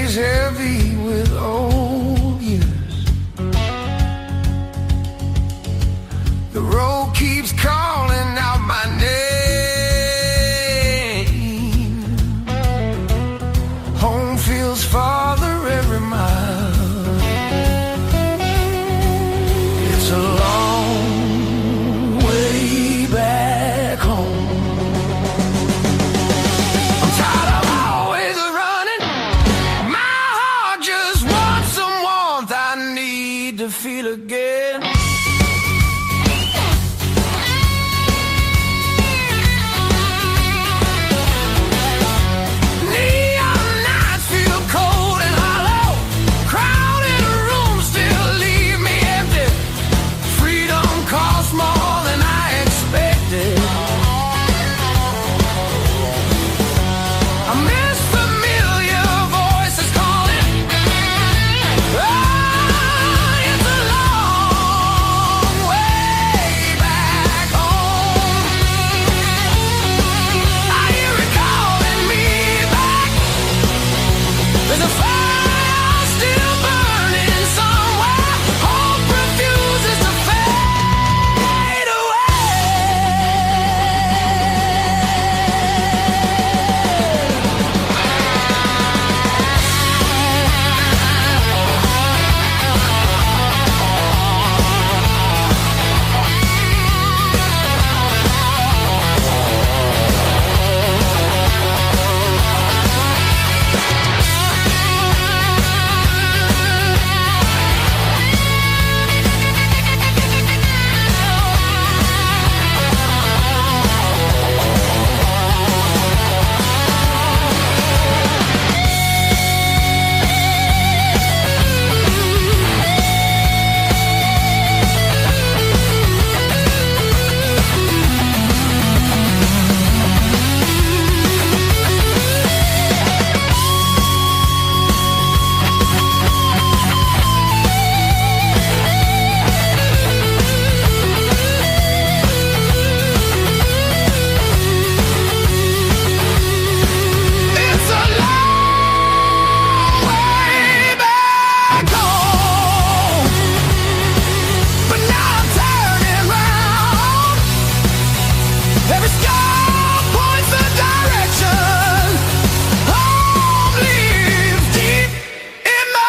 weighs heavy with old years. The road keeps calling out my name. Home feels farther every mile. It's a long way back home. I'm tired of always running. My heart just wants some warmth. I need to feel again. Neon nights feel cold and hollow. Crowded rooms still leave me empty. Freedom costs more than I expected. I miss familiar voices calling. It's a long way back home. I hear it calling me back. There's a fire still burning somewhere. Hope refuses to fade away. It's a long way back home. But now I'm turning round. Every scar points the direction. Home lives deep in my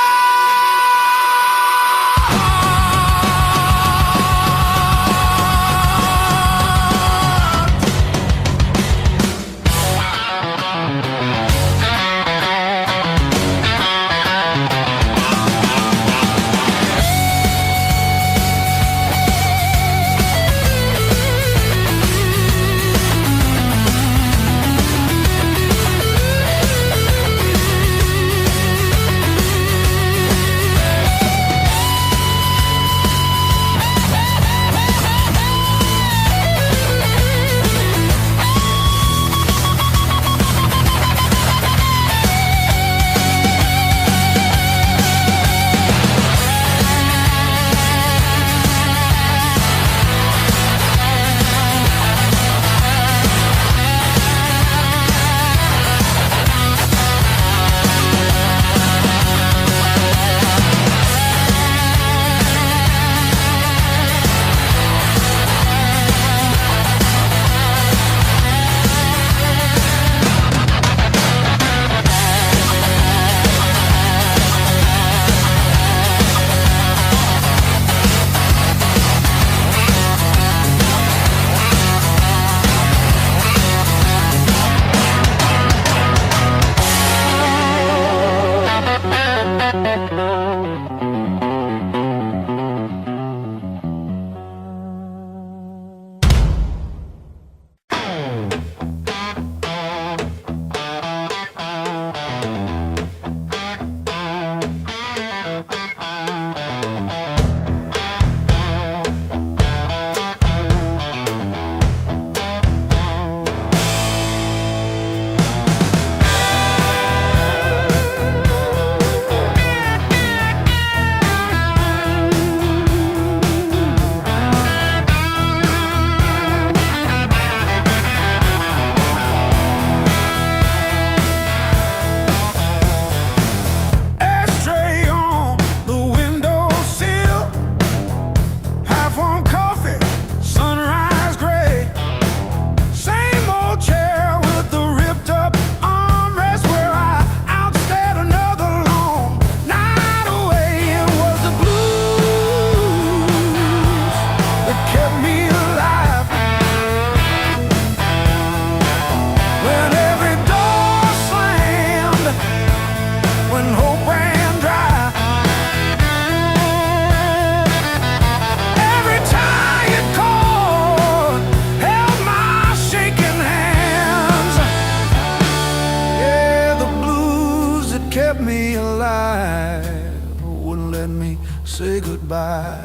me alive, wouldn't let me say goodbye.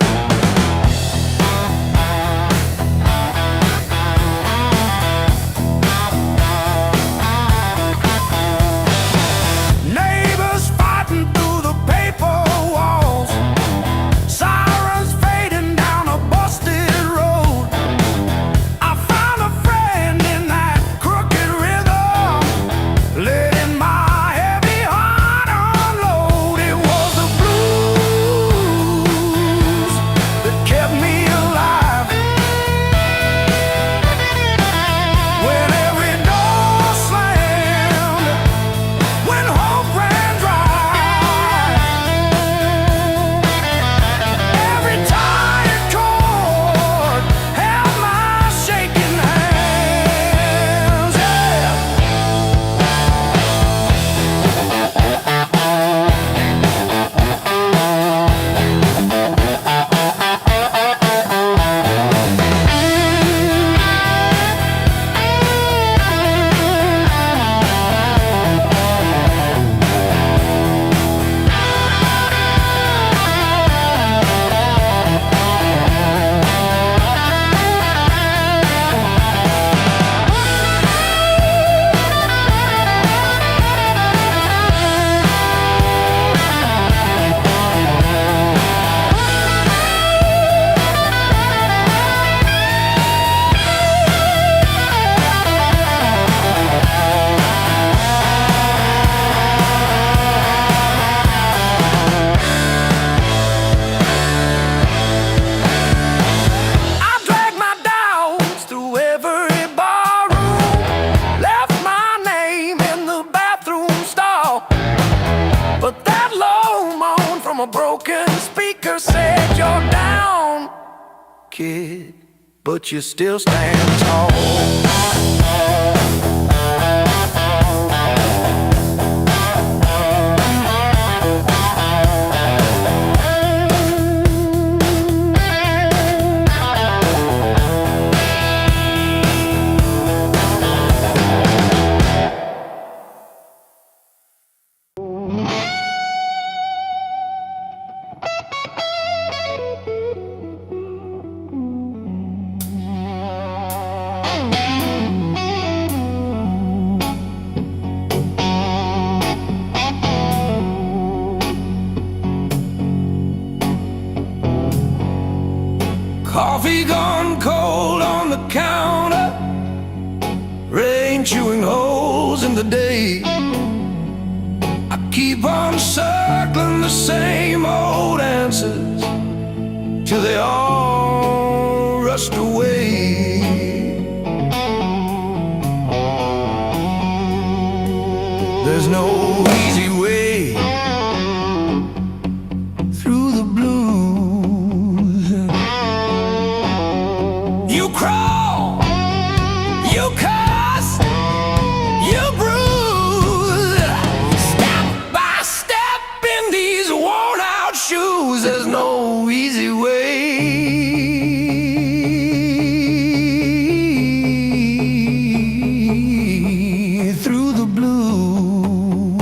Neighbors fighting through the paper walls, sirens fading down a busted road. I found a friend in that crooked rhythm, letting my heavy heart unload. It was the blues that kept me alive. When every door slammed, when hope ran dry, every tired chord held my shaking hands. Yeah. I dragged my doubts through every barroom, left my name in the bathroom stall. But that low moan from a broken speaker said, "You're down, kid, but you still stand tall." Coffee gone cold on the counter, rain chewing holes in the day. I keep on circling the same old answers till they all rust away. There's no easy way through the blues. You crawl, you cuss, you bruise, step by step in these worn out shoes. There's no easy way through the blues,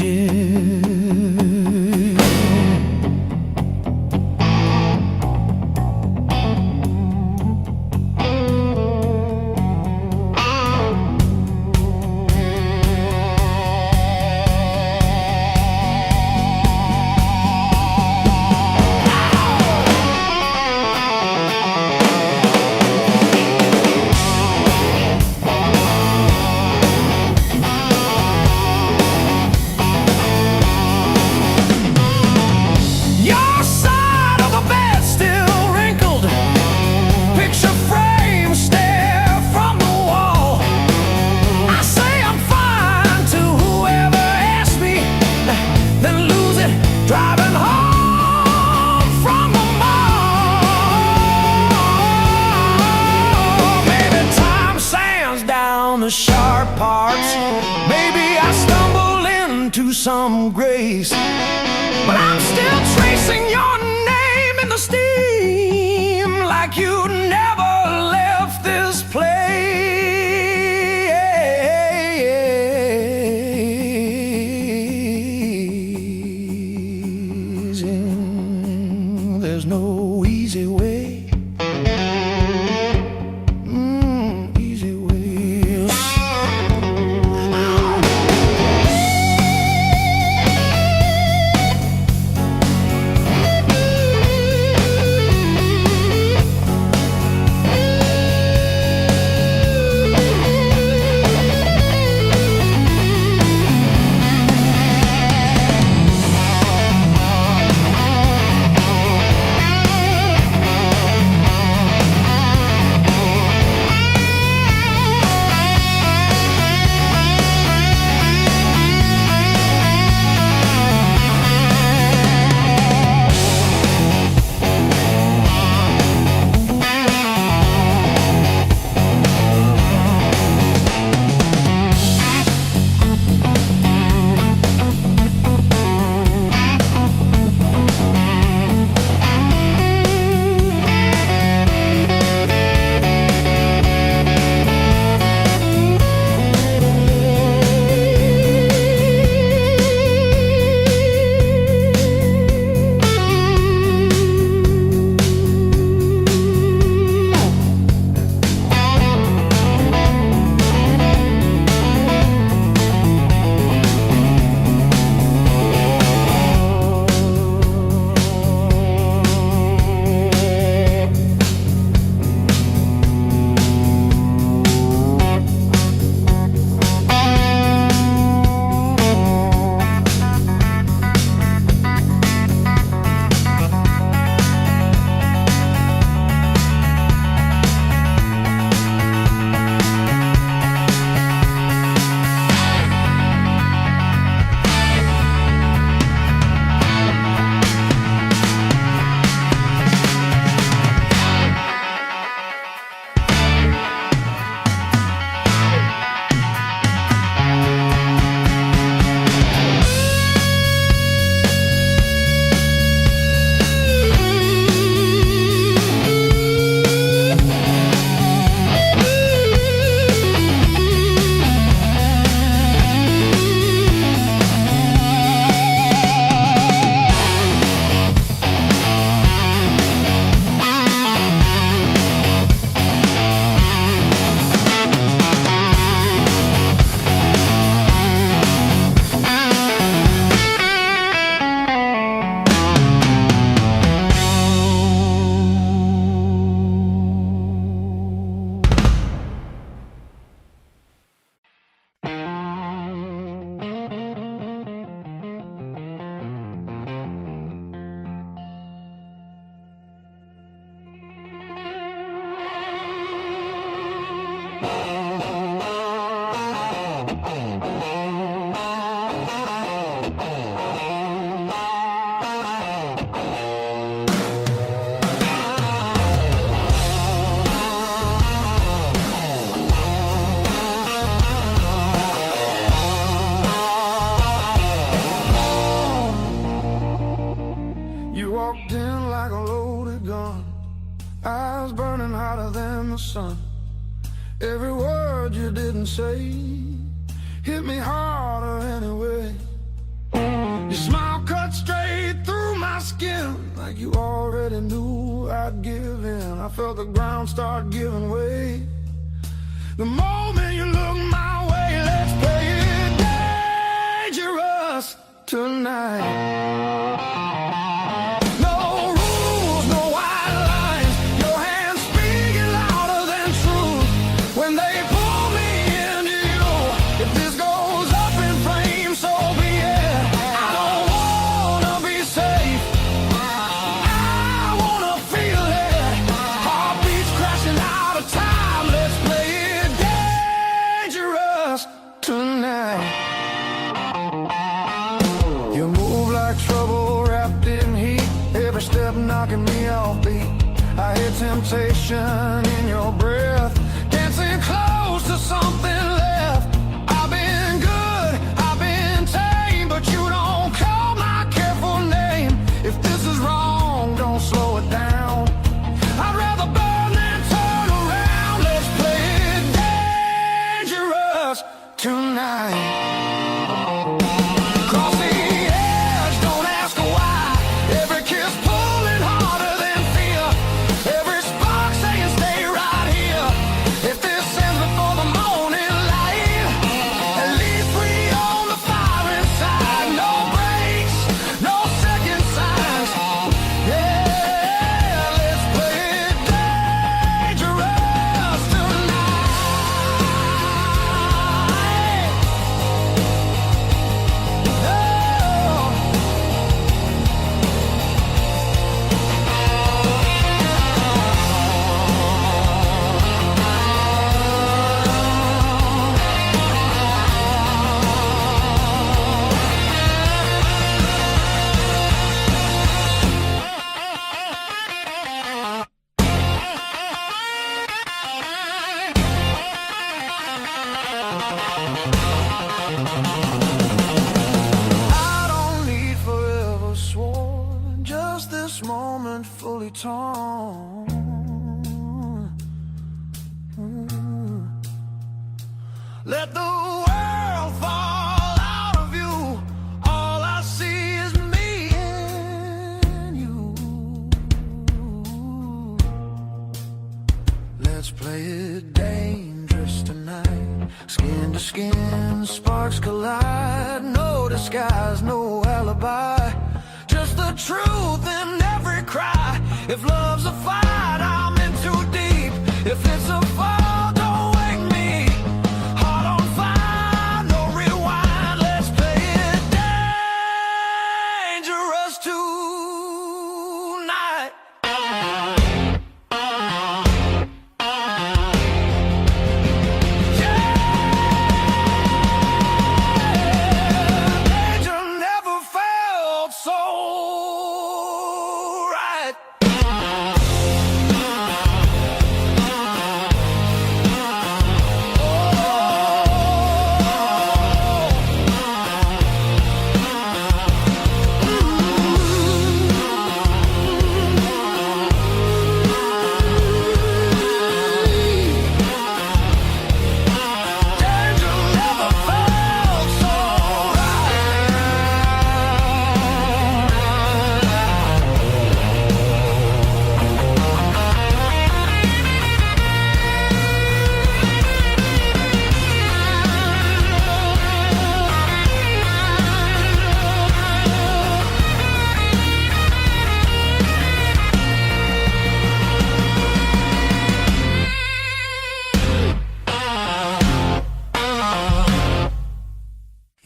yeah. Your side of the bed still wrinkled, picture frame stare from the wall. I say I'm fine to whoever asks me, then lose it driving home from the mall. Maybe time sands down the sharp parts, maybe I stumble into some grace, but I'm still tracing your name in the steam like you never left this place. there's no easy way. Easy way. walked in like a loaded gun, eyes burning hotter than the sun. Every word you didn't say hit me harder anyway. Your smile cut straight through my skin, like you already knew I'd give in. I felt the ground start giving way the moment you looked my way. Let's play it dangerous tonight. Knocking me off beat. I hear temptation in your breath, dancing close to something left. I've been good, I've been tame, but you don't call my careful name. If this is wrong, don't slow it down. I'd rather burn than turn around. Let's play it dangerous tonight. Cross the edge, don't ask why. Every kiss harder than slowly torn. Let the world fall out of you. All I see is me and you. Let's play it dangerous tonight. Skin to skin, sparks collide. No disguise, no alibi. Just the truth in every cry. If love's a fight, I'm in too deep. If it's a fall, don't wake me. Heart on fire, no rewind. Let's play it dangerous tonight. Danger never felt so right. Danger never felt so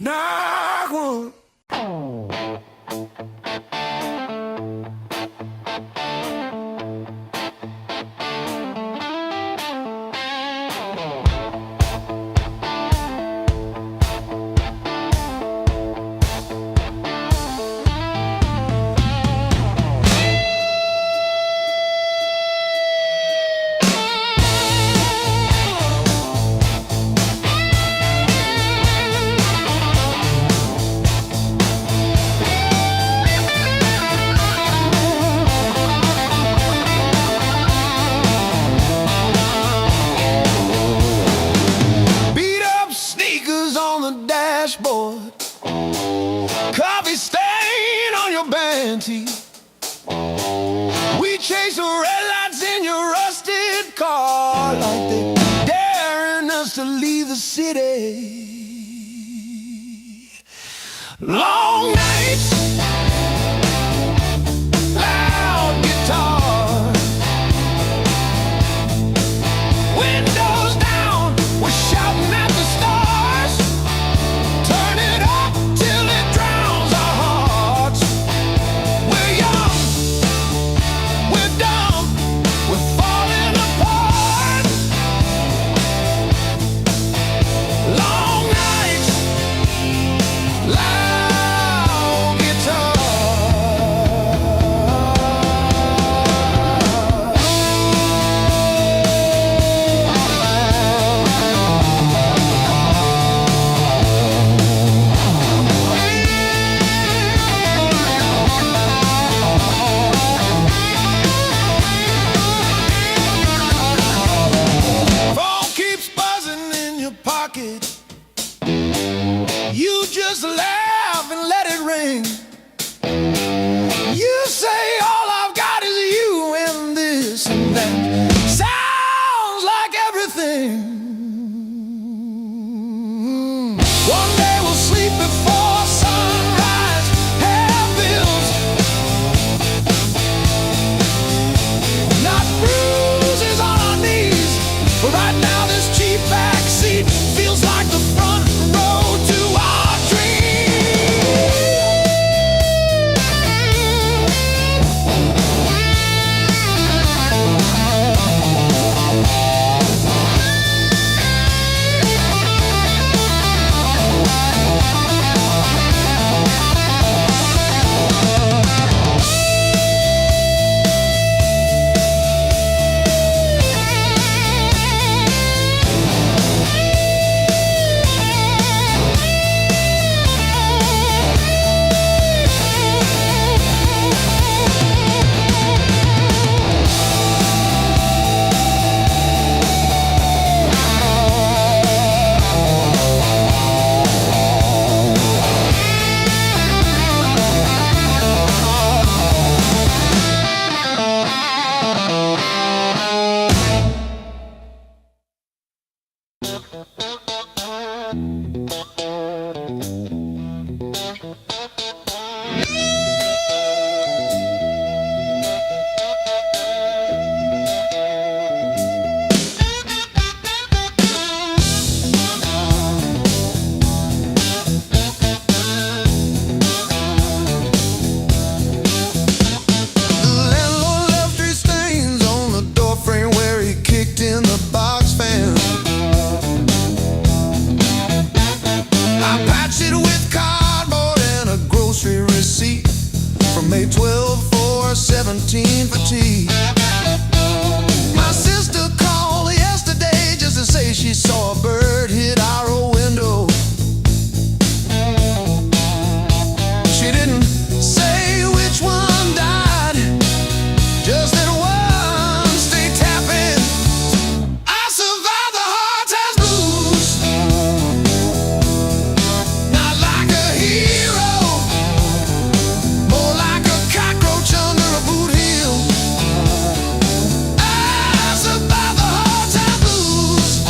Knock one. Beat up sneakers on the dashboard. Coffee stain on your band tee. We chase the red lights in your rusted car like they daring us to leave the city. Long nights, loud guitar, windows down, we're shouting at the stars. Turn it up till it drowns our hearts. We're young, we're dumb, we're falling apart. Long nights, loud Made 12 for 17 for tea. My sister called yesterday just to say she saw a bird hit our old window. She didn't say which one died, just that one stayed tapping. I survived the hard times blues, not like a hero, more like a cockroach under a boot heel. I survived the hard times blues,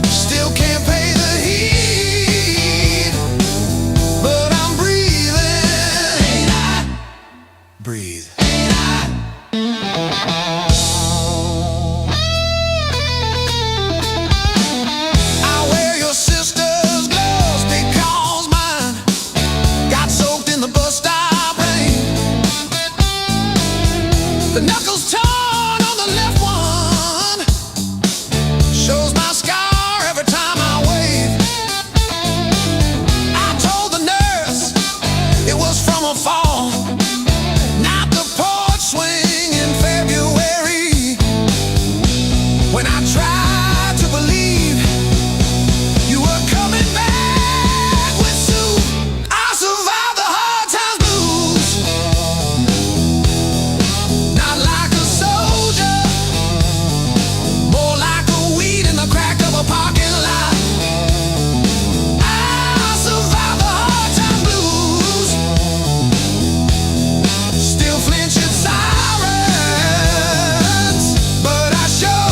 still can't pay the heat, but I'm breathing. Ain't I? Breathe. I wear your sister's gloves because mine got soaked in the bus stop rain. The knuckles torn on the left one shows my scar every time I wave. I told the nurse it was from a fall, not the porch swing in February. When I tried to believe you were coming back with Sue, I survived the hard times blues, not like a soldier, more like a weed in the crack of a parking lot. I survived the hard times blues, still flinch at sirens, but I show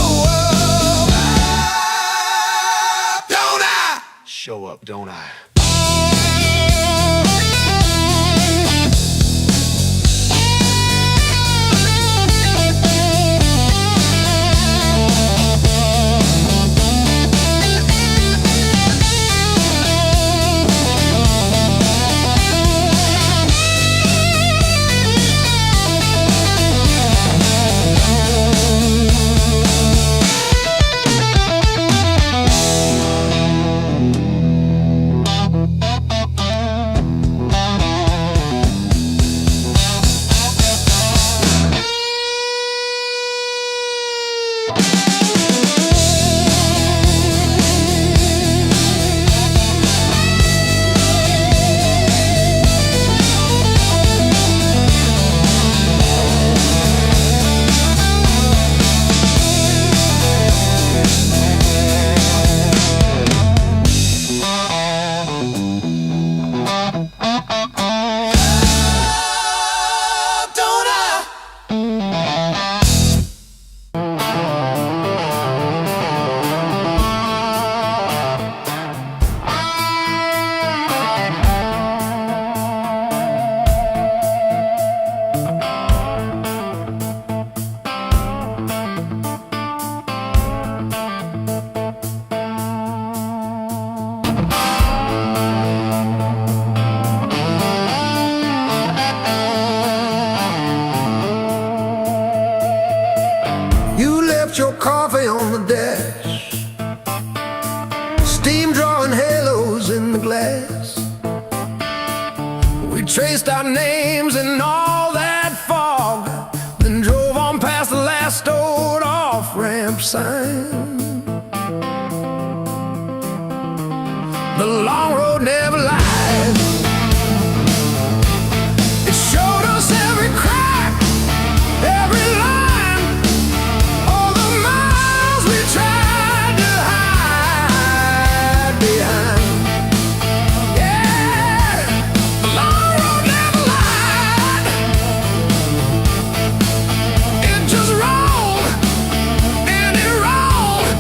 up, don't I? Show up, don't I? Don't I? You left your coffee on the dash, steam drawing halos in the glass. We traced our names in all that fog, then drove on past the last old off-ramp sign. The long road never lied. It showed us every crack, every line, all the miles we tried to hide behind. Yeah, the long road never lied. It just rolled and it rolled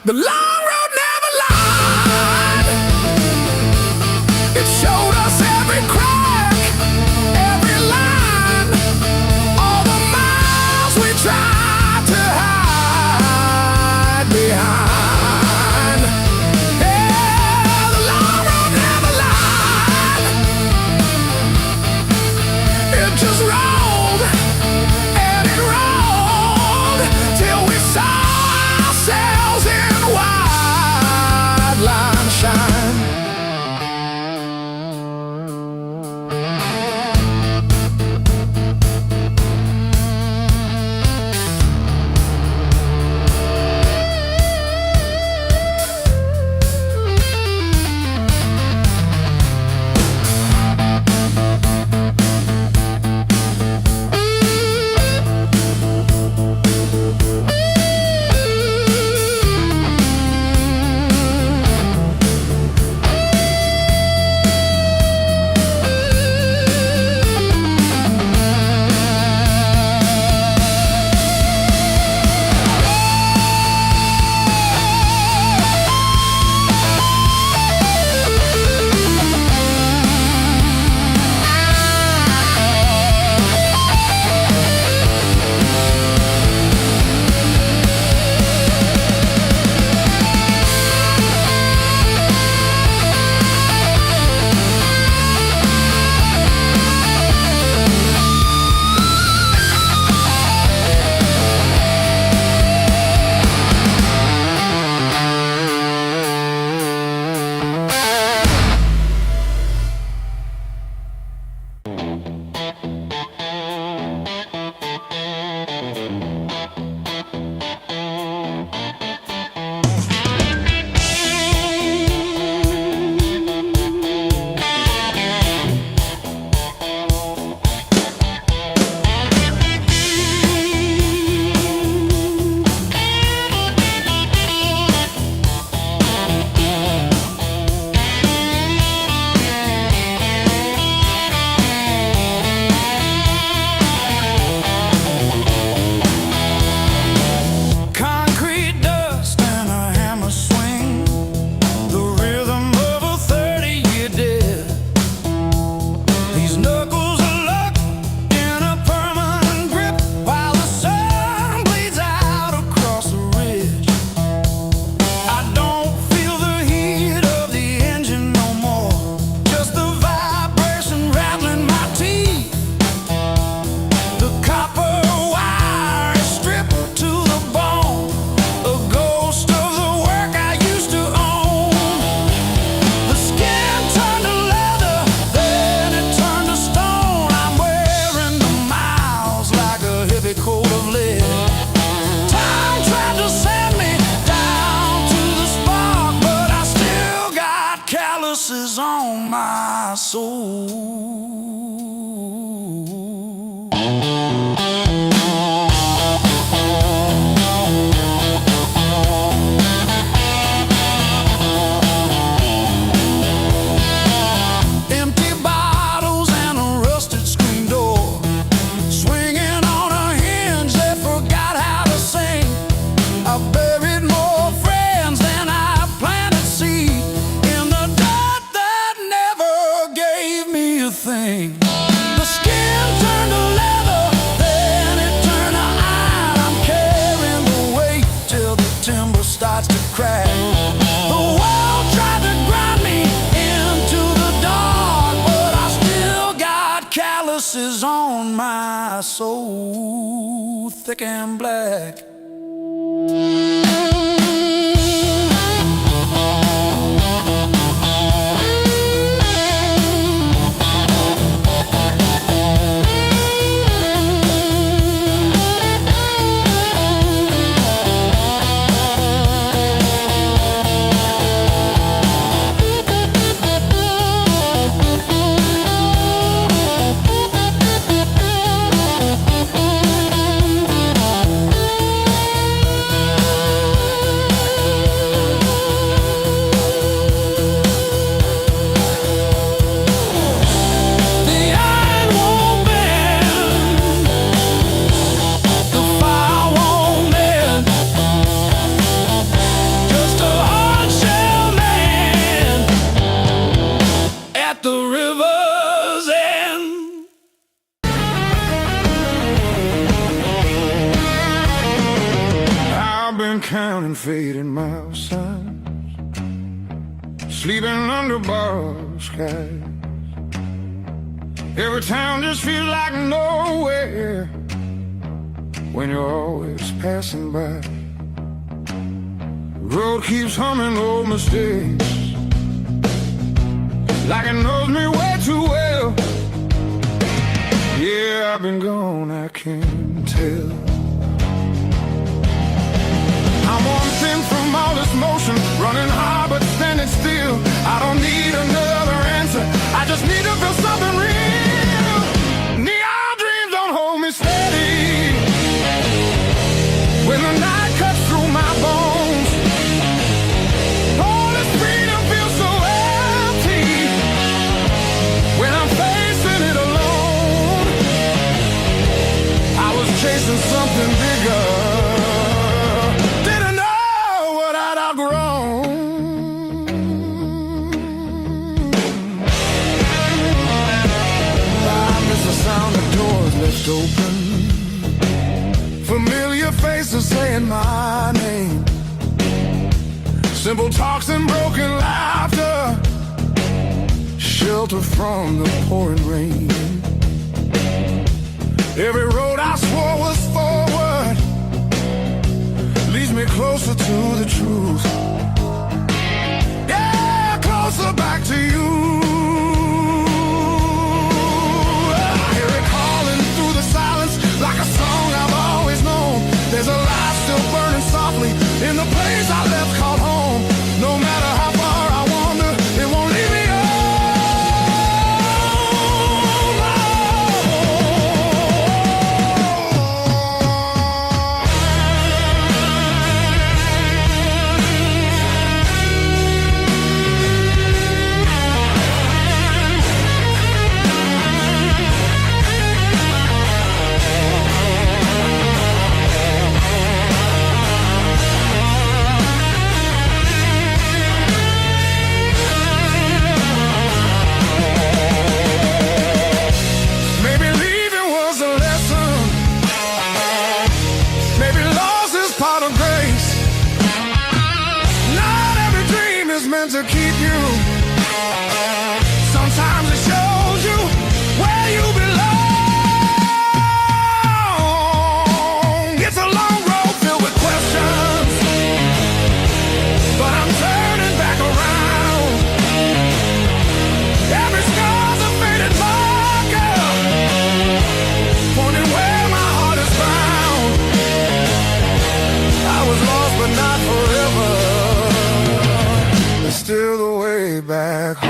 The long road never lied. It showed us every crack, every line, all the miles we tried to hide behind. Yeah, the long road never lied. It just rolled and it rolled till we saw ourselves in wide line shine. Concrete dust and a hammer swing, the rhythm of a 30-year death. These knuckles are locked in a permanent grip while the sun bleeds out across the ridge. I don't feel the heat of the engine no more, just the vibration rattling my teeth. The copper wire is stripped to the bone, a ghost of the work I used to own. The skin turned to leather, then it turned to stone. I'm wearing the miles like a heavy coat of lead. Time tried to send me down to the spark, but I still got calluses on my soul. Empty bottles and a rusted screen door, swinging on a hinge that forgot how to sing. I buried more friends than I planted seed in the dirt that never gave me a thing. The skin turned to leather, then it turned to iron. I'm carrying the weight till the timber starts to crack. The world tried to grind me into the dark, but I still got calluses on my soul, thick and black. counting faded mile signs, sleeping under borrowed skies. Every town just feels like nowhere when you're always passing by. The road keeps humming old mistakes, like it knows me way too well. Yeah, I've been gone, I can't tell. I'm one thing from all this motion, running hard but standing still. I don't need another answer, I just need to feel something real. Neon dreams don't hold me steady when the night cuts through my bones. All this freedom feels so empty when I'm facing it alone. I was chasing something bigger, didn't know what I'd outgrown. I miss the sound of doors left open, familiar faces saying my name, simple talks and broken laughter, shelter from the pouring rain. Every road I swore was forward leads me closer to the truth. Yeah, closer back to you. I hear it calling through the silence like a song I've always known. There's a light still burning softly in the place I left called home. No matter how far I wander, it won't leave me alone. To keep you, sometimes it shows you where you belong. It's a long road filled with questions, but I'm turning back around. Every scar's a faded marker, pointing where my heart is bound. I was lost but not forever, still the way back home.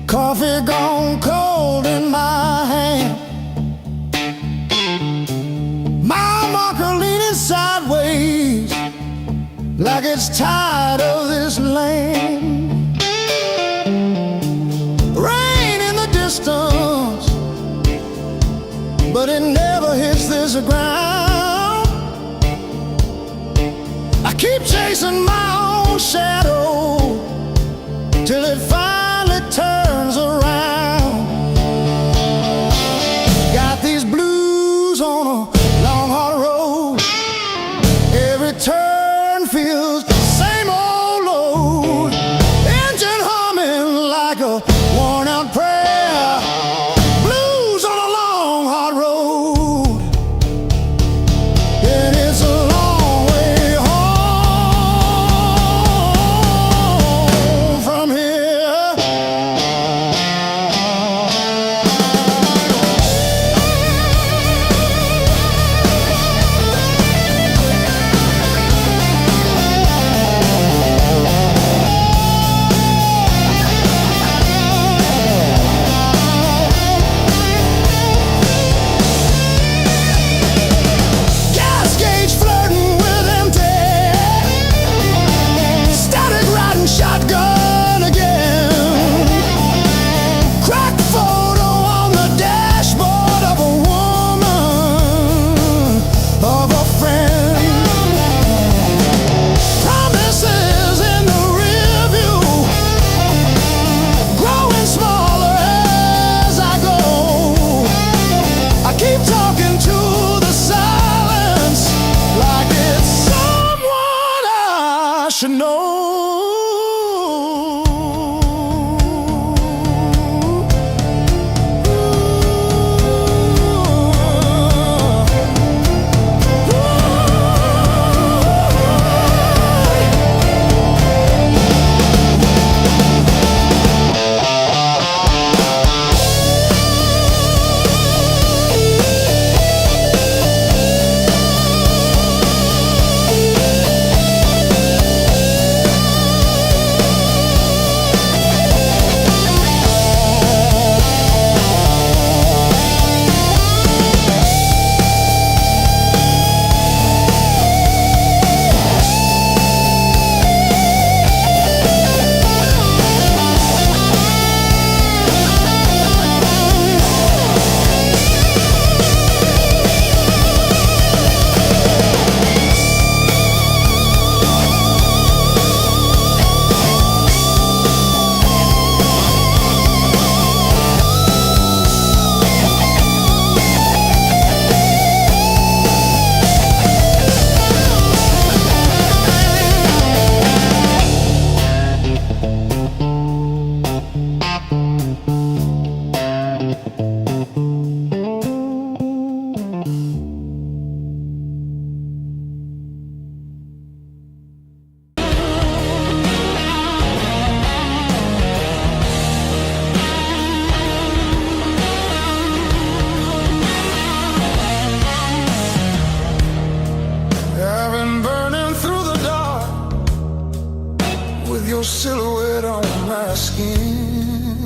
Coffee gone cold in my gets tired of this lane. Rain in the distance, but it never hits this ground. I keep chasing my own shadow till it finally turns around. Got these blues on a long hard road. Every turn feels the same old load. Engine humming like a worn out prayer. Blues on a long hard road. And it's a long way home from here. Gas gauge flirting with empty. Started riding shotgun again. Cracked photo on the dashboard of a woman, of a friend. Promises in the rear view, growing smaller as I go. I keep talking to the silence like it's someone I should know. I've been burning through the dark with your silhouette on my skin.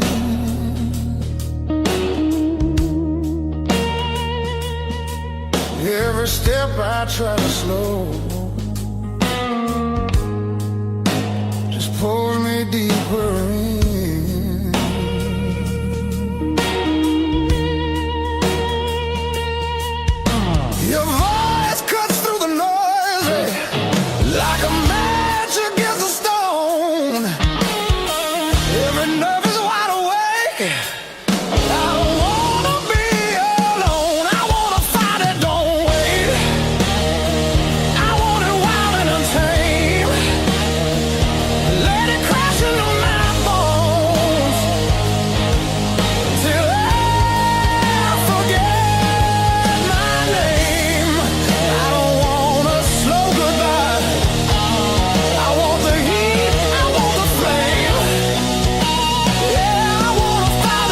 Every step I try to slow just pulls me deeper in. Your voice cuts through the noise like a match against a stone. Every nerve is wide awake. I don't wanna be alone. I wanna fight it, don't wait. I want it wild and untamed. Let it crash into my bones till I forget my name. I don't want a slow goodbye. I want the heat, I want the flame. Yeah, I wanna fight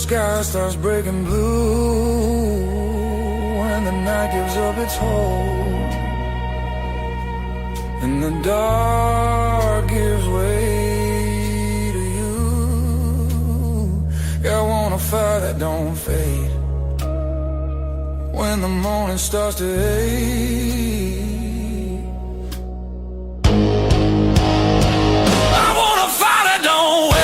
sky starts breaking blue, when the night gives up its hold, and the dark gives way to you. Yeah, I want a fire that don't fade, when the morning starts to ache. I want a fire that don't wait.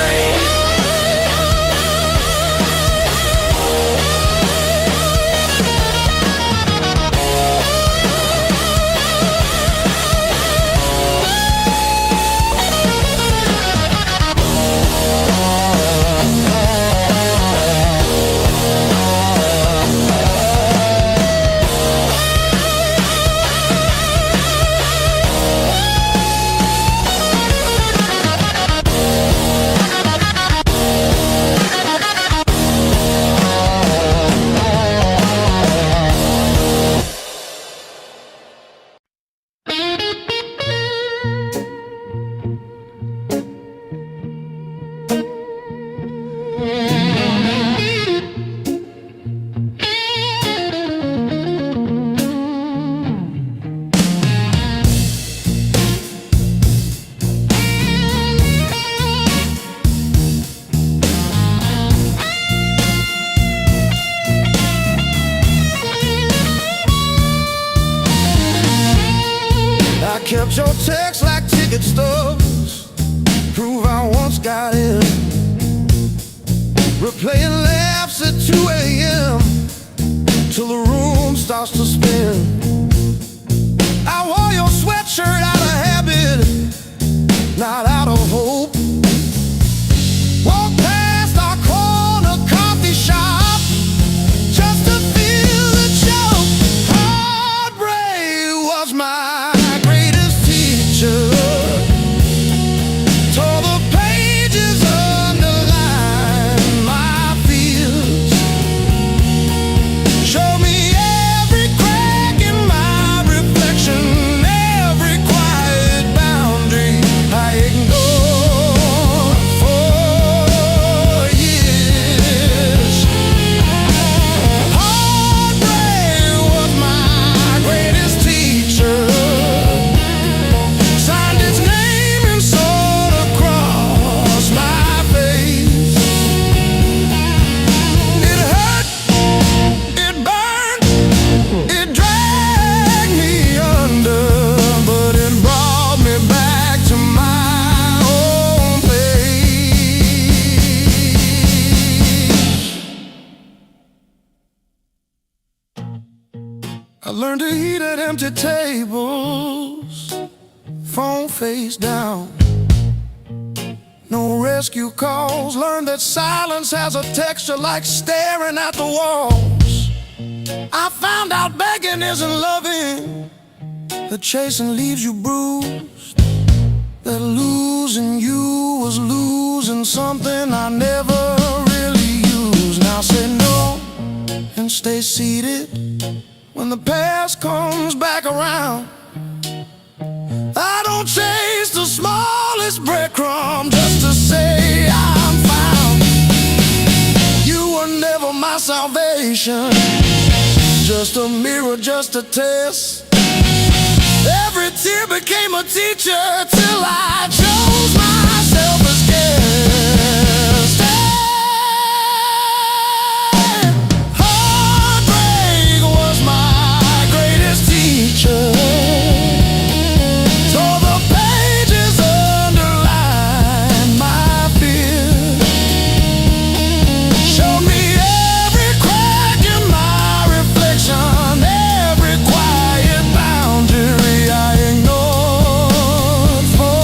Kept your text like ticket stubs, prove I once got in. Replaying laughs at 2 a.m. till the room starts to spin. I wore your sweatshirt out of habit, not out of hope. Walked past our corner coffee shop just to feel the choke. Heartbreak was my tore the pages, underlined my fears, showed me every crack in my reflection, every quiet boundary I ignored for years. Heartbreak was my greatest teacher. I learned to eat at empty tables, phone face down, no rescue calls. Learned that silence has a texture like staring at the walls. I found out begging isn't loving, that chasing leaves you bruised, that losing you was losing something I never really used. Now say no and stay seated when the past comes back around. I don't chase the smallest breadcrumb just to say I'm found. You were never my salvation, just a mirror, just a test. Every tear became a teacher till I chose myself as guest. Heartbreak was my greatest teacher. Tore the pages, underlined my fear, showed me every crack in my reflection, every quiet boundary I ignored for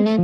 Woke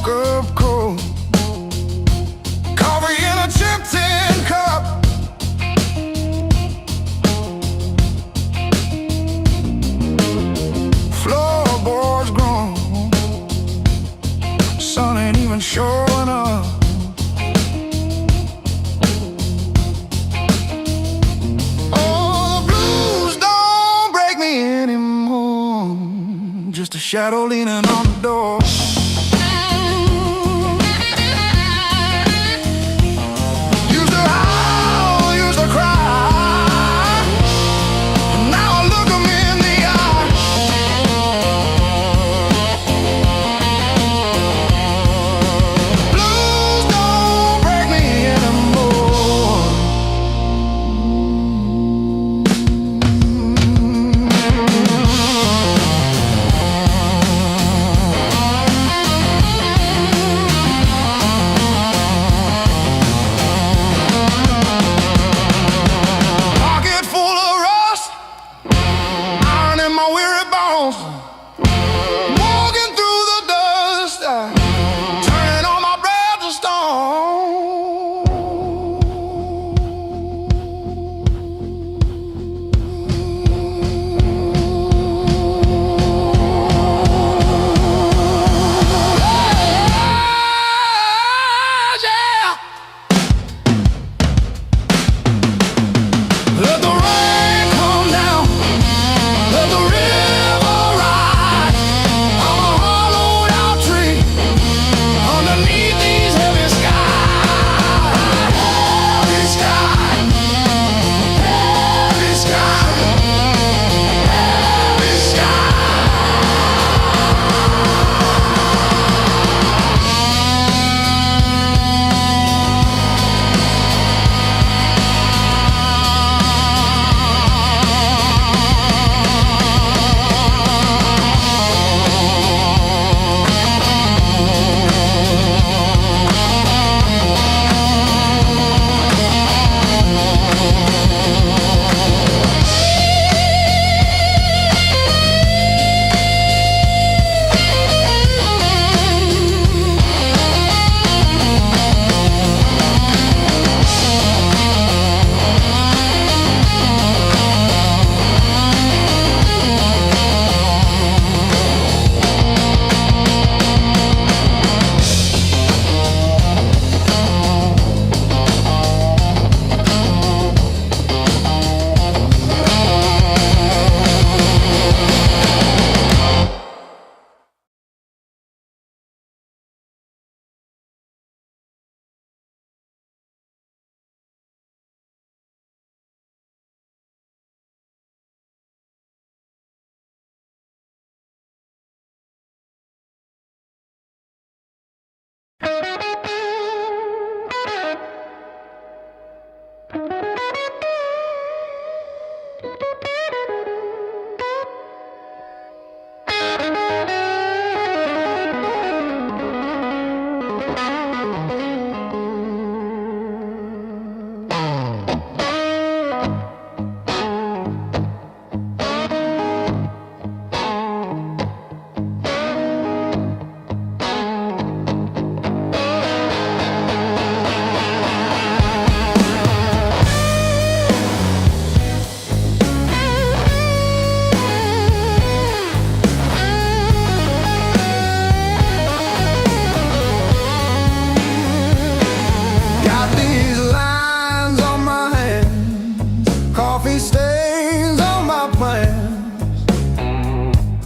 up cold, coffee in a chip tin cup. Floorboards grown, sun ain't even showing up. Oh, the blues don't break me anymore, just a shadow leaning on the door. Used to howl, used to cry, now I look 'em in the eye. Blues don't break me anymore. Pocket full of rust, iron in my weary bones. Walking through the dust, turning all my breath to stone. Yeah. Let the rain come down, let the river rise. I'm a hollowed out tree underneath these heavy skies. Heavy sky, heavy sky, heavy sky.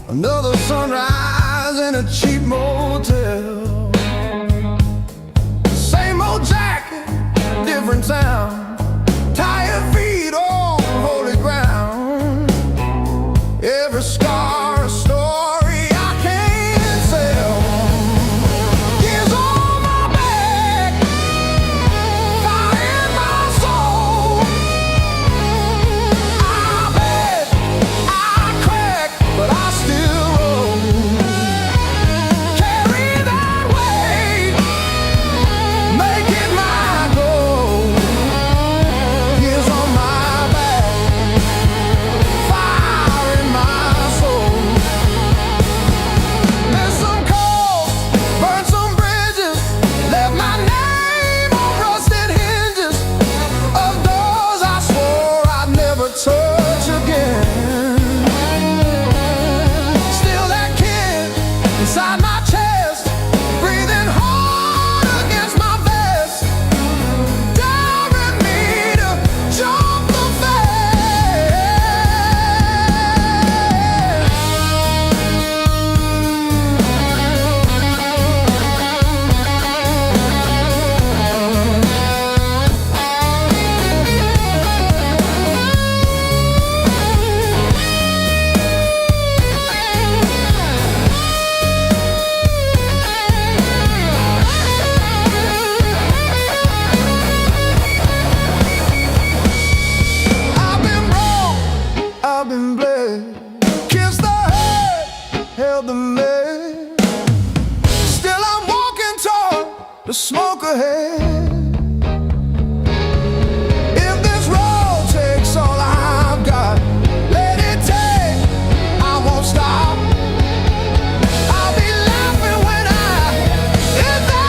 Another sunrise in a cheap motel. Same old jacket, different town. Tired feet on holy ground. Every scar a story I can't held the mail. Still I'm walking toward the smoke ahead. If this road takes all I've got, let it take, I won't stop. I'll be laughing when I hit that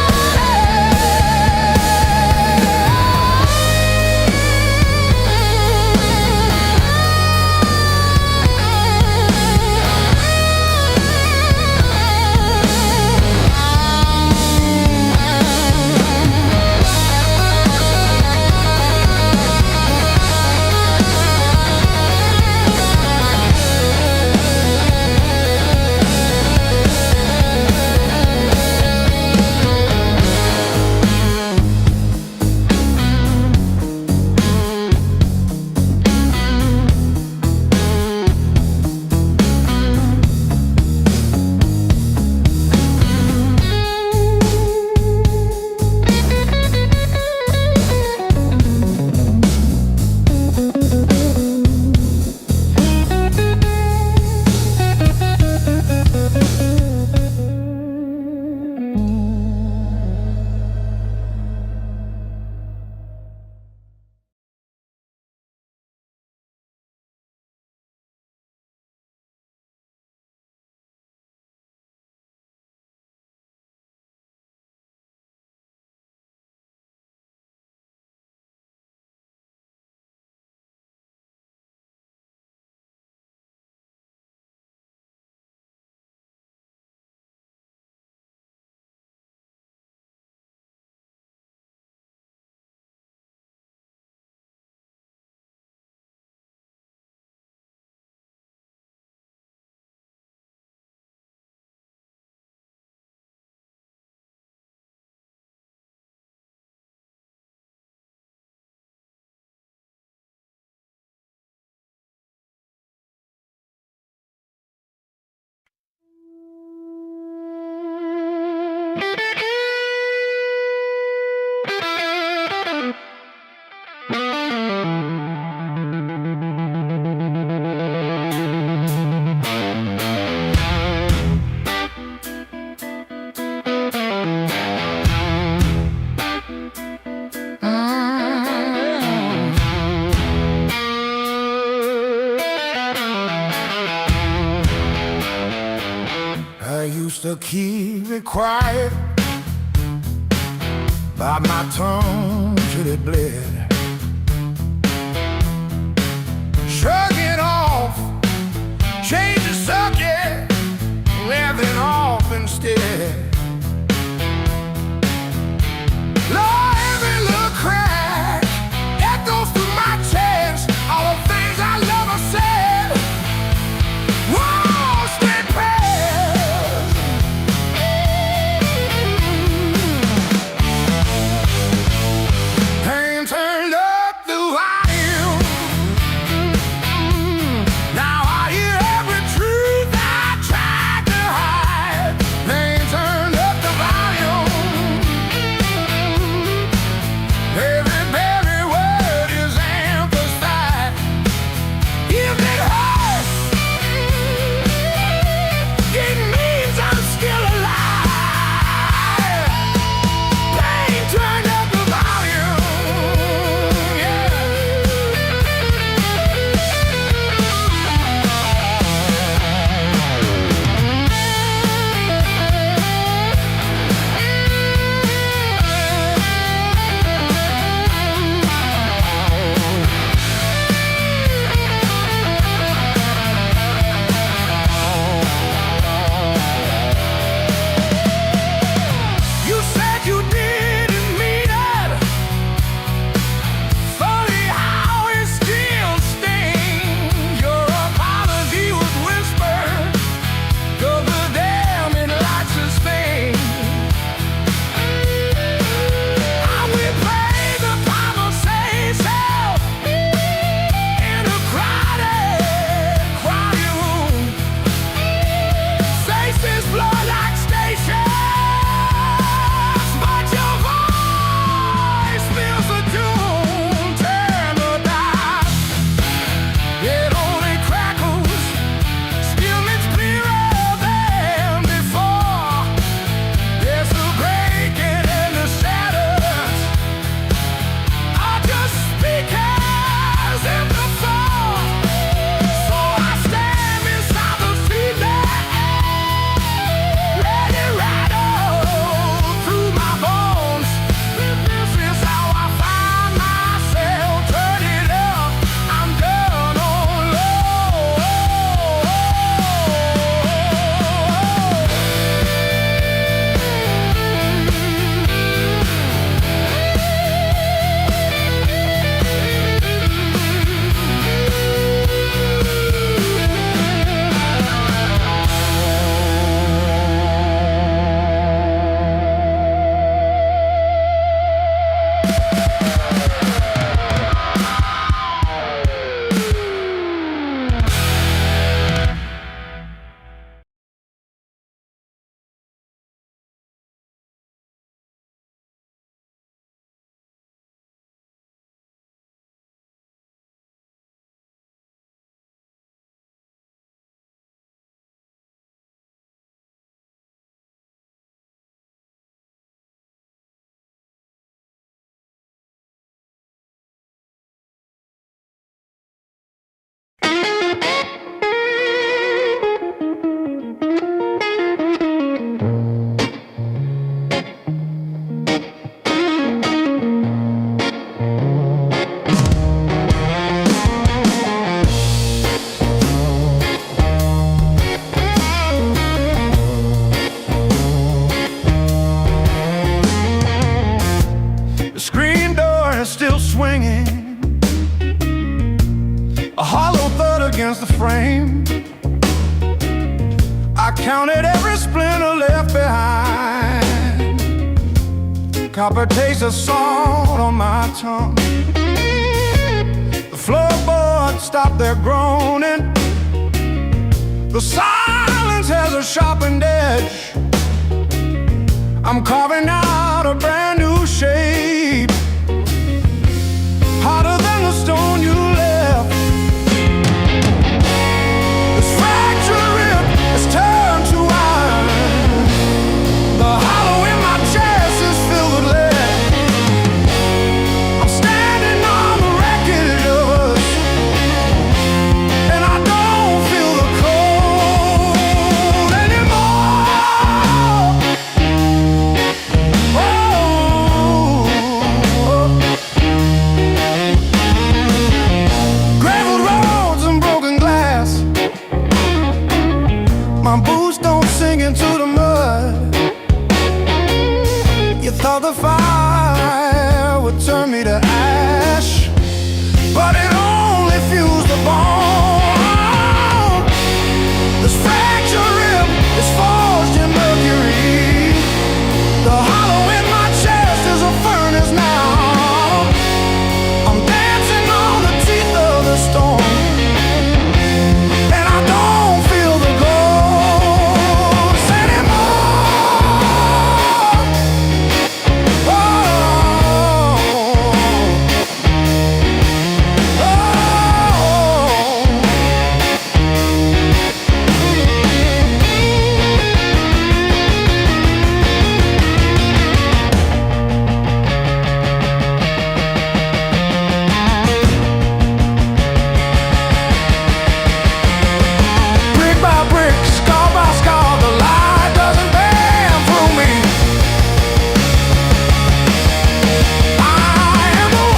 I used to keep it quiet, bite my tongue till it bled. Shrug it off, change the subject, laughing off instead. Lord, every little crack echoes through my chest, all the things I love I said. Whoa, stay past. Pain turned up the volume. Now I hear every truth I tried to hide. Pain turned the frame. I counted every splinter left behind. Copper taste of salt on my tongue. The floorboards stopped their groaning. The silence has a sharpened edge. I'm carving out a brand new shape, harder than the stone you left. This fractured rib is turned to iron. The hollow in my chest is filled with lead. I'm standing on the wreckage of us, and I don't feel the cold anymore. Graveled roads and broken glass. My boots don't sink into the mud. You thought the fire would turn me to ash, but it only fused the bone. This fractured rib is forged in mercury. The hollow in my chest is a furnace now. I'm dancing on the teeth of the storm, and I don't feel the ghost anymore. Oh, brick by brick, scar by scar, the light doesn't bend through me. I am the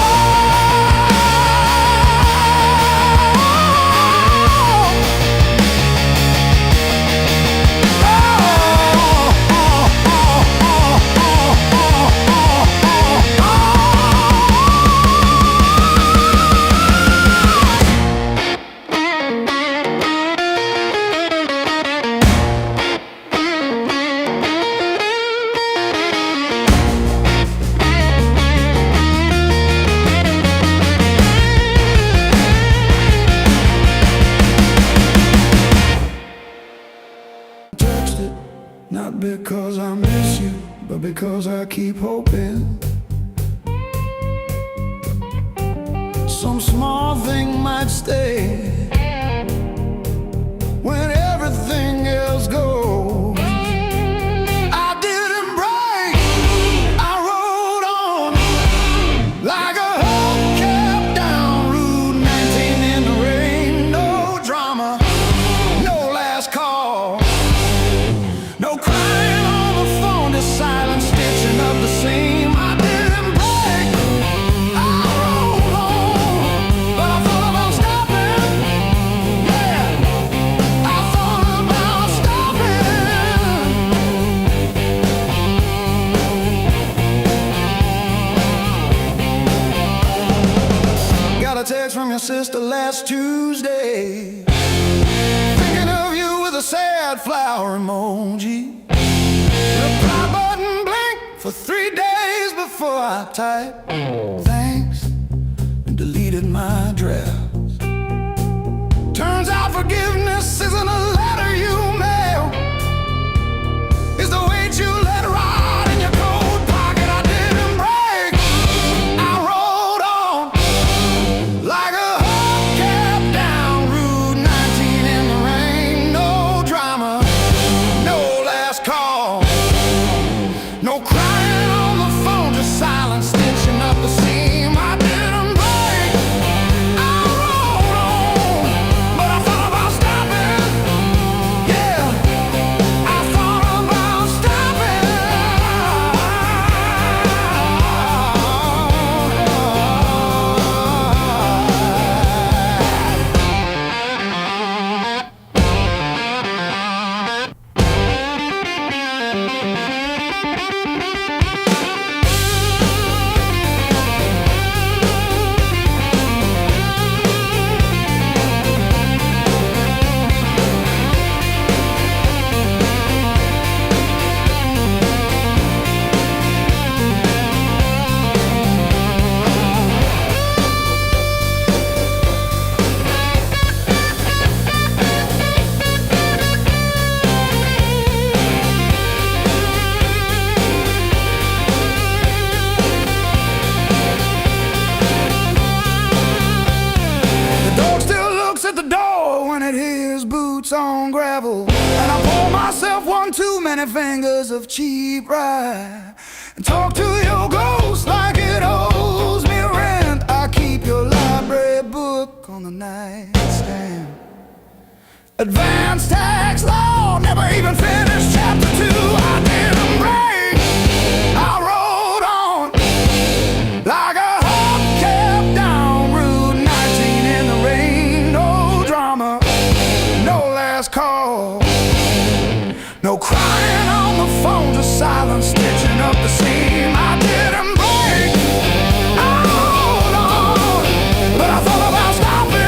text it, not because I miss you, but because I keep hoping some small thing might stay when everything else goes. I didn't break, I rode on like a hubcap down Route 19 in the rain. No drama, no last call, no crying on the phone, just silent stitching up the seam. I didn't break, I rolled on, but I thought about stopping. Yeah, I thought about stopping. Got a text from your sister last Tuesday, thinking of you with a sad flower emoji. Reply button blink for 3 days before I type thanks and deleted my drafts. Turns out forgiveness isn't a letter you mail, it's the weight you let ride in your coat pocket. I didn't break, I rode on like a hubcap down Route 19 in the rain. No drama, no last call, no crying on the phone, just silent stitching up the seam. I didn't break, I rode on, but I thought about stopping. Yeah, I thought about stopping. tiny fingers of cheap rye, and talk to your ghost like it owes me rent. I keep your library book on the nightstand. Advanced tax law, never even finished chapter 2. I didn't break, I rode on like a hubcap down Route 19 in the rain. No drama, no last call, no crying on the phone, just silence stitching up the seam. I didn't break, I hold on, but I thought about stopping.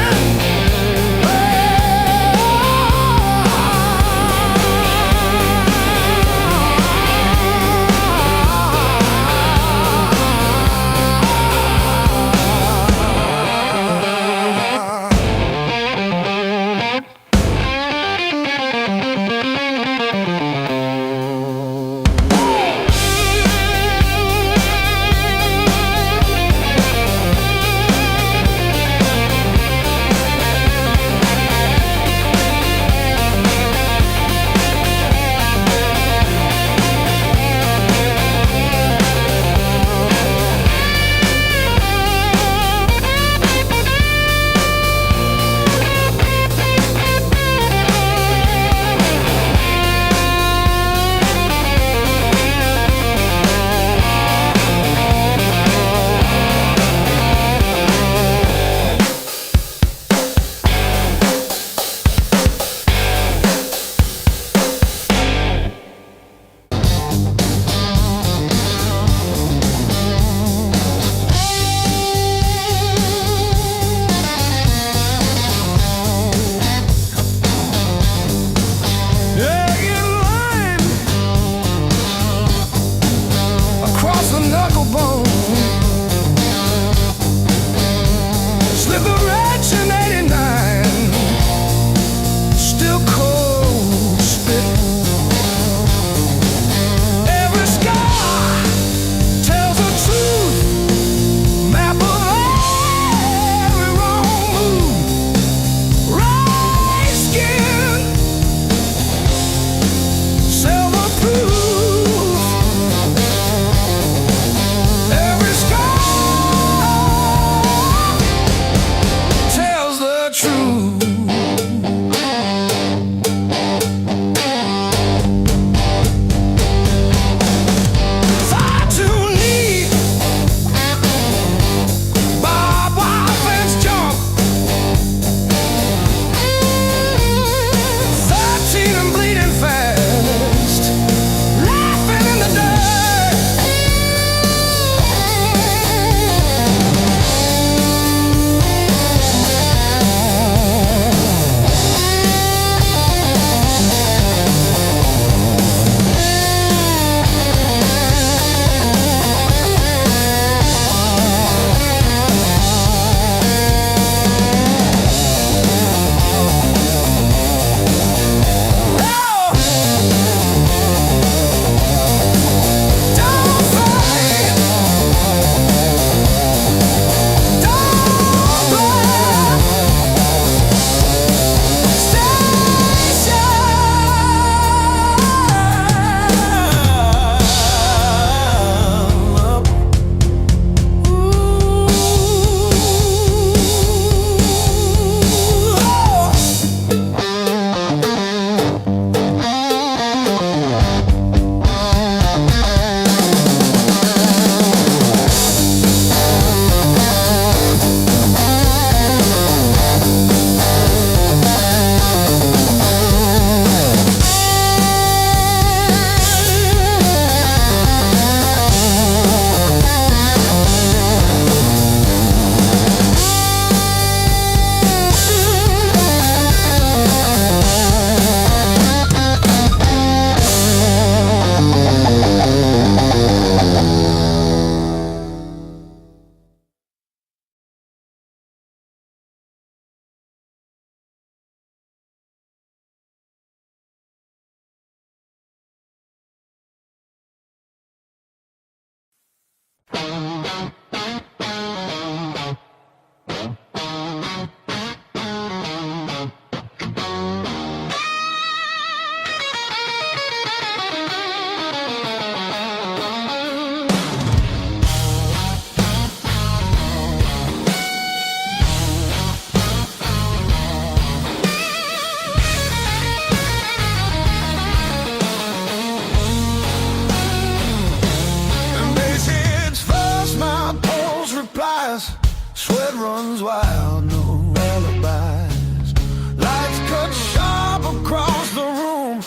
Sweat runs wild, no alibis. Lights cut sharp across the room.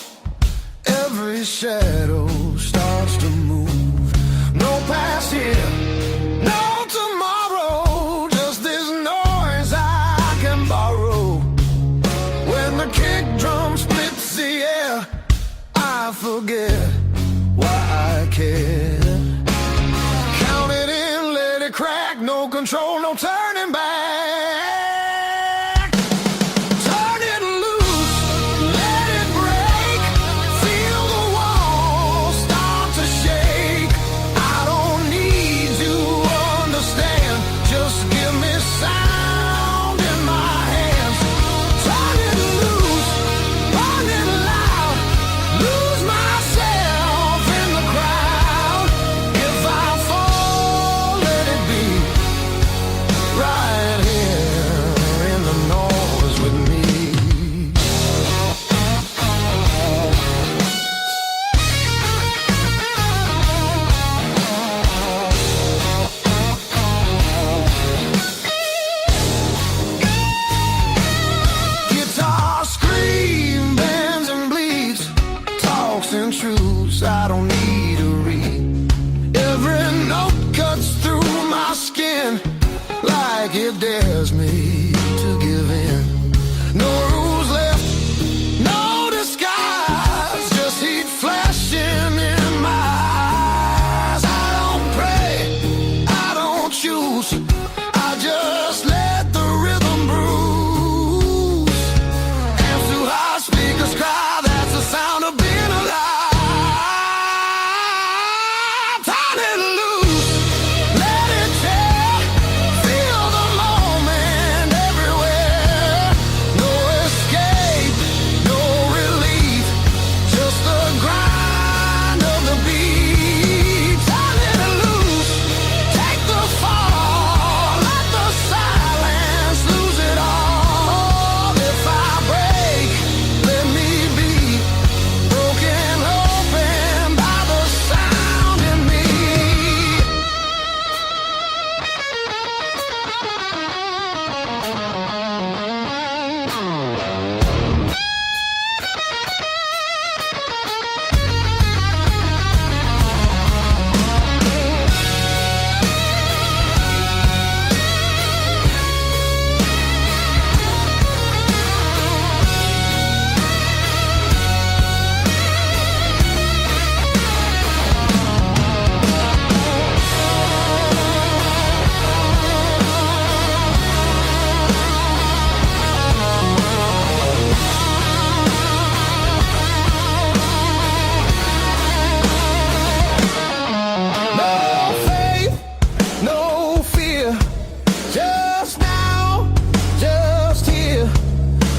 Every shadow starts to move. No past here, no tomorrow. Just this noise I can borrow. When the kick drum splits the air, I forget why I care. Count it in, let it crack. No control, no turning back. Turn it loose, let it break. Feel the walls start to shake. I don't need to understand. Just give me sound in my hands. Turn it loose, burn it loud. Lose myself in the crowd. If I fall, let it be right here in the noise with me. Guitar scream, bends and bleeds, talks and truths I don't need to read. Every note cuts through my skin like it dares me to give in. No rules left, no disguise, just heat flashing in my eyes. I don't pray, I don't choose, I just let the rhythm bruise. Amps too high, speakers cry, that's the sound of being alive. Turn it loose, let it tear. Feel the moment everywhere. No escape, no relief, just the grind of the beat. Turn it loose, take the fall, let the silence lose it all. If I break, let me be broken open by the sound in me. No faith, no fear, just now, just here.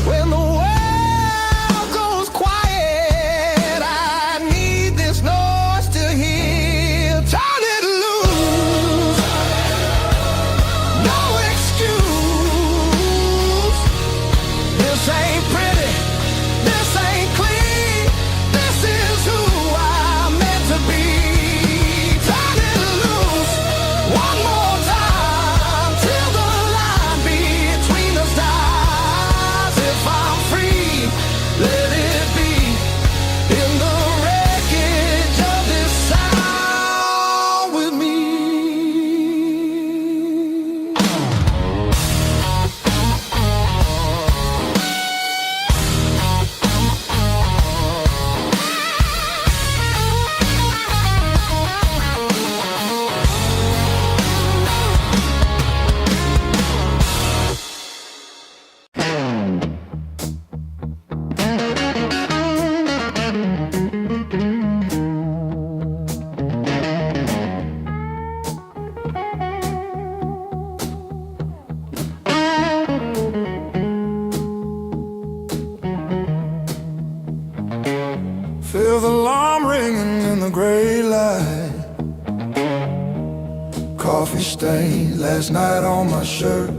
When the world goes quiet, I need this noise to hear. Turn it loose, no excuse. This ain't pretty, this ain't clean. This is who I'm meant to be. Turn it loose, one more time, till the line between us dies. If I'm free, let it be in the wreckage of this sound with me. Feel the alarm ringing in the gray light. Coffee stain last night on my shirt.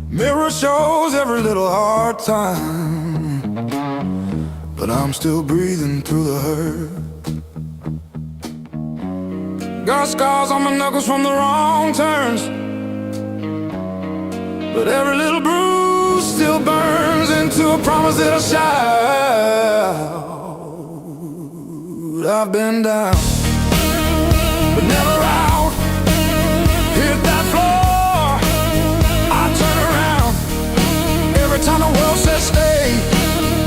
Mirror shows every little hard time, but I'm still breathing through the hurt. Got scars on my knuckles from the wrong turns. but every little bruise still burns into a promise that I shout. I've been down, but never out. Hit that floor, I turn around. Every time the world says stay,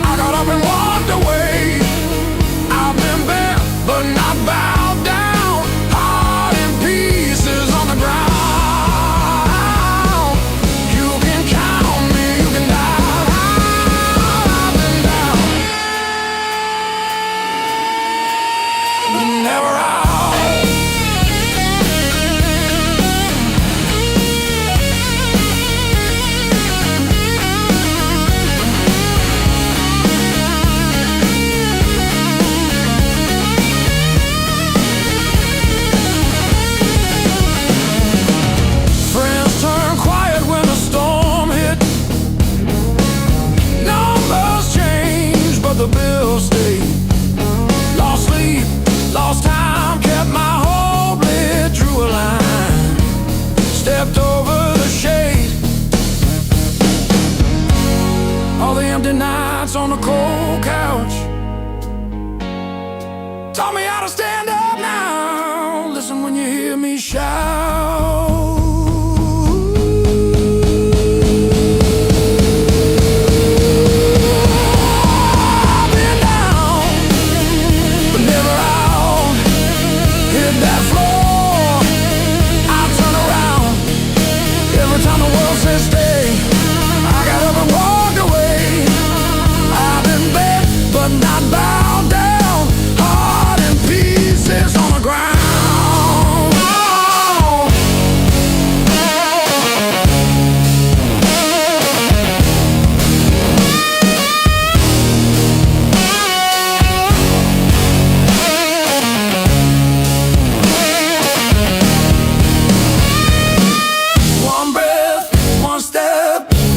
I got up and walked away. I've been bent, but not bowed down. Heart in pieces on the ground. You can count on me, you can die. I've been down, but never out. The bills stayed. Lost sleep, lost time, kept my hope lit, drew a line, stepped over the shade. All the empty nights on the cold couch taught me how to stand up now. Listen when you hear me shout.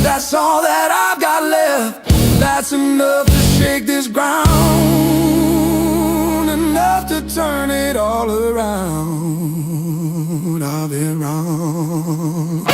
That's all that I've got left. That's enough to shake this ground, enough to turn it all around. I've been wrong.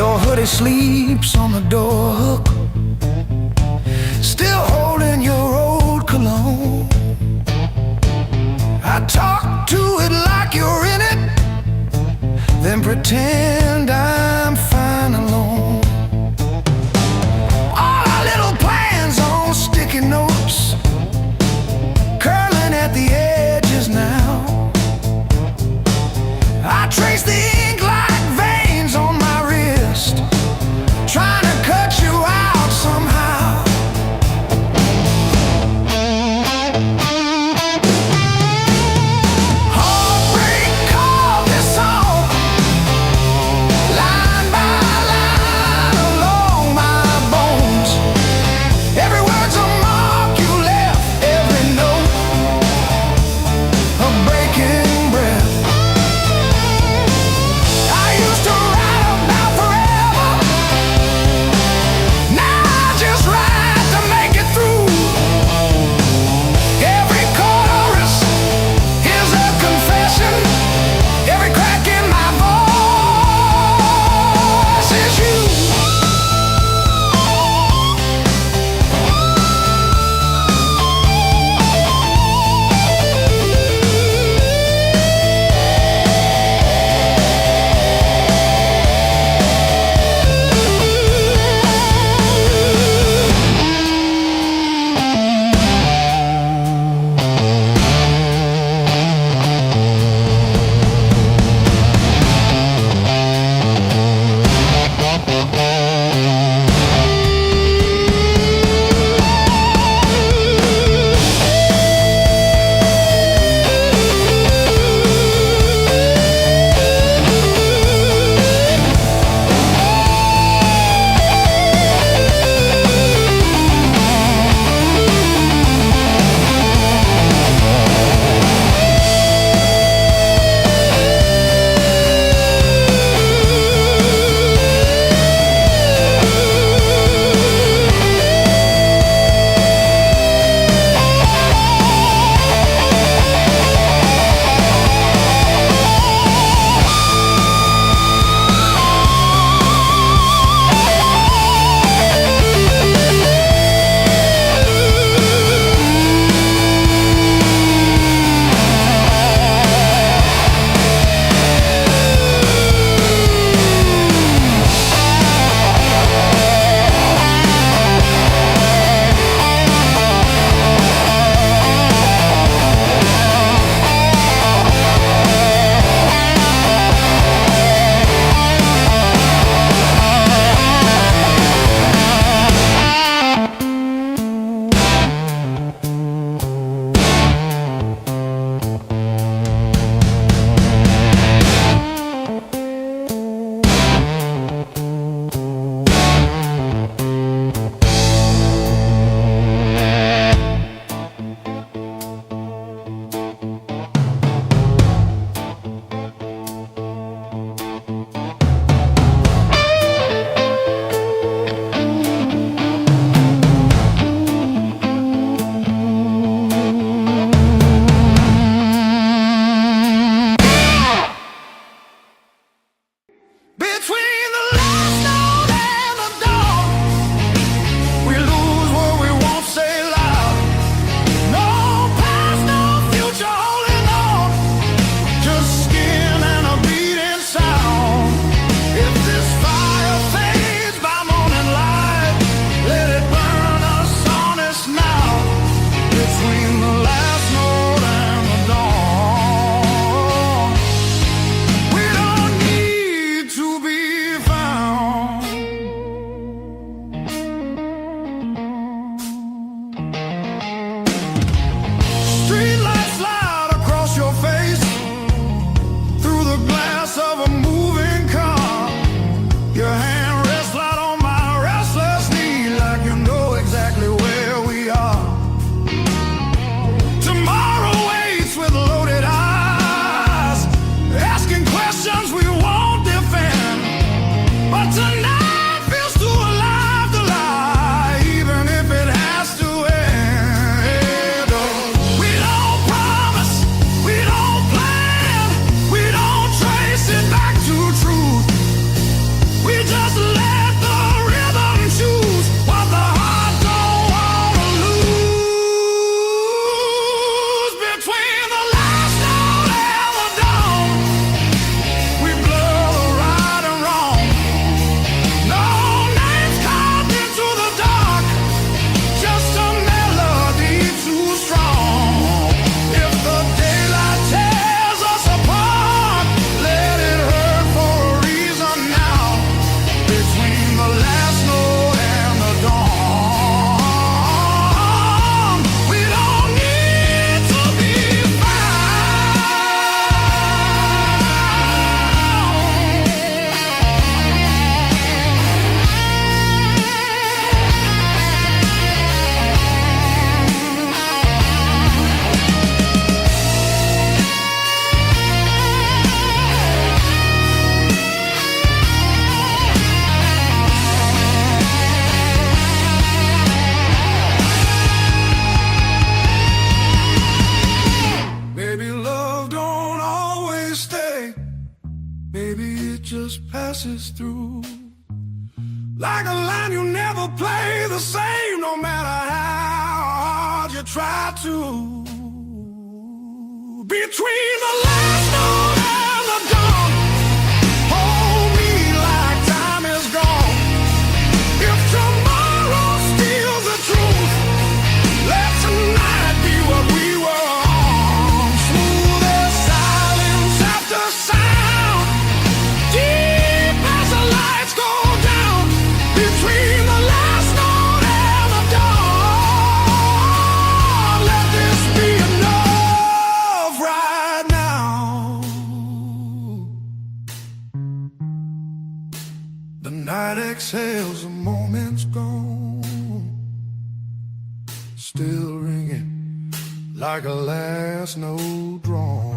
Your hoodie sleeps on the door hook, still holding your old cologne. I talk to it like you're in it, then pretend I'm fine alone. All our little plans on sticky notes, curling at the edges now. I trace the ink like veins on my wrist, trying to cut you out somehow. Heartbreak called this song, line by line along my bones. Every word's a mark you left, every note a breaking breath. I used to write about forever, now I just write to make it through. Every chorus is a confession, every crack in my voice is you. Between the last note and the dawn, we lose what we won't say loud. No past, no future holding on, just skin and a beating sound. If this fire fades by morning light, let it burn us honest now. Between the last note and the dawn, we don't need to be it just passes through. Like a line you never play the same, no matter how hard you try to. Between the last note and the dawn, hold me like time is gone. If tomorrow steals the truth, let tonight be what we were on. Smooth as silence after sound, deep as the lights go down. Between the last note and the dawn, let this be enough right now. The night exhales, the moment's gone, still ringing like a last note drawn.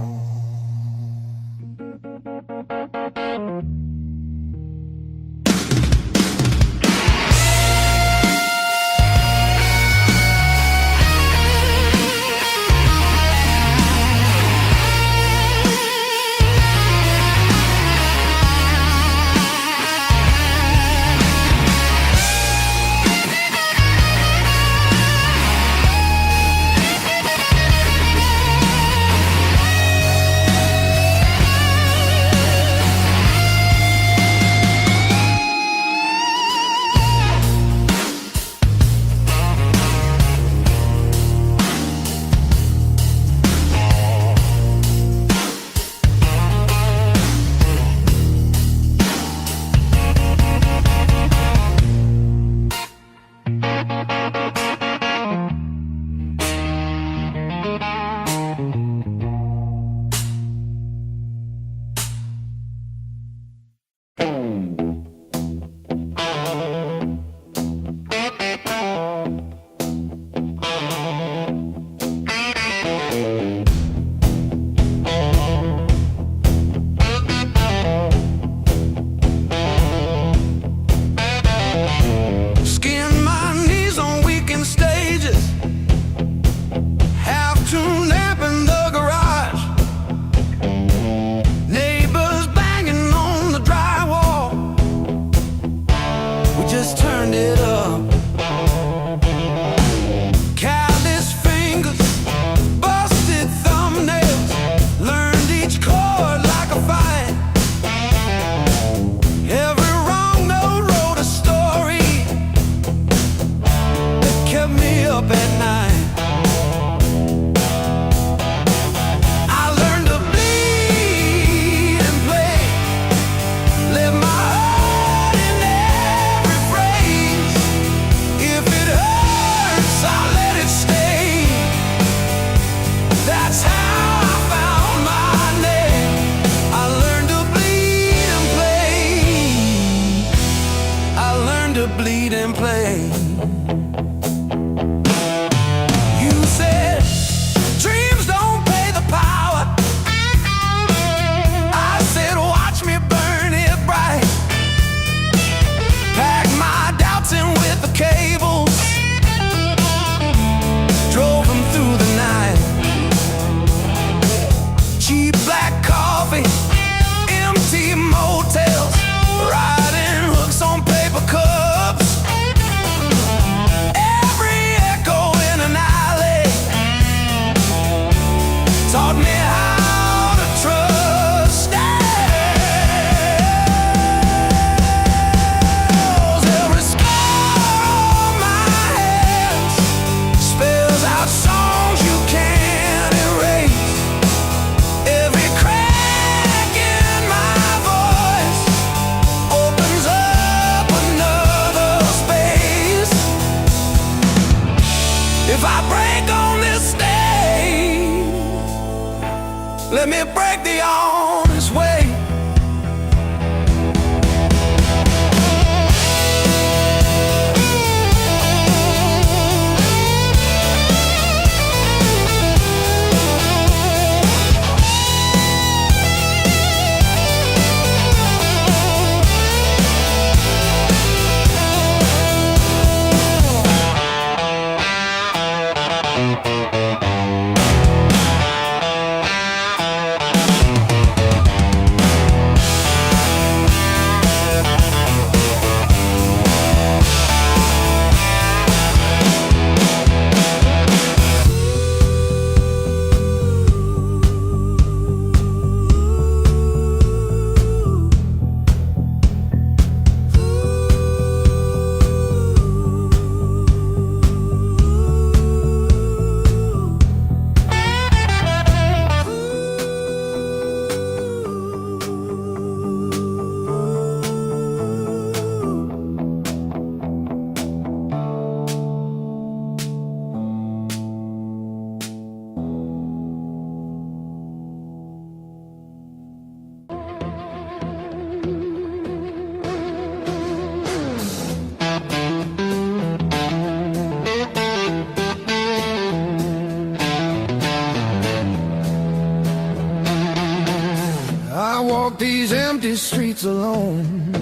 alone.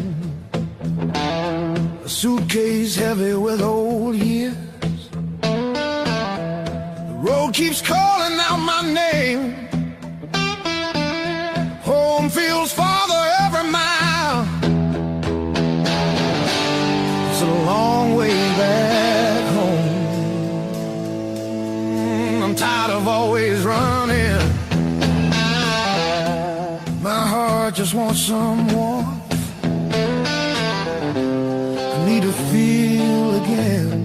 A suitcase heavy with old years. The road keeps calling out my name. Home feels farther every mile. It's a long way back home. I'm tired of always running. My heart just wants some warmth. I need to feel again.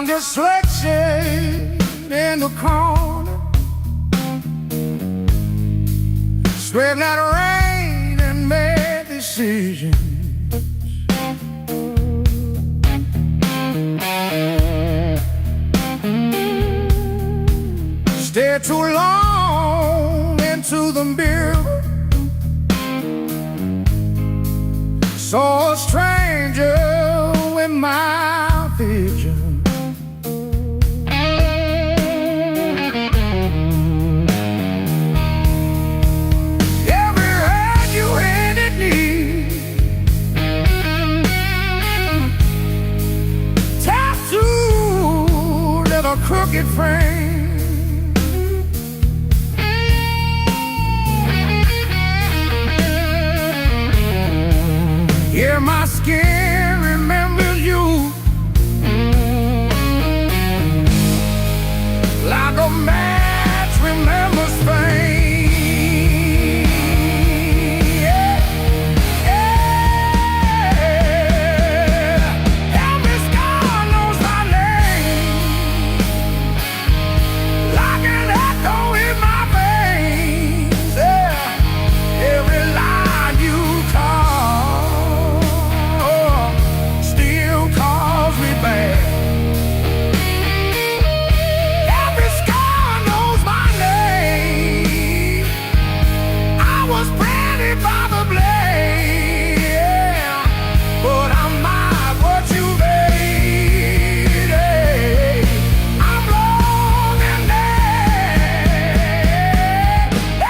found this sweatshirt in the corner, swept that rain and made decisions. Stayed too long into the mirror, saw a stranger in my vision. Every hand you handed me, tattooed in a crooked frame. Yeah, my skin remembers you like a match remembers Spain. Yeah, yeah. Every scar knows my name, like an echo in my veins. Yeah, every line you call still calls me back. Every scar knows my name. I was branded by the blade, yeah, but I'm not what you made. Hey, I'm long and dead.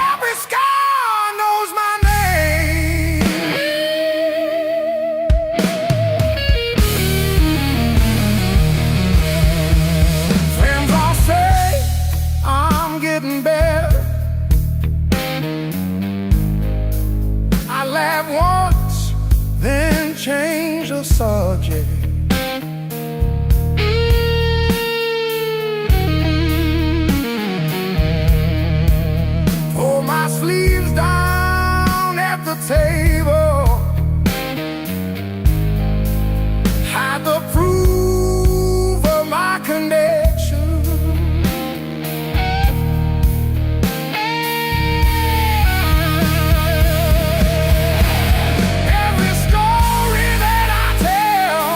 Every scar knows my name. Friends all say I'm getting better. I laugh once, then change the subject. Pull my sleeves down at the table, hide the proof of my connection. Every story that I tell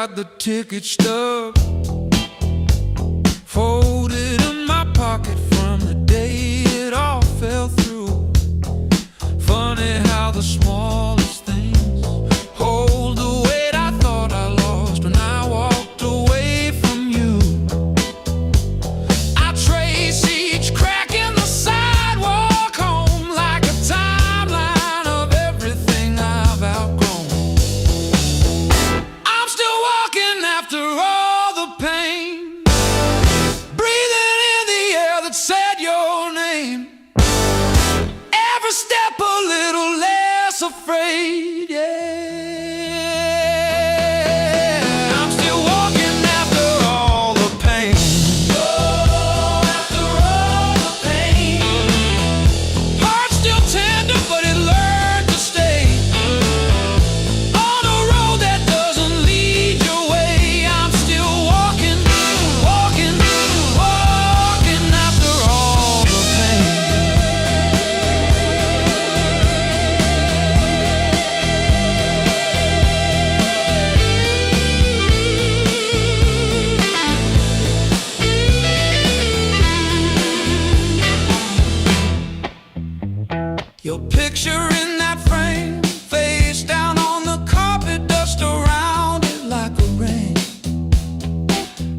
got the ticket stub folded in my pocket from the day it all fell through. Funny how the smallest things hold the weight I thought I lost when I walked away from you. I trace each crack in the sidewalk home like a timeline of everything I've outgrown. I'm still walking after all the pain, breathing in the air that said your name. Every step a little less afraid, yeah. I'm still walking after all the pain. Oh, after all the pain. Heart still tender, but it learned to stay on a road that doesn't lead your way. I'm still walking, walking, walking after all the pain. Your picture in that frame, face down on the carpet, dust around it like a rain.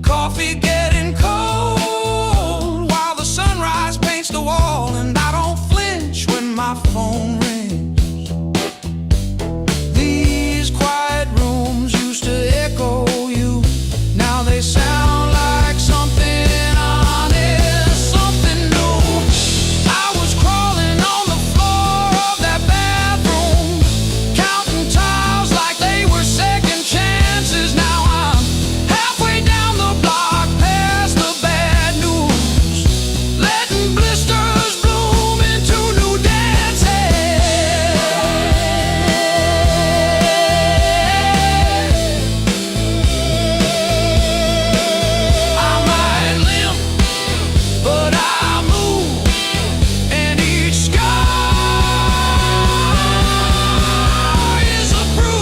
Coffee getting cold while the sunrise paints the wall, and I don't flinch when my phone rings. These quiet rooms used to echo you, now they sound like something honest, something new. I was crawling on the floor of that bathroom, counting tiles like they were second chances. Now I'm halfway down the block, past the bad news, letting blisters bloom into new dances. I might limp, but I move, and each scar is a bruise.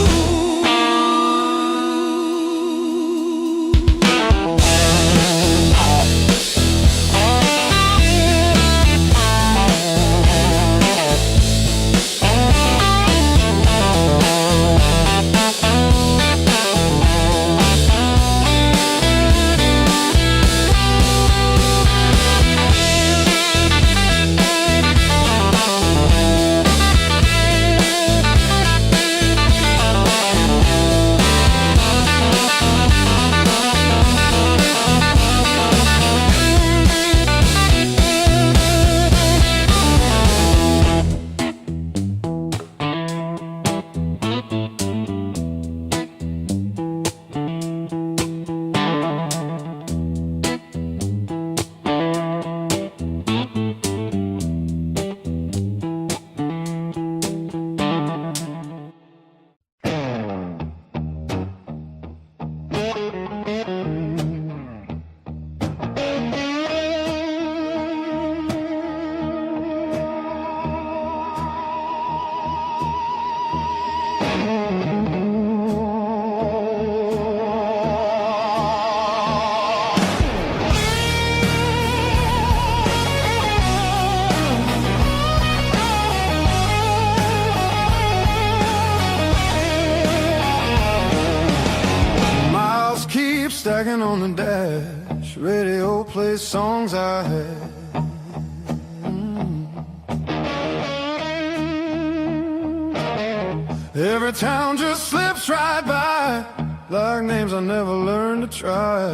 Miles keep stacking on the dash, radio plays songs I had. Every town just slips right by, like names I never learned to try.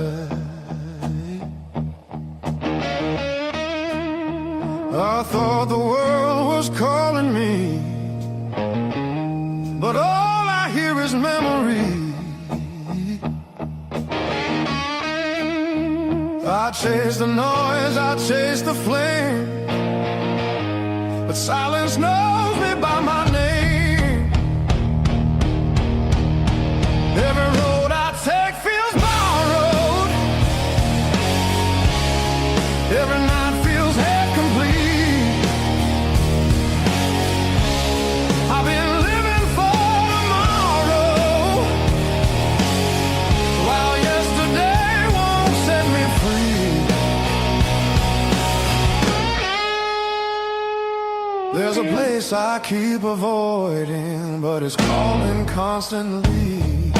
I thought the world was calling me, but all I hear is memory. I chase the noise, I chase the flame, but silence knows me by my name. Every road I take feels borrowed, every night feels half complete. I've been living for tomorrow, keep avoiding, but it's calling constantly.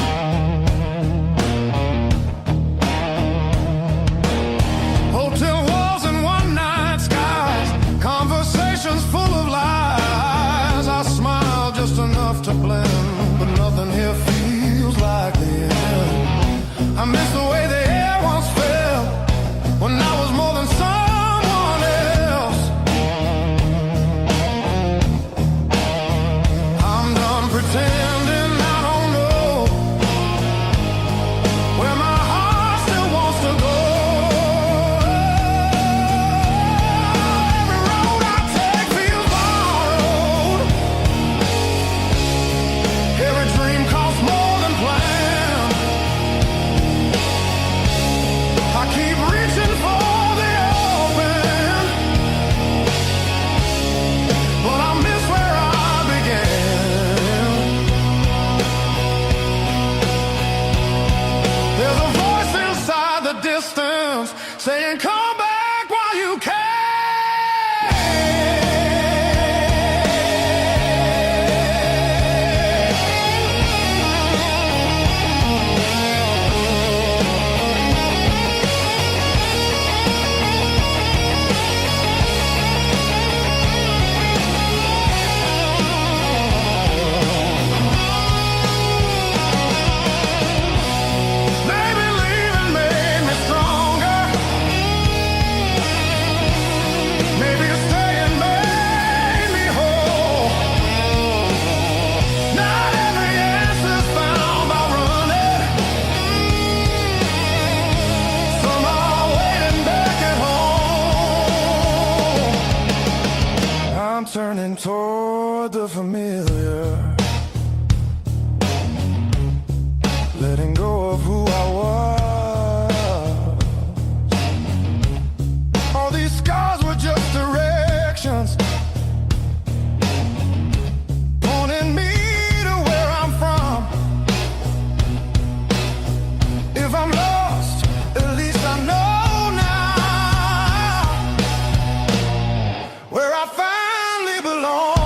Hotel walls and one-night skies, conversations full of lies. I smile just enough to blend, but nothing here feels like the end. I miss the way the air once felt when I was more than someone else. I'm done pretending I don't know where my heart still wants to go. Every road I take feels borrowed. Every dream costs more than planned. I keep reaching for the open, but I miss where I began. There's a voice inside the distance saying, come back while you can. Maybe leaving made me stronger. Maybe staying made me whole. Not every answer's found by running. Some are waiting back at home. I'm turning toward the familiar, letting go of who I was. All these scars were just directions, pointing me to where I'm from. If I'm lost, at least I know now where I finally belong.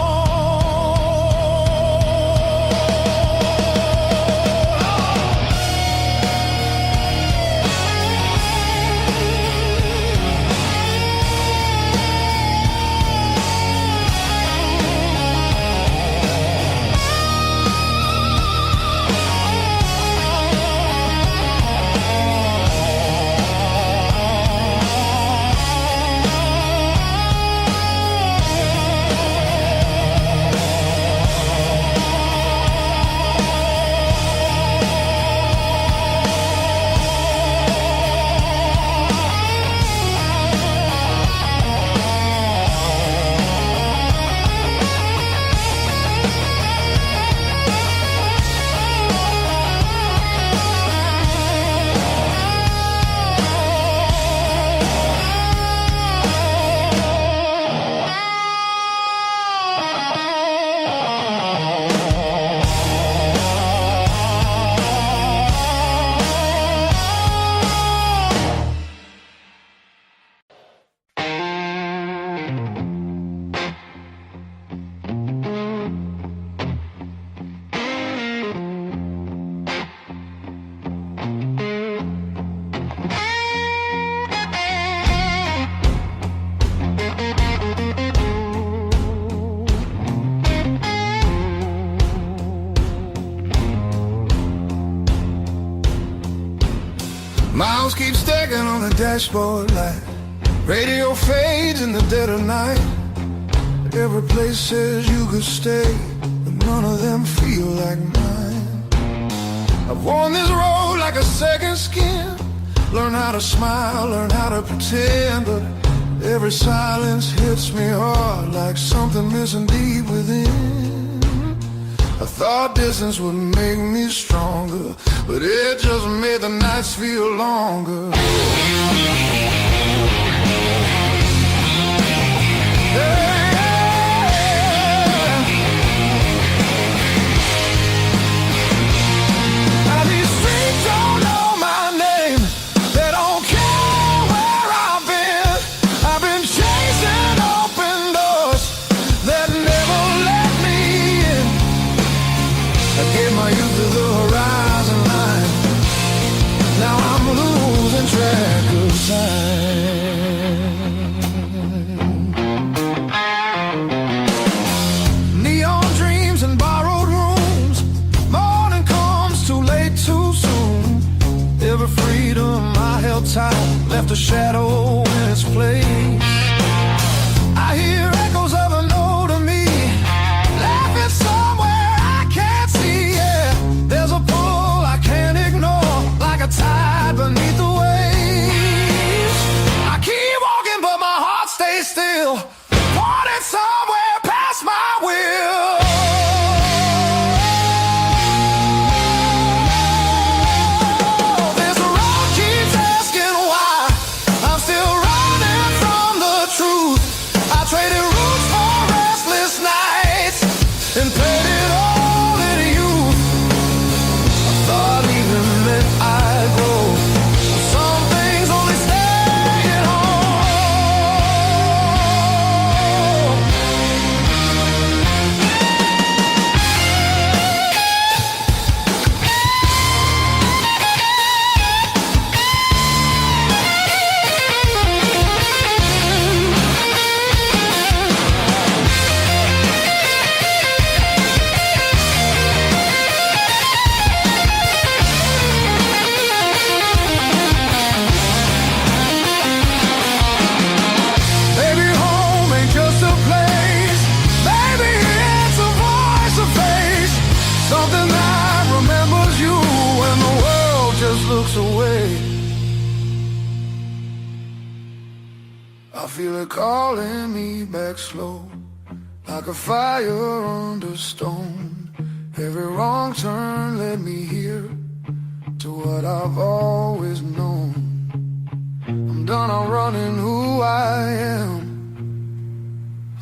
Miles keep stacking on the dashboard light. Radio fades in the dead of night. Every place says you could stay, but none of them feel like mine. I've worn this road like a second skin. Learn how to smile, learn how to pretend, but every silence hits me hard like something missing deep within. I thought distance would make me stronger, but it just made the nights feel longer. Now these streets don't know my name. They don't care where I've been. I've been chasing open doors that never let time left a shadow in its place. I hear echoes of an older me laughing somewhere I can't see. Yeah, there's a pull I can't ignore, like a tide beneath the waves. I keep walking, but my heart stays still, wanted somewhere past my will. I feel it calling me back slow, like a fire under stone. Every wrong turn led me here to what I've always known. I'm done, I'm running who I am.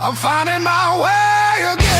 I'm finding my way again.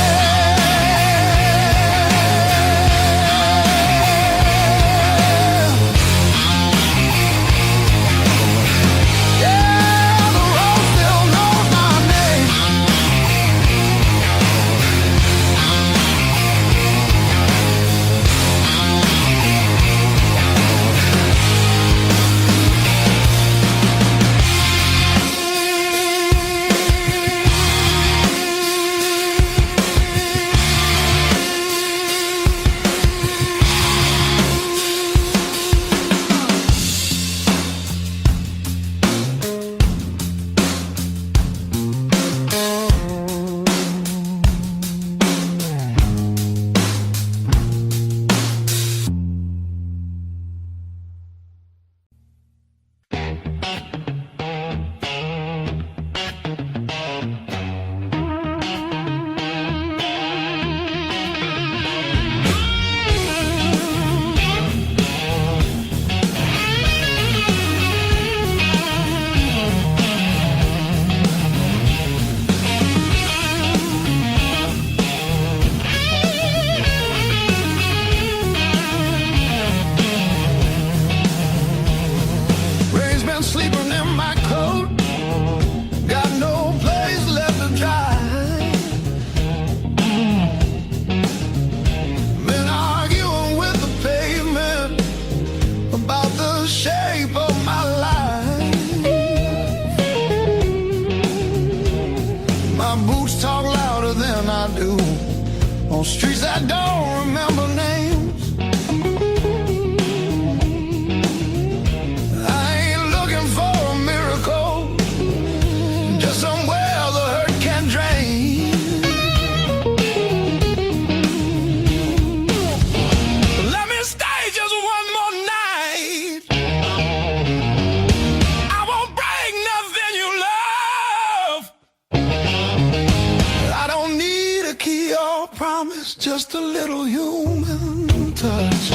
On streets that don't remember names. I ain't looking for a miracle, just somewhere the hurt can drain. Let me stay just one more night. I won't break nothing you love. I don't need a key or promise, just a little human touch.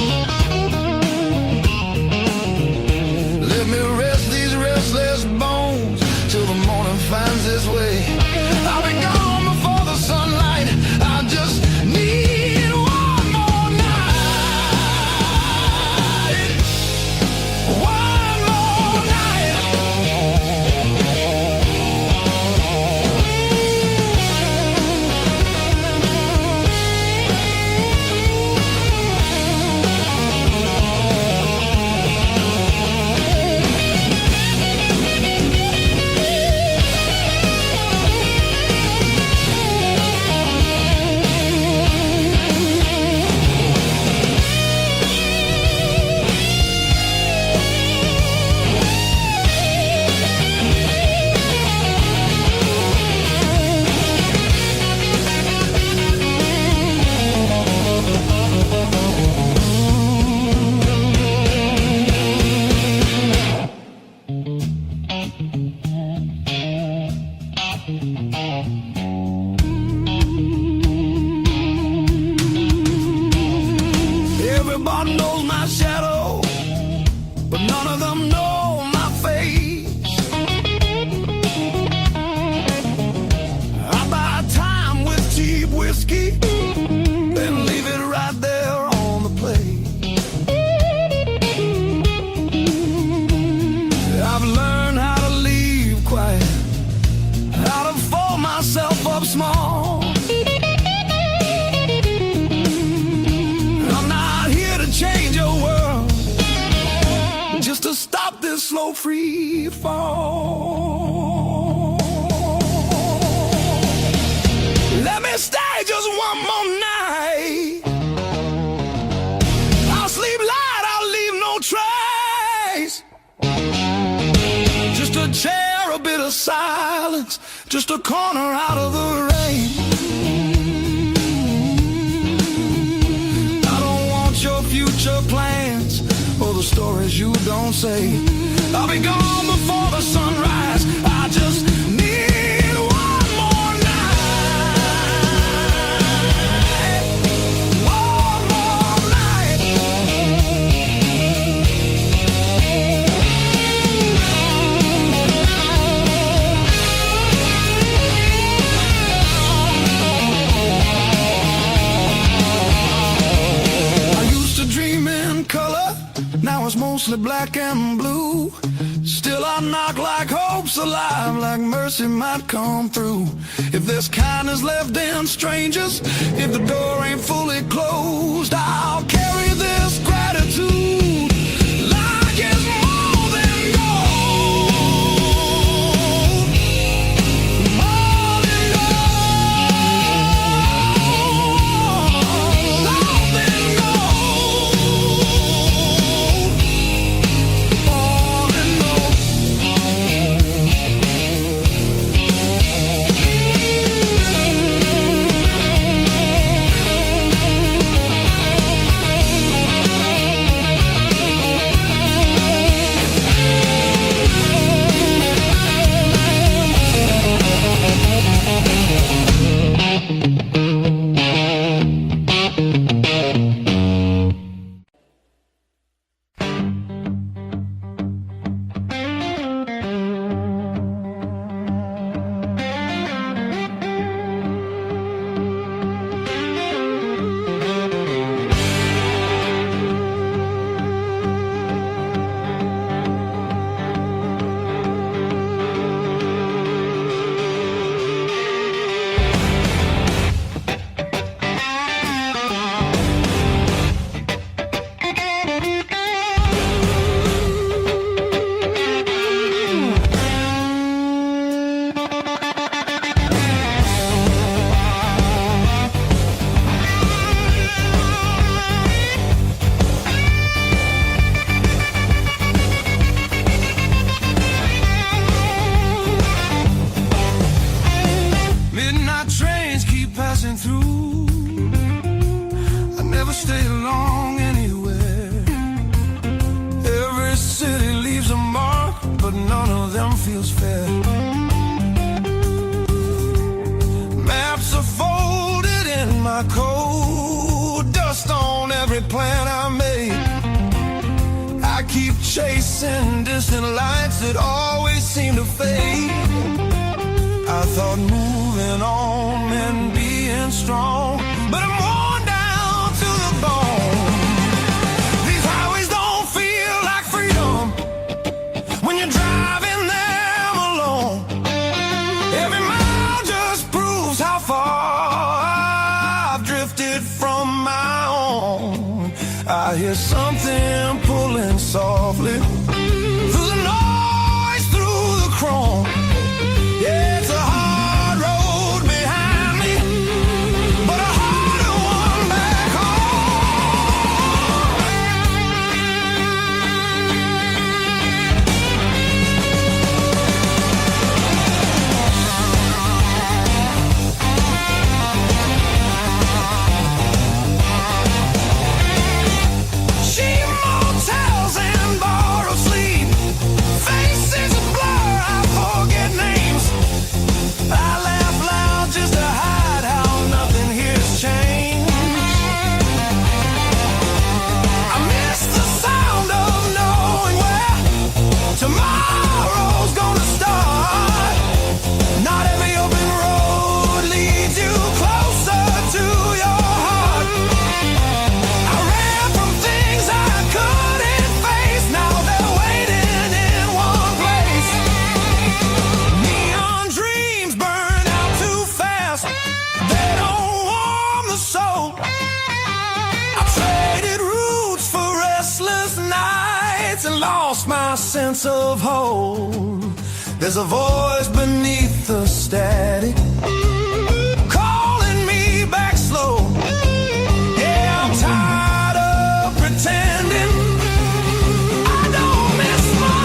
Let me rest these restless bones till the morning finds its way. I'll be gone before the sunlight. I just need one more night. One more night. Everyone knows my shadow, but none of them know my face. I buy time with cheap whiskey, then leave it right there on the plate. I've learned how to leave quiet, how to fold myself up small. I'm not here to change your world, just to stop this slow free fall. Let me stay just one more night. I'll sleep light, I'll leave no trace. Just a chair, a bit of silence, just a corner out of the rain. I don't want your future plans or the stories you don't say. I'll be gone before the sunrise. I just need one more night. One more night. I used to dream in color, now it's mostly black and blue. Still I knock like hope's alive, like mercy might come through. If there's kindness left in strangers, if the door ain't fully closed, I'll carry this gratitude like it's more than gold. More than gold. More than midnight trains keep passing through. I never stay long anywhere. Every city leaves a mark, but none of them feels fair. Maps are folded in my coat, dust on every plan I made. I keep chasing distant lights that always seem to fade. I thought moving on meant being strong, but I'm worn down to the bone. These highways don't feel like freedom when you're driving them alone. Every mile just proves how far I've drifted from my own. I hear something pulling softly through the noise, through the chrome. Yeah, it's a hard road behind me, but a harder one back Cheap motels and borrowed sleep, lost my sense of hold. There's a voice beneath the static calling me back slow. Yeah, I'm tired of pretending I don't miss my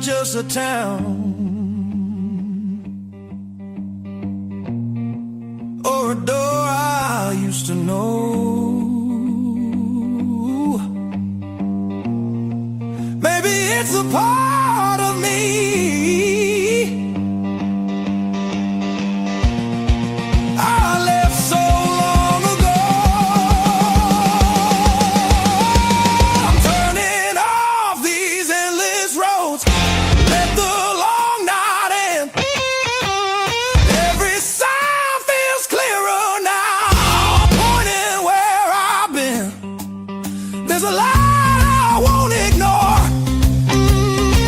just a town or a door I used to know. Maybe it's a part of me I left so long ago. I'm turning off these endless roads. Let the long night end. Every sound feels clearer now. Pointing where I've been. There's a light I won't ignore.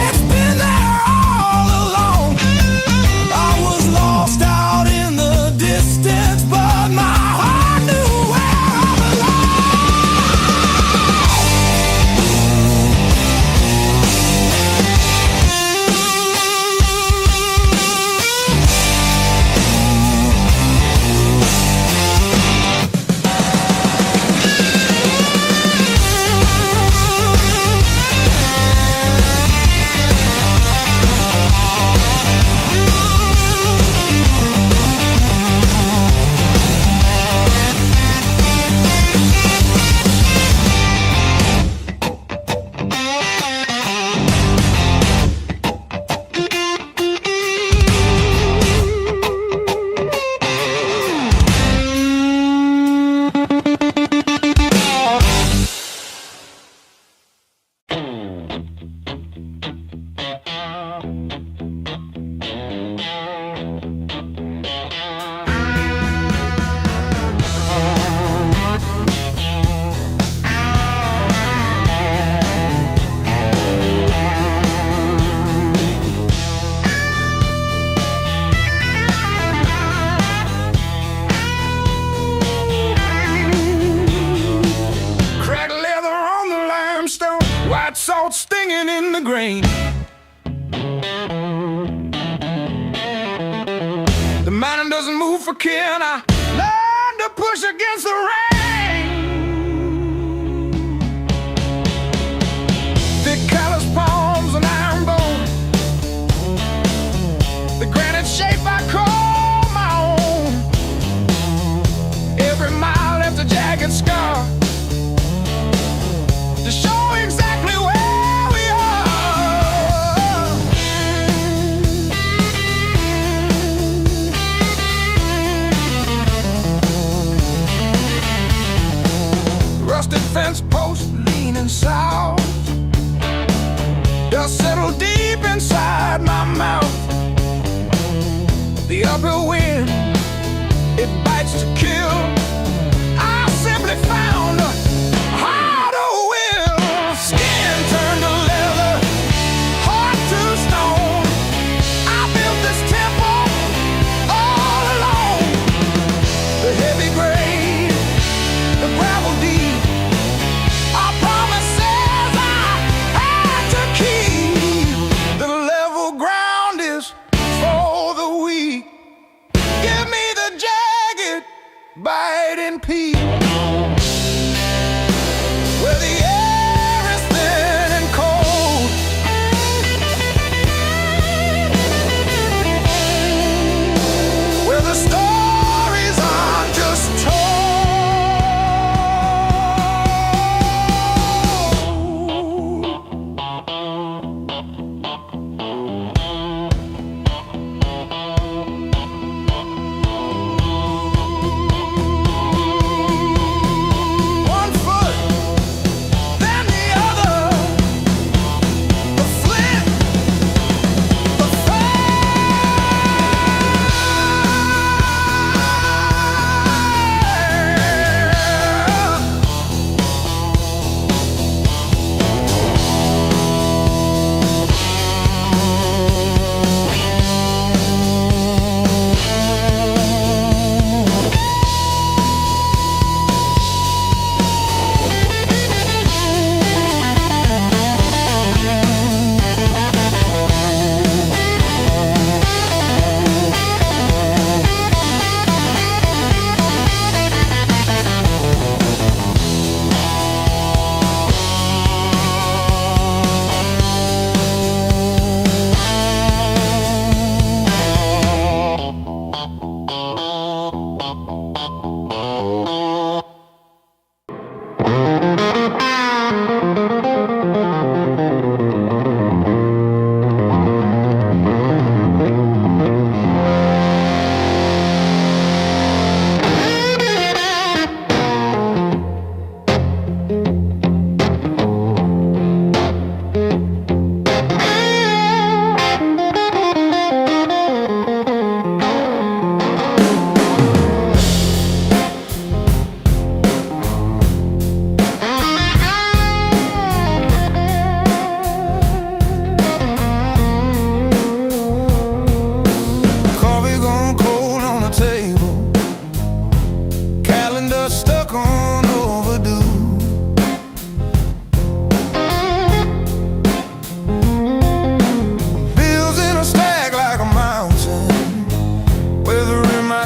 It's been there all along. I was lost out in the distance, but my heart knew where I salt stinging in the grain. The mountain doesn't move for kin. I learned to push against the rain. Thick callous palms and iron bone. The granite shape I call my own. Every mile left a jagged scar to show exactly where we are. Rusted fence post leaning south. Dust settled deep inside my mouth. The uphill wind, it bites to kill. I simply found a harder will. Skin turned to leather, heart to stone. I built this temple all alone. The heavy grade, the gravel deep, our promises I had to keep. The level ground is for the weak. Give me the jagged, biting peak. Where the air is thin and cold. Where the stories aren't just told. One foot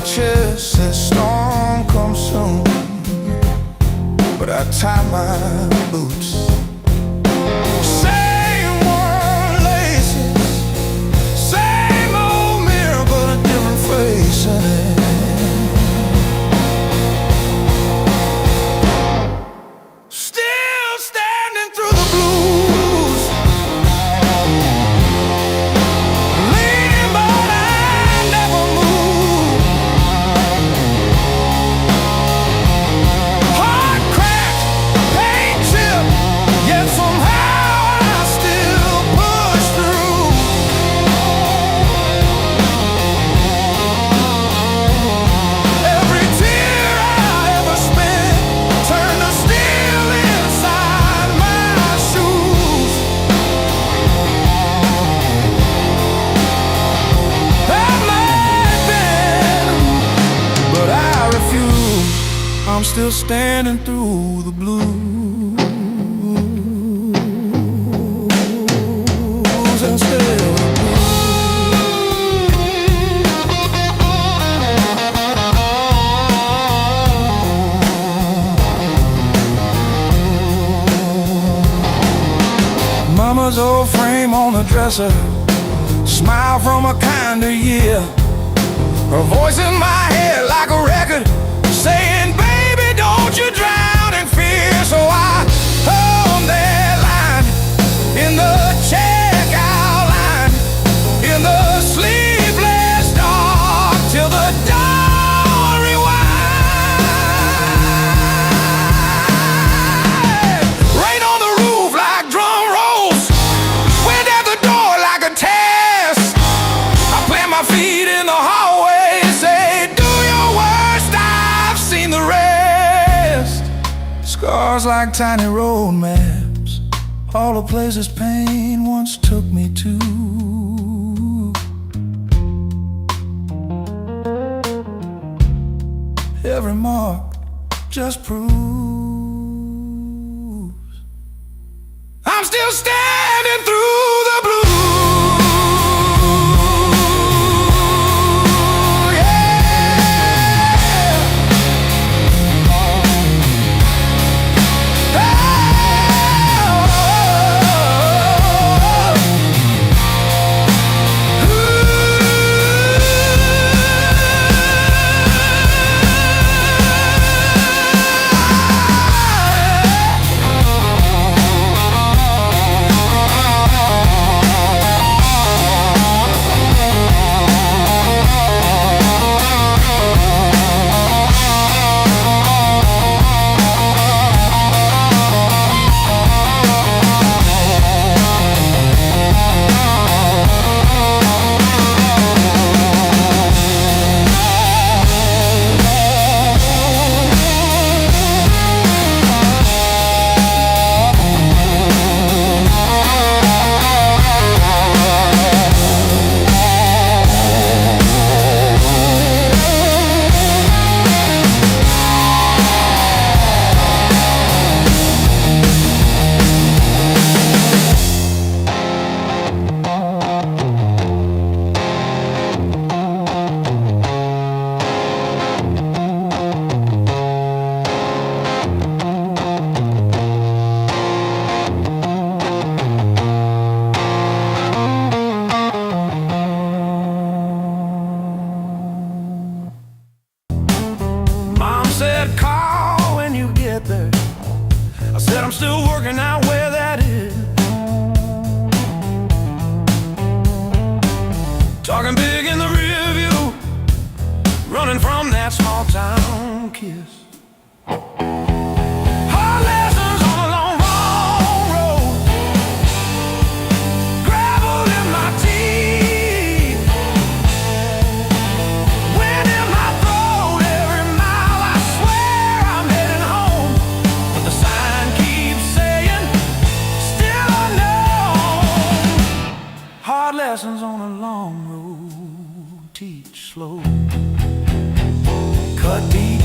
chest says storm comes soon, but I tie my boots. Same worn laces, same old mirror, but a different face in it. Still standing through the blues, leaning but I never move. Heart cracked, pain chipped, yet somehow I still push through. Every tear I ever spent turned to steel inside my shoes. That might been, but I refuse. I'm still standing through the blues and still the blues. Mama's old frame on the dresser, smile from a kinder year. Her voice in my head like a record saying, baby, don't you drown in fear. So I hung that line in the checkout line, in the sleepless dark, till the dawn rewind. Rain on the roof like drum rolls, wind at the door like a test. I plant my feet in the hallway, say, do your worst, I've seen the rest. Scars like tiny road maps, all the places pain once took me to. Every mark just proves I'm still standing through the blues. I'm still working out where that is. Talking big in the rear view, running from that small town kiss. Hard lessons on a long, long road, gravel in my teeth, wind in my throat. Every mile I swear I'm heading home, but the sign keeps saying still unknown. Hard lessons on a long road, teach slow, cut deep,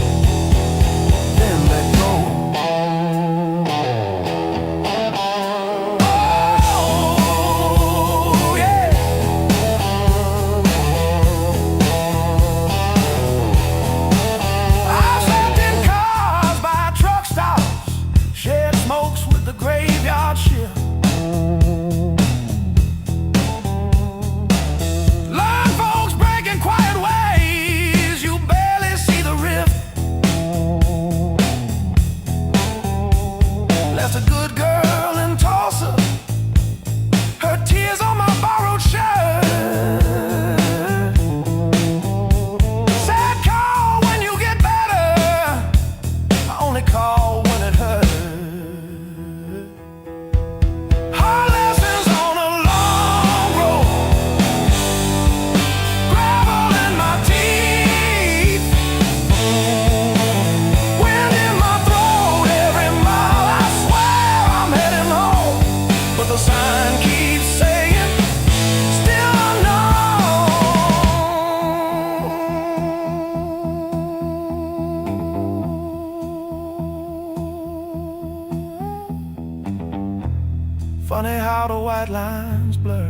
Funny how the white lines blur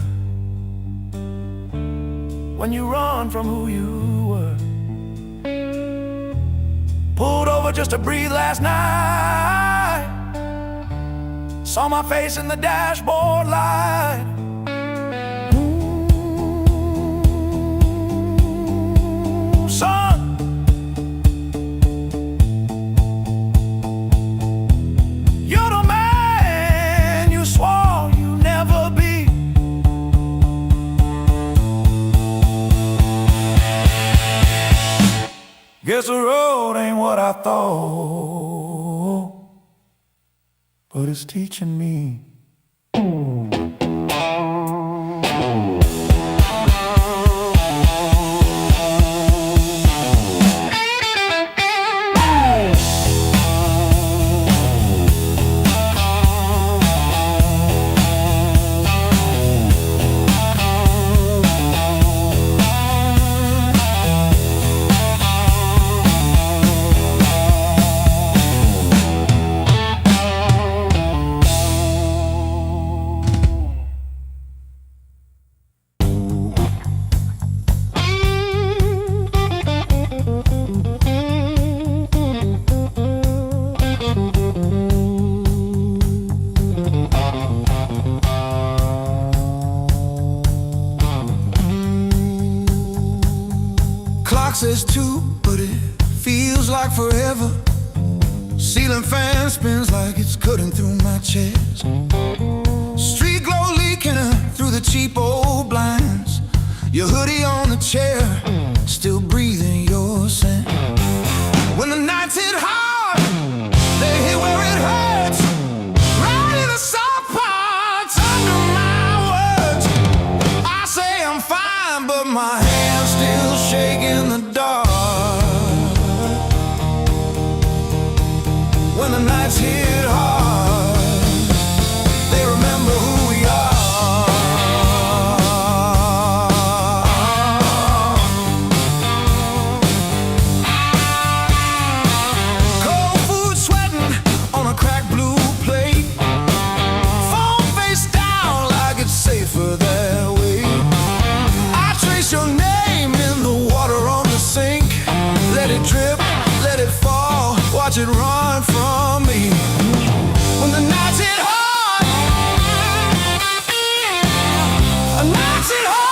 when you run from who you were. Pulled over just to breathe last night. Saw my face in the dashboard light. Ooh, son, you're the man you swore you'd never be. Guess the road ain't what I thought, but it's teaching me. Clock says 2, but it feels like forever. Ceiling fan spins like it's cutting through my chest. Street glow leaking through the cheap old blinds. Your hoodie on the chair, still breathing your scent. When the nights hit hard, they hit where it hurts. Right in the soft parts under my words. I say I'm fine, but my hand's still shaking the dark. When the nights hit hard, they remember who we are. Cold food sweating on a cracked blue plate. Phone face down like it's safer that way. I trace your name in the water on the sink. Let it drip, let it fall, watch it run from me. When the nights hit hard, nights hit hard.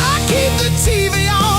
I keep the TV on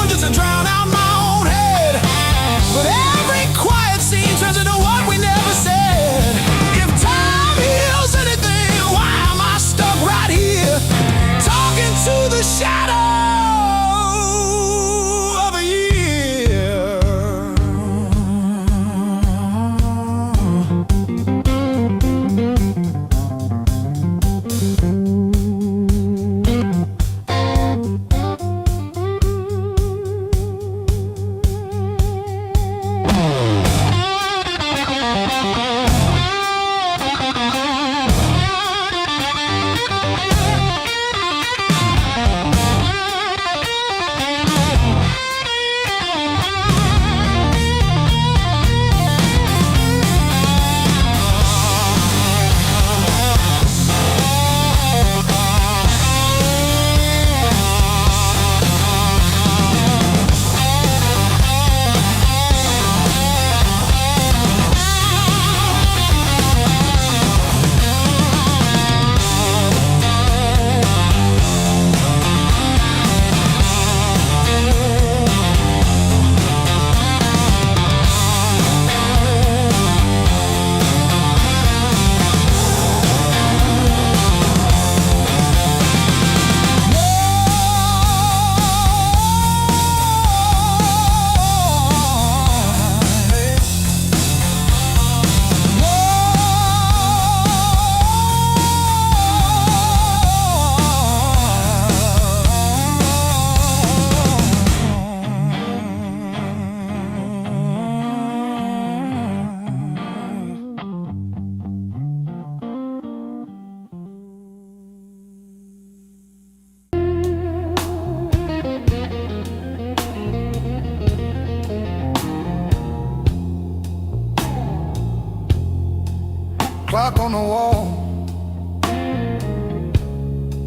clock on the wall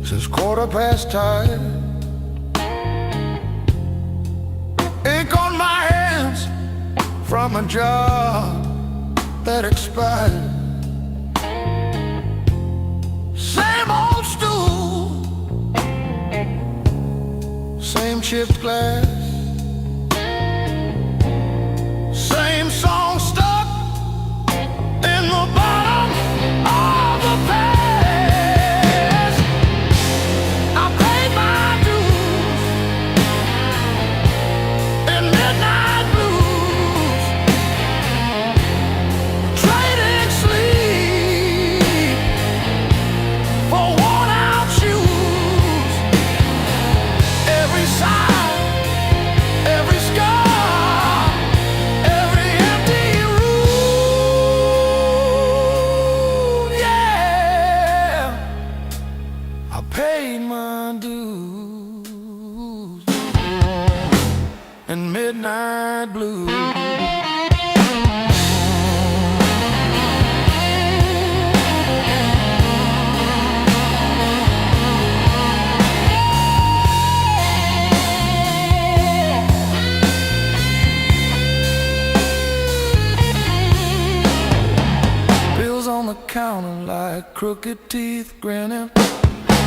says 10:15. Ink on my hands from a job that expired. Same old stool, same chipped glass, same song stuck in the bottom of the past. I paid my dues in midnight blues, trading sleep for worn-out shoes. Every sigh, every scar, every empty room, yeah. I paid my dues in midnight blues. Bills on the counter like crooked teeth grinning.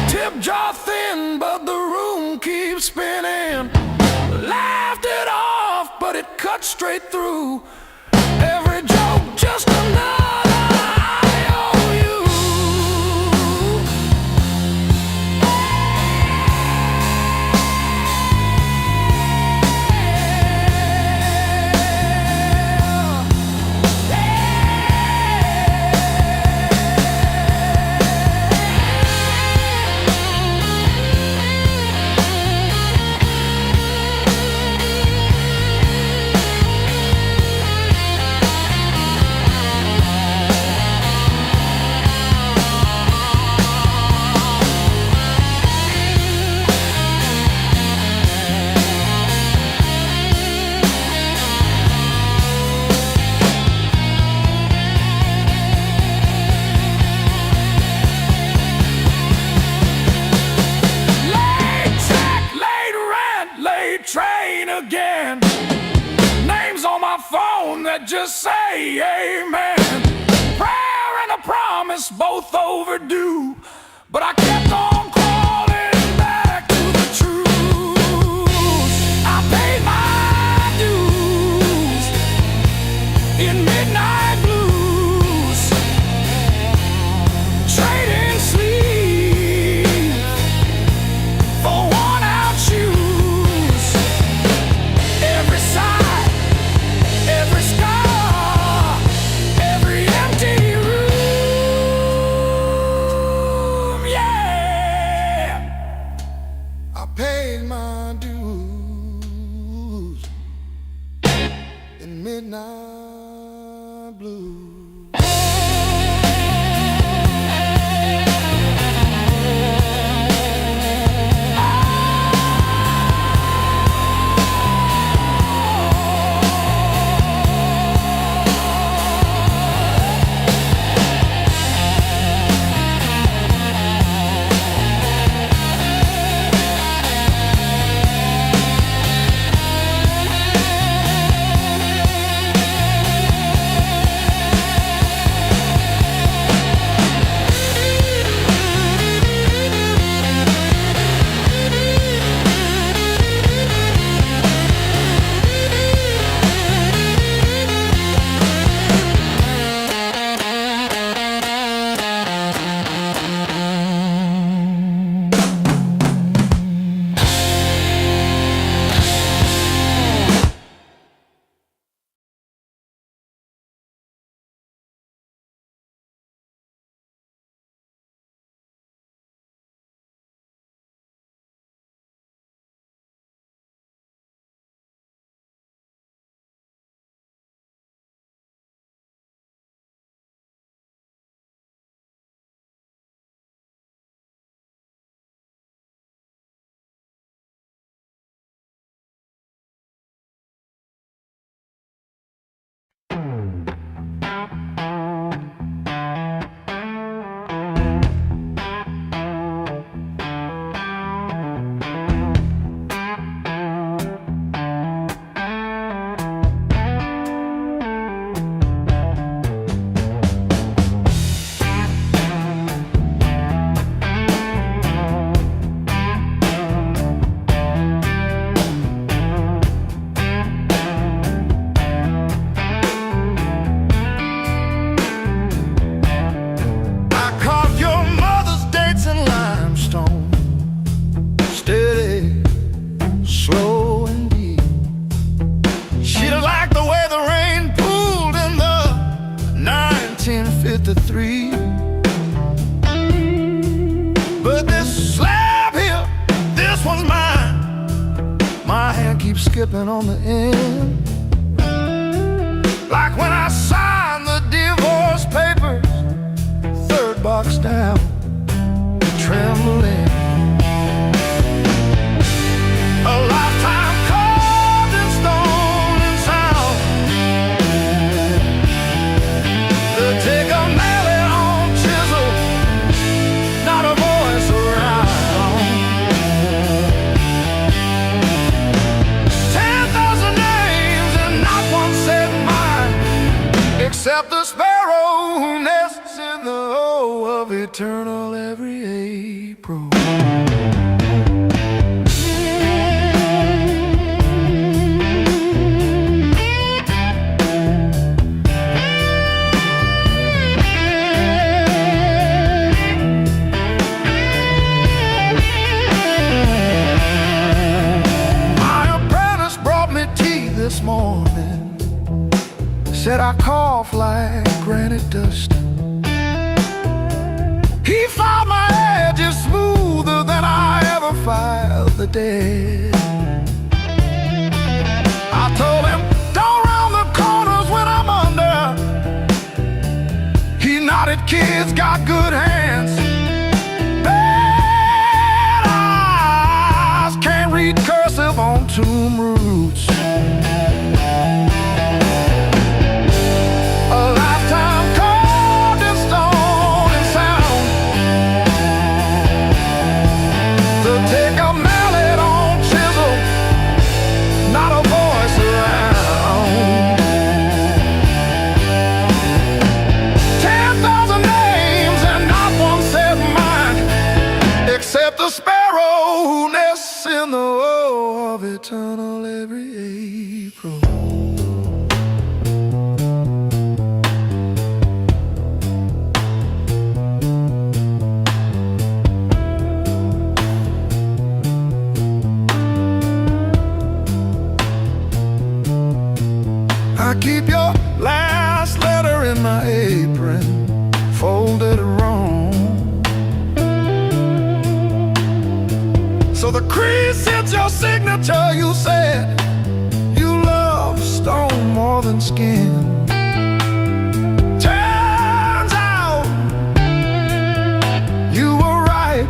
Tip jar thin, but the room keeps spinning. Laughed it off, but it cut straight through. Every joke just another IOU. Train again. Names on my phone that just say amen. Prayer and a promise, both overdue, but I kept on crawling back to the truth. I paid my dues in midnight blues, trading sleep for worn-out shoes. Every sigh, every scar, every empty room, yeah. I paid my dues in midnight blues. keep skipping on the end. Like when I signed the divorce papers, third box down, trembling. A lifetime carved in stone and sound. They'll take a mallet on chisel, not a voice around. 10,000 names and not one said mine, except the sparrow who nests in the O of eternal every April. This morning said I cough like granite dust. He filed my edges smoother than I ever filed the dead. I told him, don't round the corners when I'm under. He nodded, kids got good hands, bad eyes, can't read cursive on tomb roots. The sparrow who nests in the O of eternal every April. I keep your last letter in my apron, folded wrong. So the crease hits your signature. You said you love stone more than skin. Turns out you were right,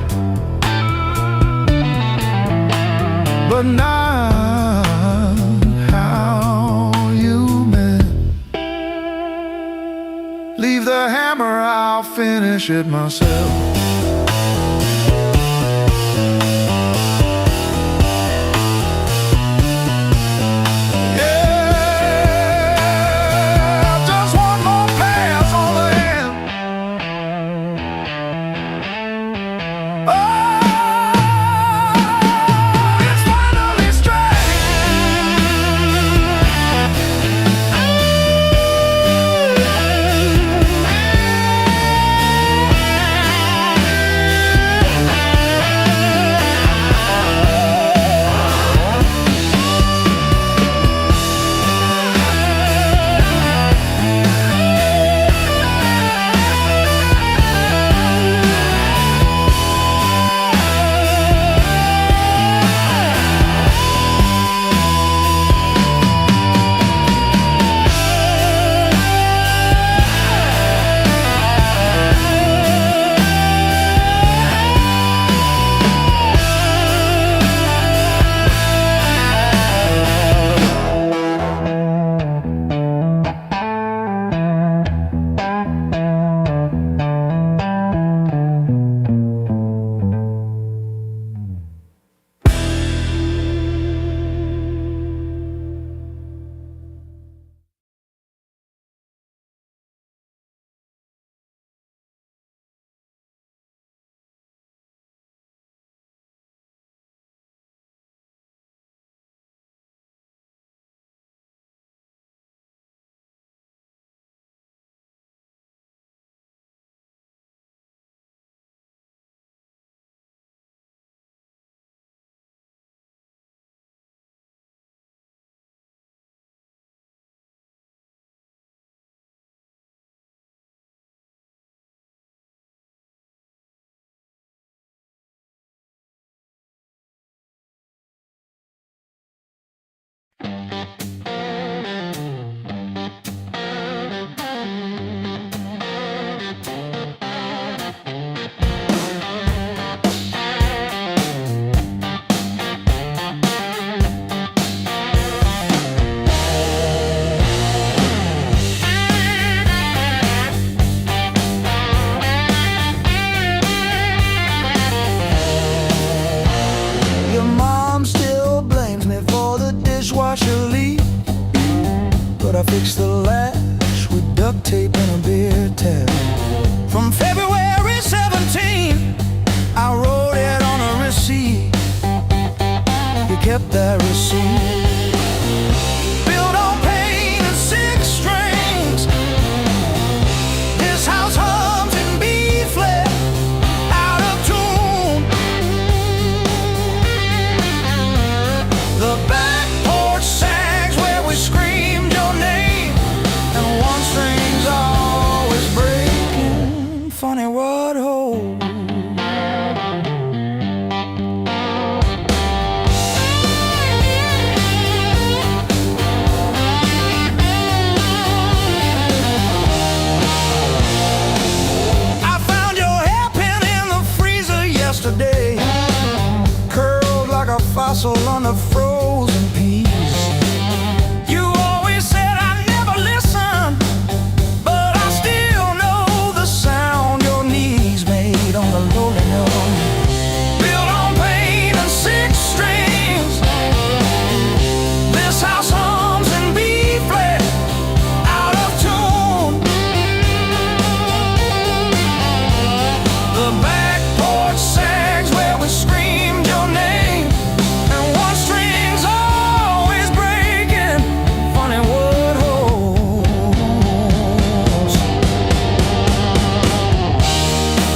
but not how you meant. Leave the hammer, I'll finish it myself. I fixed the latch with duct tape and a beer tap. From February 17, I wrote it on a receipt. You kept that receipt. Built on pain and six strings. This house hums in B flat, out of tune. The back porch sags where we screamed your name, and one string's always breaking. Funny what holds. Yesterday, curled like a fossil on the frozen peas. You always said I never listen, but I still know the sound your knees made on the lowly note. Built on pain and six strings. This house hums in B flat, out of tune. The back porch sags where we screamed your name, and one string's always breaking. Funny what holds.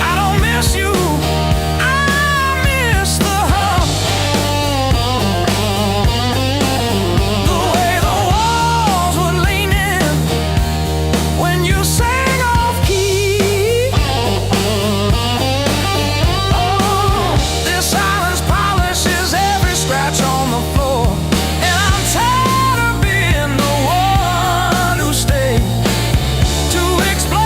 I don't miss you, I miss the hum. The way the walls would lean in when you sang off key. This silence polishes every scratch on the floor, and I'm tired of being the one who stayed to explain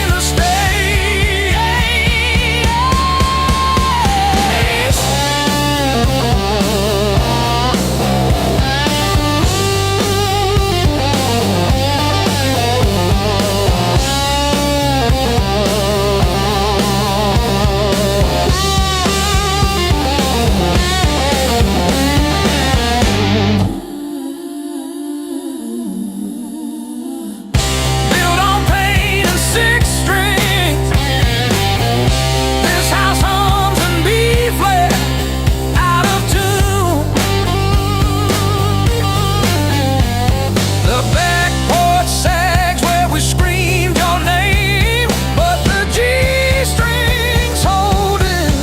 the built on pain and six strings. This house hums in B flat, out of tune. The back porch sags where we screamed your name, but the G strings holding.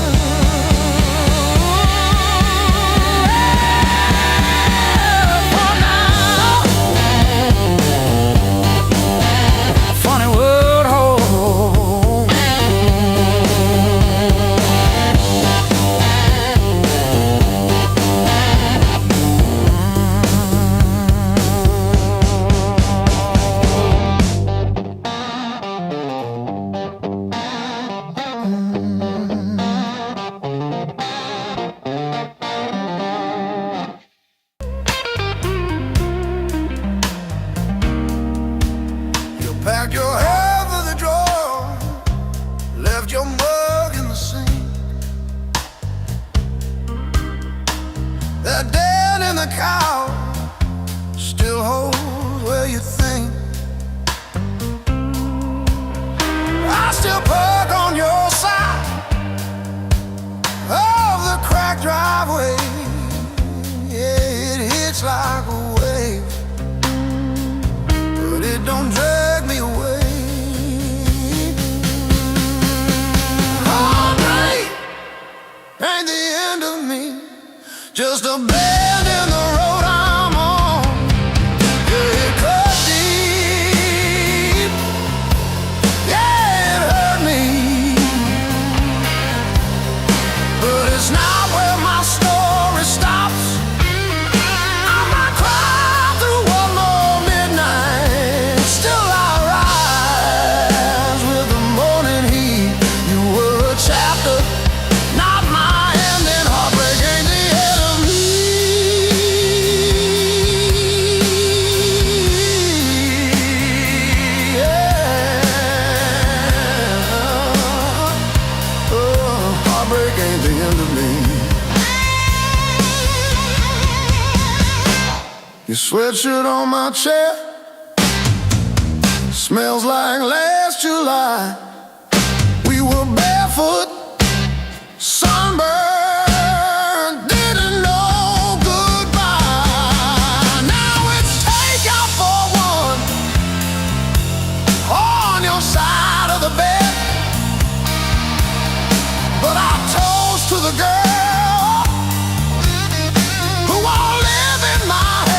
For now, funny what holds. You packed your hair for the drawer, left your mug in the sink. That dent in the cow still holds where you think. I still park on your side of the cracked driveway. Yeah, it hits like a wave, but it don't drag me away. Heartbreak ain't the end of me, just a bend in the road I'm on. Yeah, it cut deep. Yeah, it hurt me, but it's not where my story stops. I might cry through one more midnight, still I rise with the morning heat. You were a chapter, not my ending. Heartbreak ain't the end of me. Yeah. Oh, heartbreak ain't the end of me. Your sweatshirt on my chair smells like last July. We were barefoot, sunburned, didn't know goodbye. Now it's takeout for one on your side of the bed. But I toast to the girl who won't live in my head.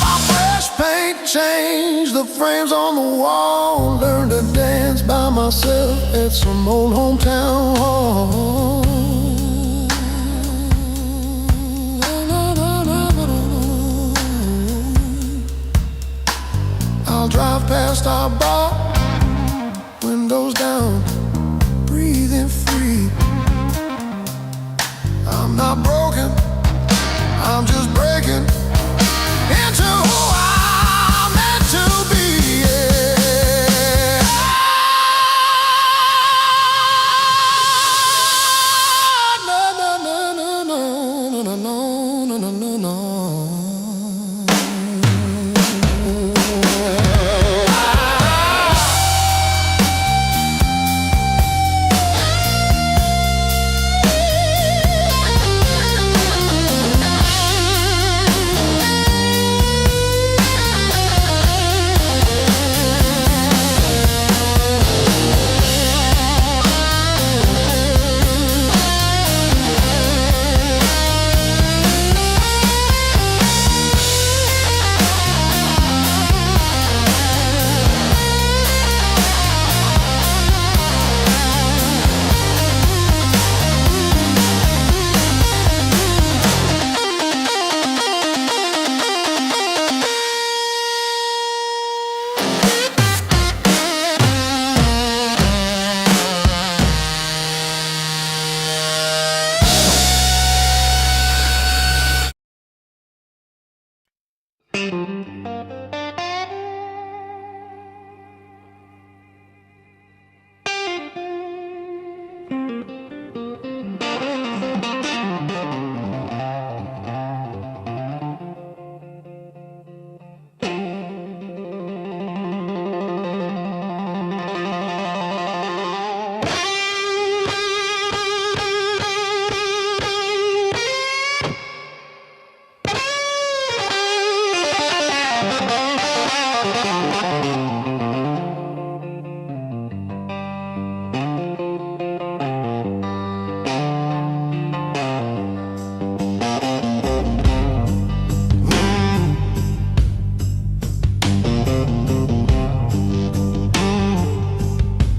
My fresh paint changed the frames on the wall. Learned to dance by myself at some old hometown hall. I'll drive past our bar, windows down, breathing free. I'm not broken, I'm just breaking into who I'm meant to be. Yeah. No, no, no, no, no, no, no, no, no, no.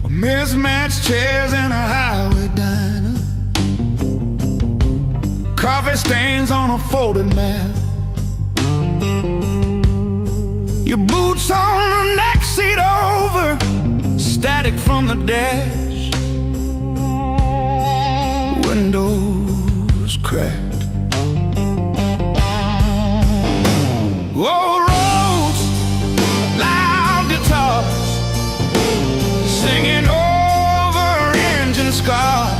Mismatched chairs in a highway diner, coffee stains on a folded mat, your boots on the next seat over, static from the dash, windows cracked. Old roads, loud guitars, singing over engine scars.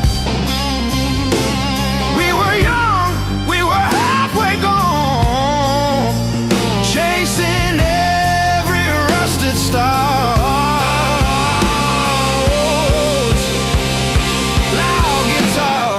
We were young, we were halfway gone, chasing every rusted star. Loud guitar.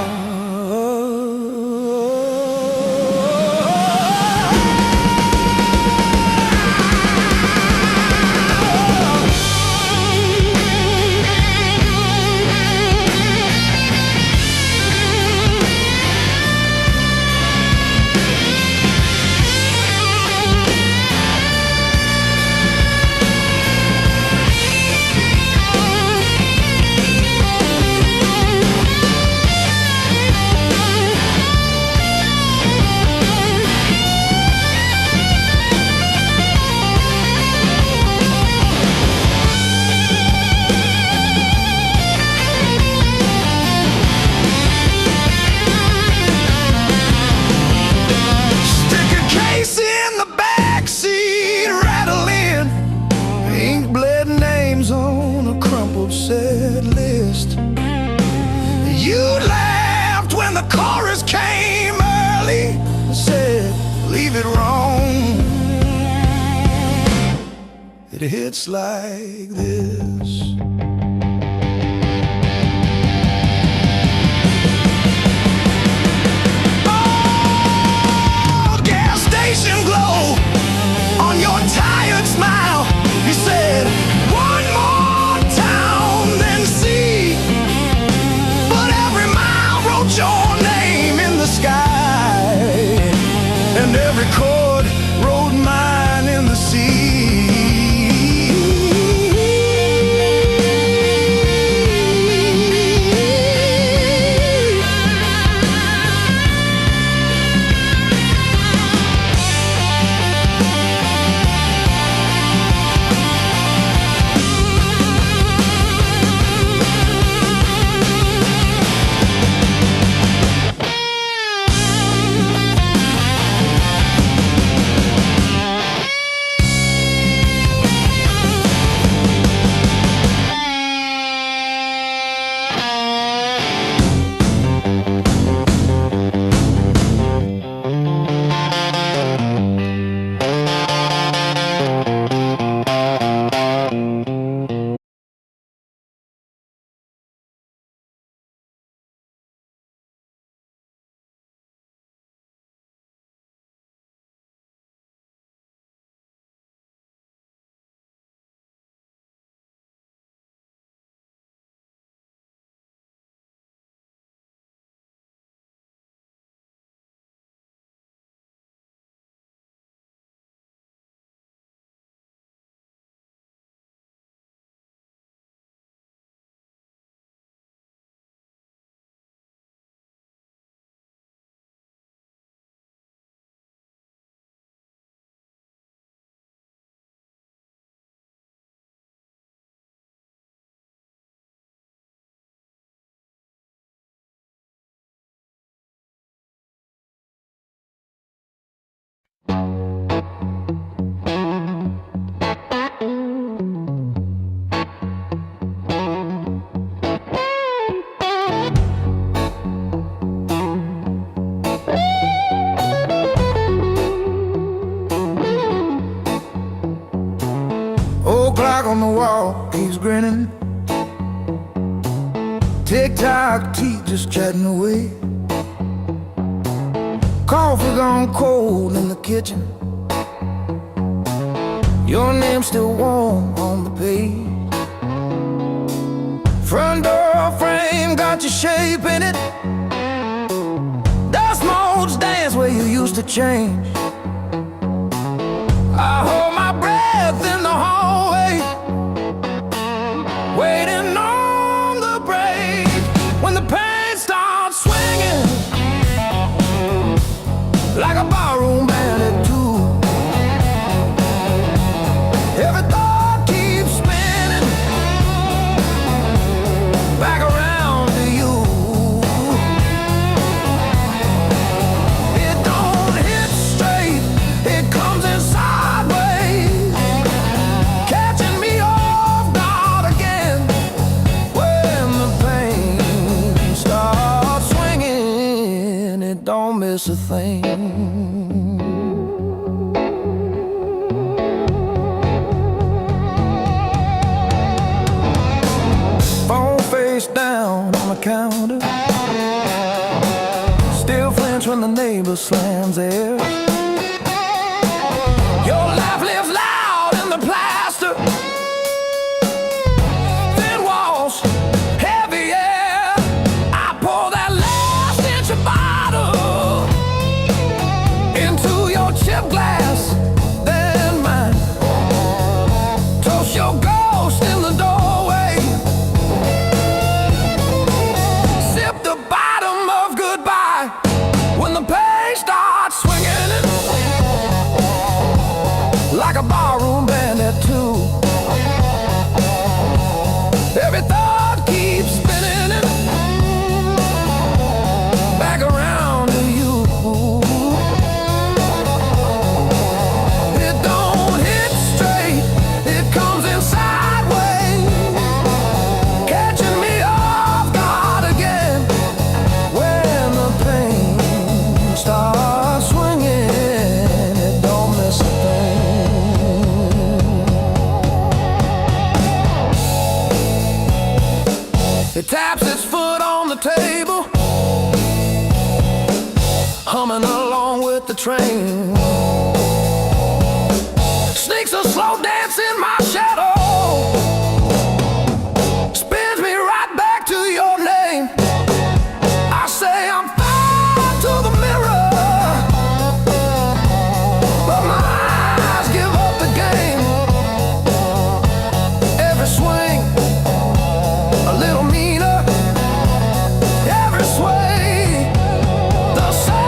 it hits like this. Oh, gas station glow on your tired smile. He said, one more town than sea. But every mile wrote your name in the sky, and every chord wrote mine in the sea. Old clock on the wall keeps grinning. Tick-tock, teeth just chatting away. Coffee gone cold in the kitchen. Your name's still warm on the page. Front door frame got your shape in it. Dust motes dance where you used to change. I hold my breath in the hallway, waiting on the break. When the pain starts swinging like a barroom band at two. Every thought keeps spinning back around to you. It don't hit straight, it comes in sideways, catching me off guard again. When the pain starts swinging, it don't miss a thing. Phone face down on the counter, still flinch when the neighbor slams theirs. Your laugh lives loud in the plaster, thin walls, heavy air. I pour that last inch of bottle into your chip glass, then mine. Toast your ghost in the doorway. Sip the bottom of goodbye when the pain starts swinging like a barroom band at two. It taps its foot on the table, humming along with the train. Sneaks a slow dance in my shadow, spins me right back to your name. I say I'm fine to the mirror, but my eyes give up the game. Every swing a little meaner, every sway the same.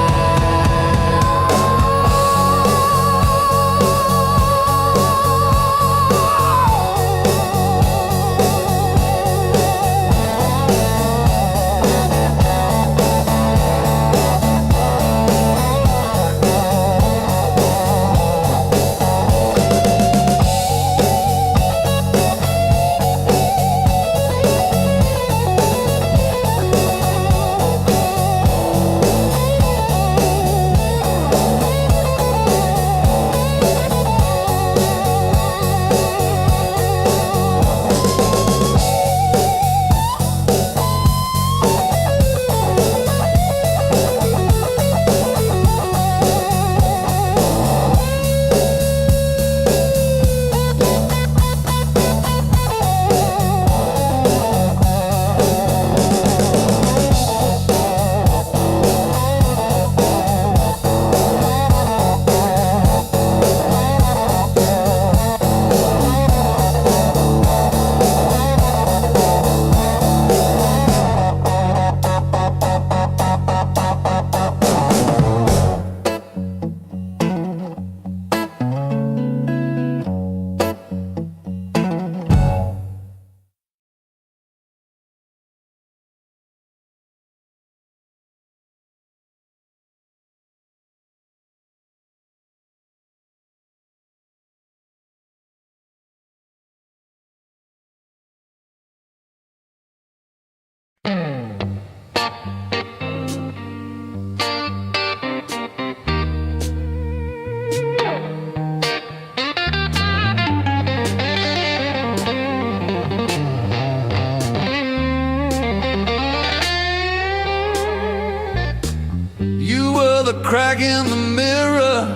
The crack in the mirror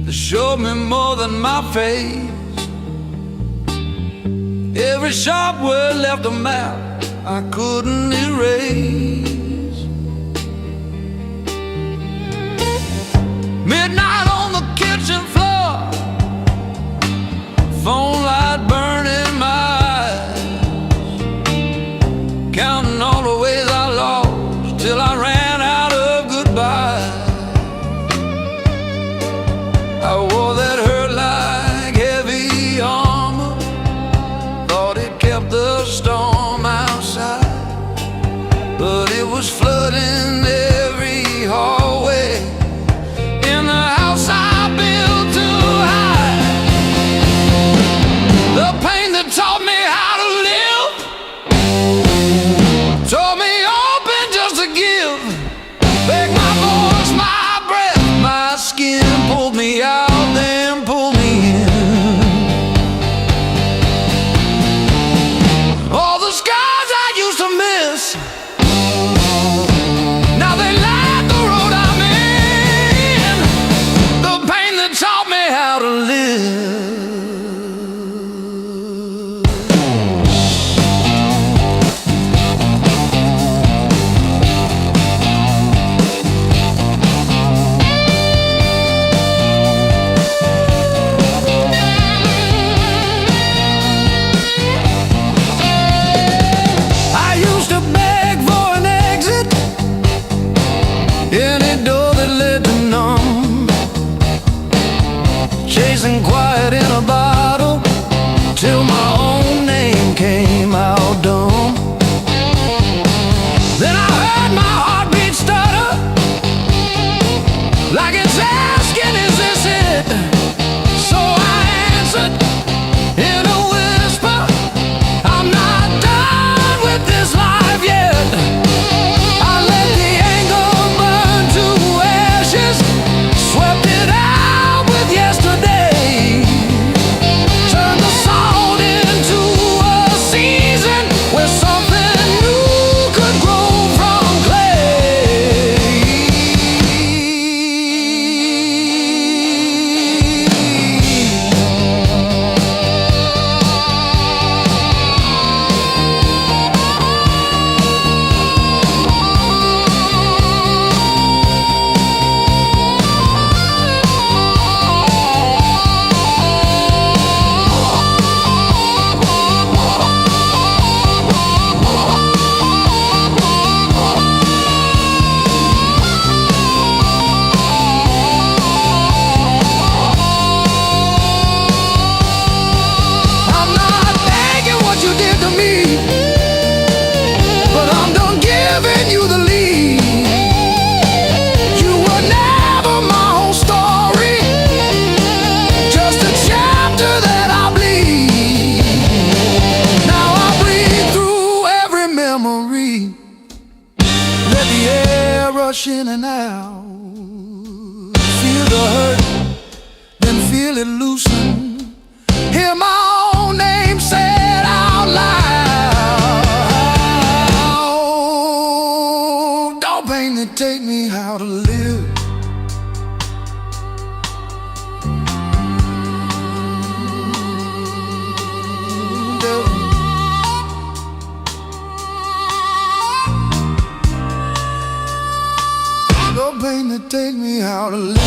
that showed me more than my face. Every sharp word left a map I couldn't erase. Midnight on the kitchen floor, phone light burning my eyes, counting all the ways I lost till I ran out of goodbye. I wore that hurt like heavy armor, thought it kept the storm outside, but it was flooding every hallway in the house I built too high. rush in and out. Feel the hurt, then feel it loosen. Hear my own name said out loud. Don't pain that take me how to live. Don't pain that take me how to live.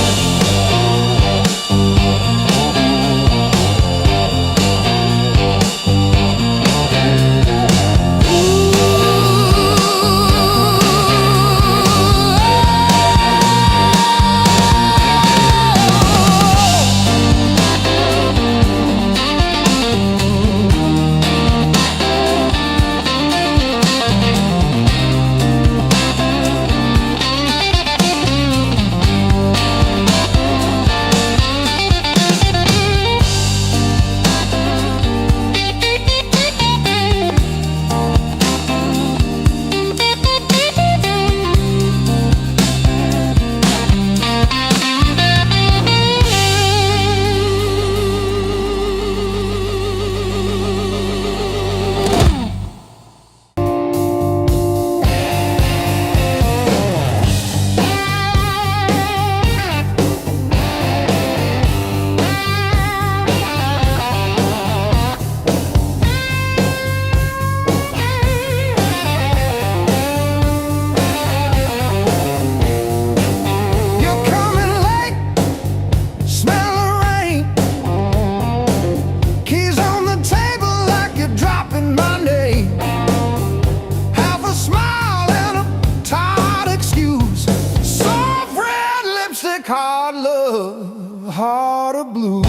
Hard love, heart of blue.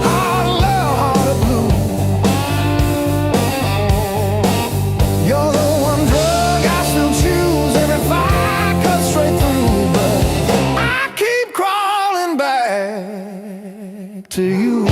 Hard love, heart of blue. You're the one drug I still choose every fight cuts straight through, but I keep crawling back to you.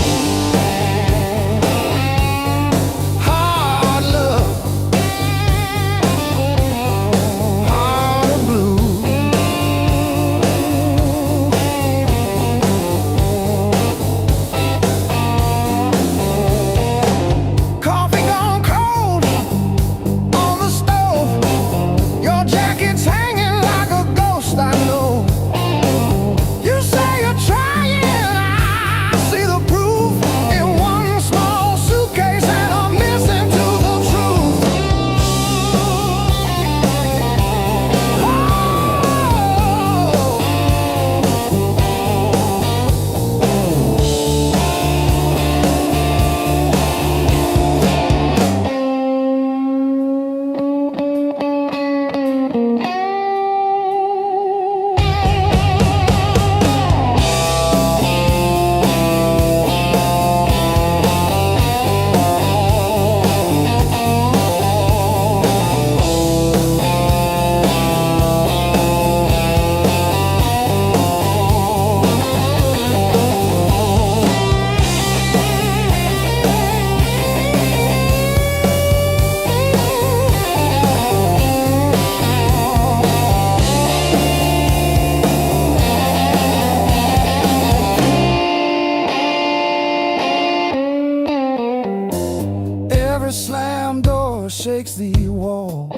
Every slam door shakes the walls,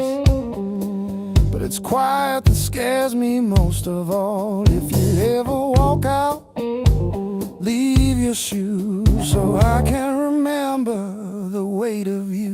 but it's quiet that scares me most of all. If you ever walk out, leave your shoes so I can remember the weight of you.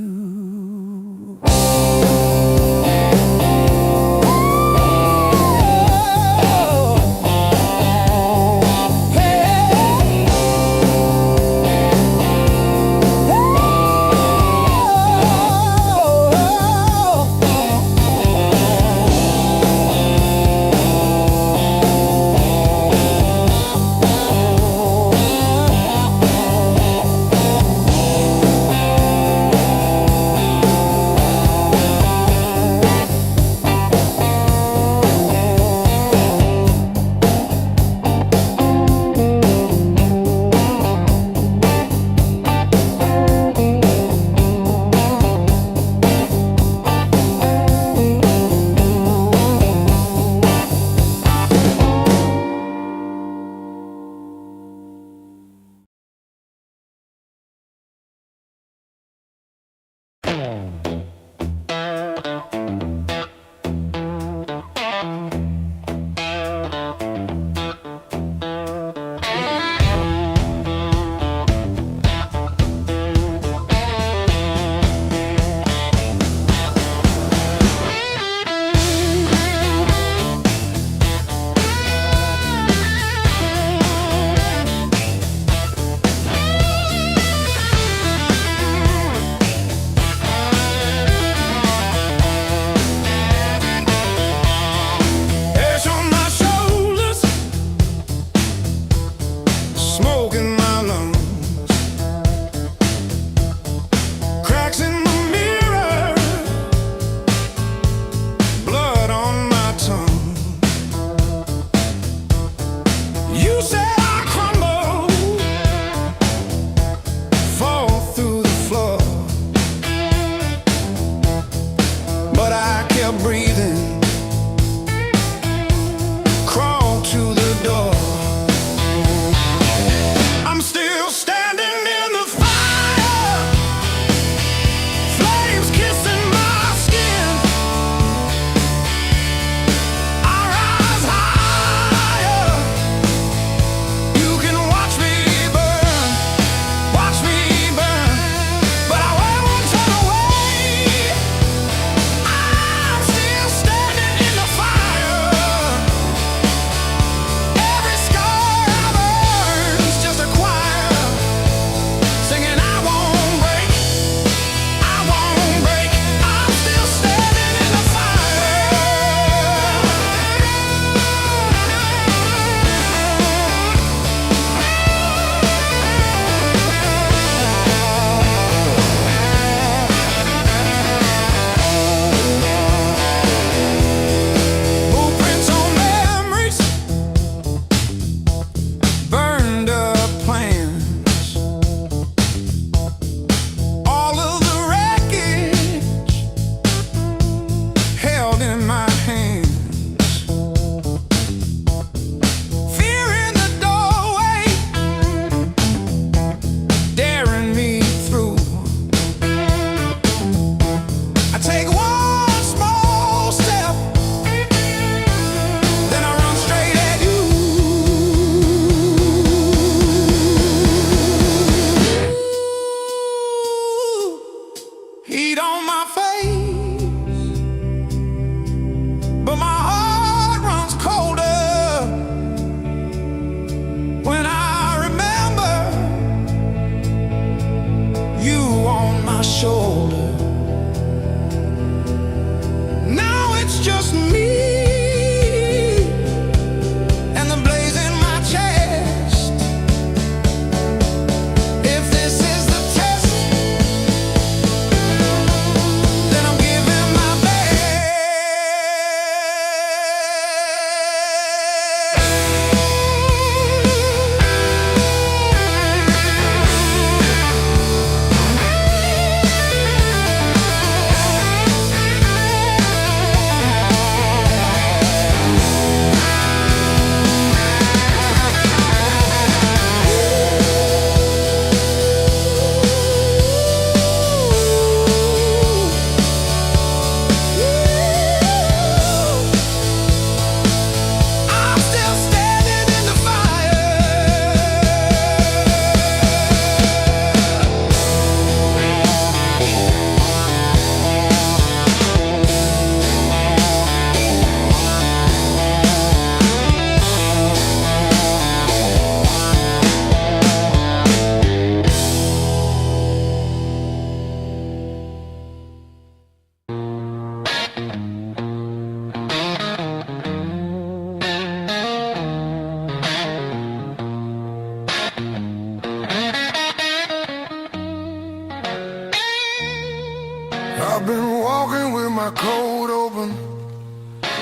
I've been walking with my coat open,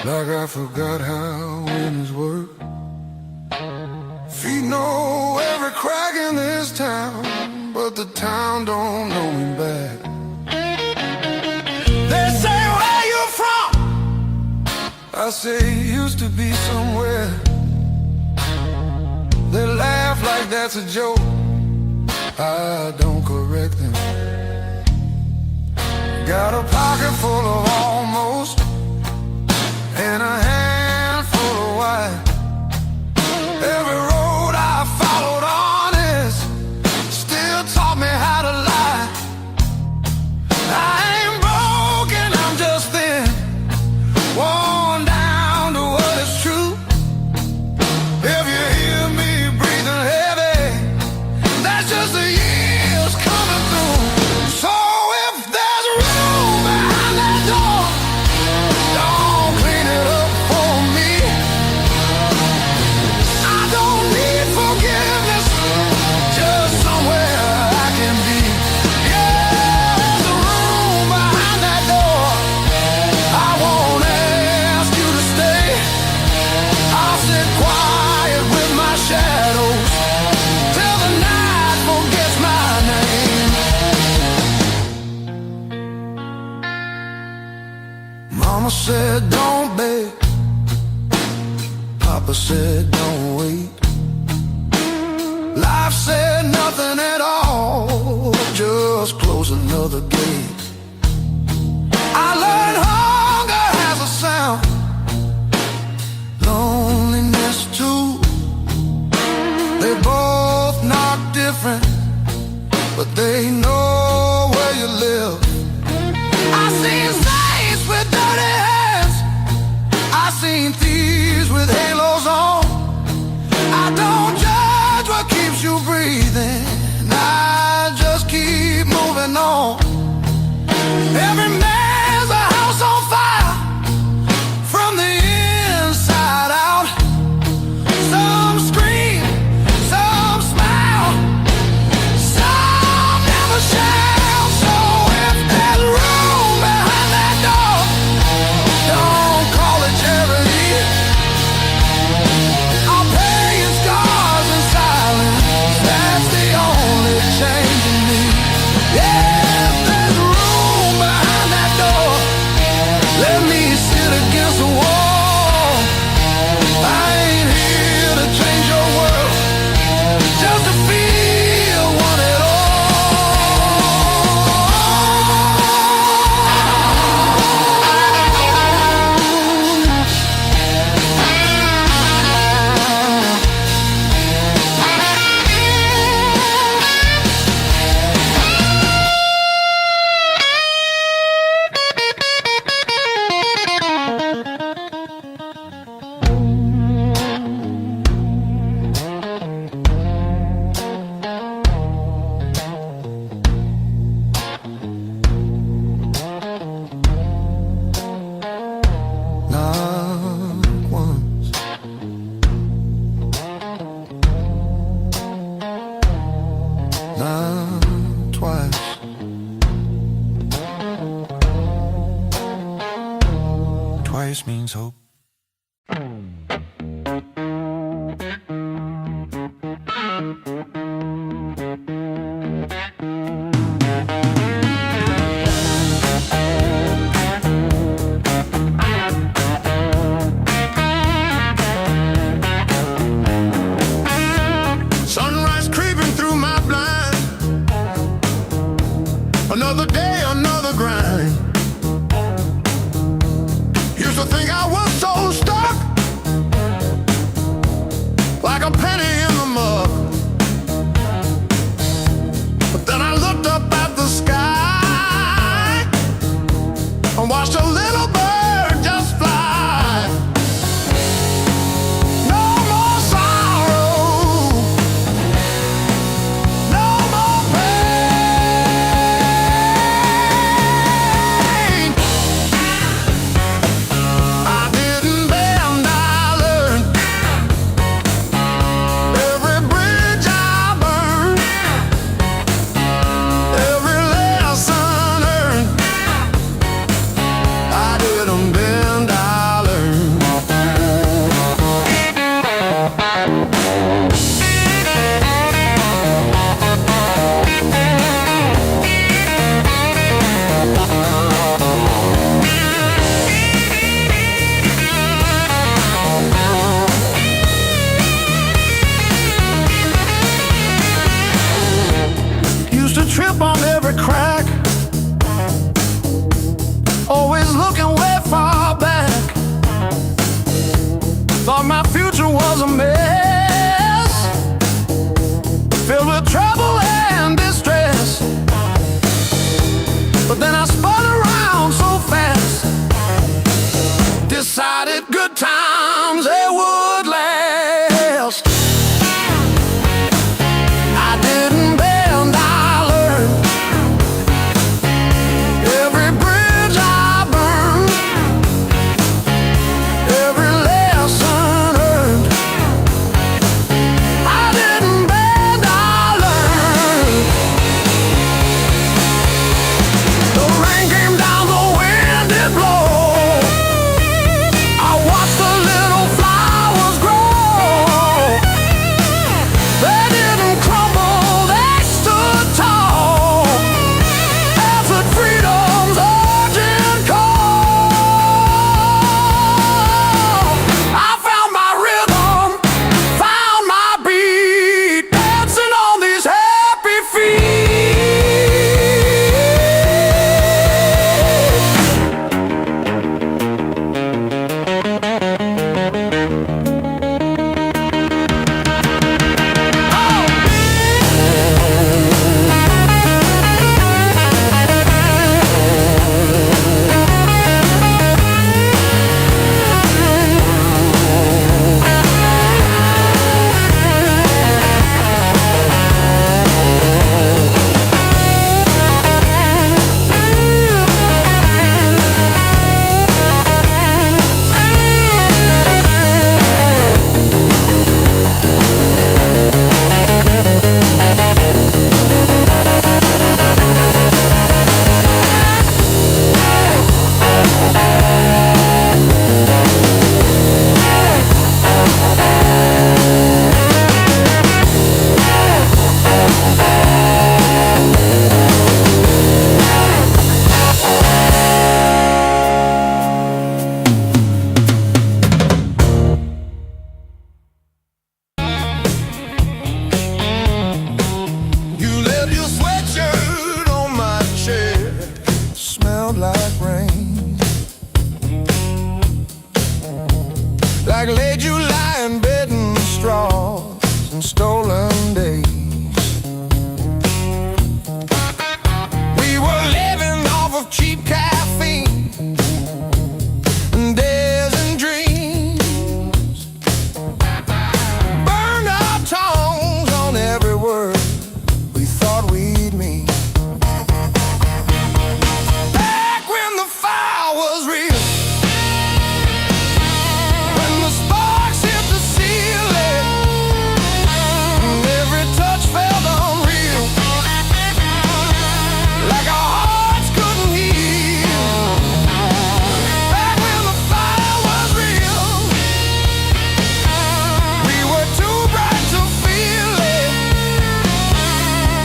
like I forgot how winners work. Feet know every crack in this town, but the town don't know me back. They say, where you from? I say, used to be somewhere. They laugh like that's a joke. I don't correct them. Got a pocket full of almost and a handful of why. Every road I followed honest still taught me how to lie. I ain't broken, I'm just thin, worn down to what is true. If you hear me breathing heavy, that's just the years coming through. So if there's room behind that door, don't clean it up for me. I don't need forgiveness, just somewhere I can be. Yeah, there's a room behind that door. I won't ask you to stay. I'll sit quiet with my shadows till the night forgets my name. Mama said don't beg, Papa said don't wait. Life said nothing at all, just close another gate. I learned hunger has a sound, loneliness too. They both knock different, but they know where you live. I seen saints with dirty hands, I seen thieves with halos on. I don't judge what keeps you breathing, I just keep moving on. Every man's a house on fire from the inside out. Some scream, some smile, some never shout. So if there's room behind that door, don't call it charity. I'll pay your scars in silence, that's the only change in me. Yeah, if there's room behind that door, let me sit against the wall. I ain't here to change your world, just to feel one at all. Not once, not twice. Twice means hope. Sunrise creeping through my blind, another day, another grind. Used to think I was so stuck, like a penny in the mud. But then I looked up at the sky and watched a little bird just fly. No more sorrow, no more pain. down like rain, like late July and bed and straws and stolen days. We were living off of cheap caffeine and dares and dreams. Burned our tongues on every word we thought we'd mean. Back when the fire was real, when the sparks hit the ceiling and every touch felt unreal, like our hearts couldn't heal. Back when the fire was real, we were too bright to feel it.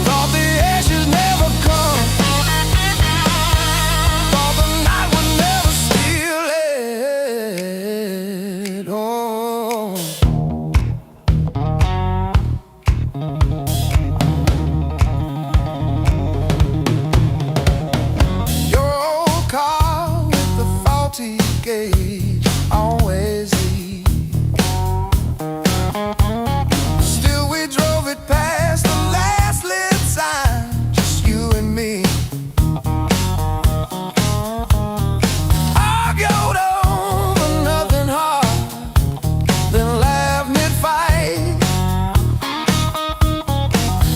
Thought the ashes never come, thought the night would never steal it. Oh, your old car with the faulty gauge always leaks. Still we drove it past the last lit sign, just you and me. Argued over nothing hard, then laughed mid-fight.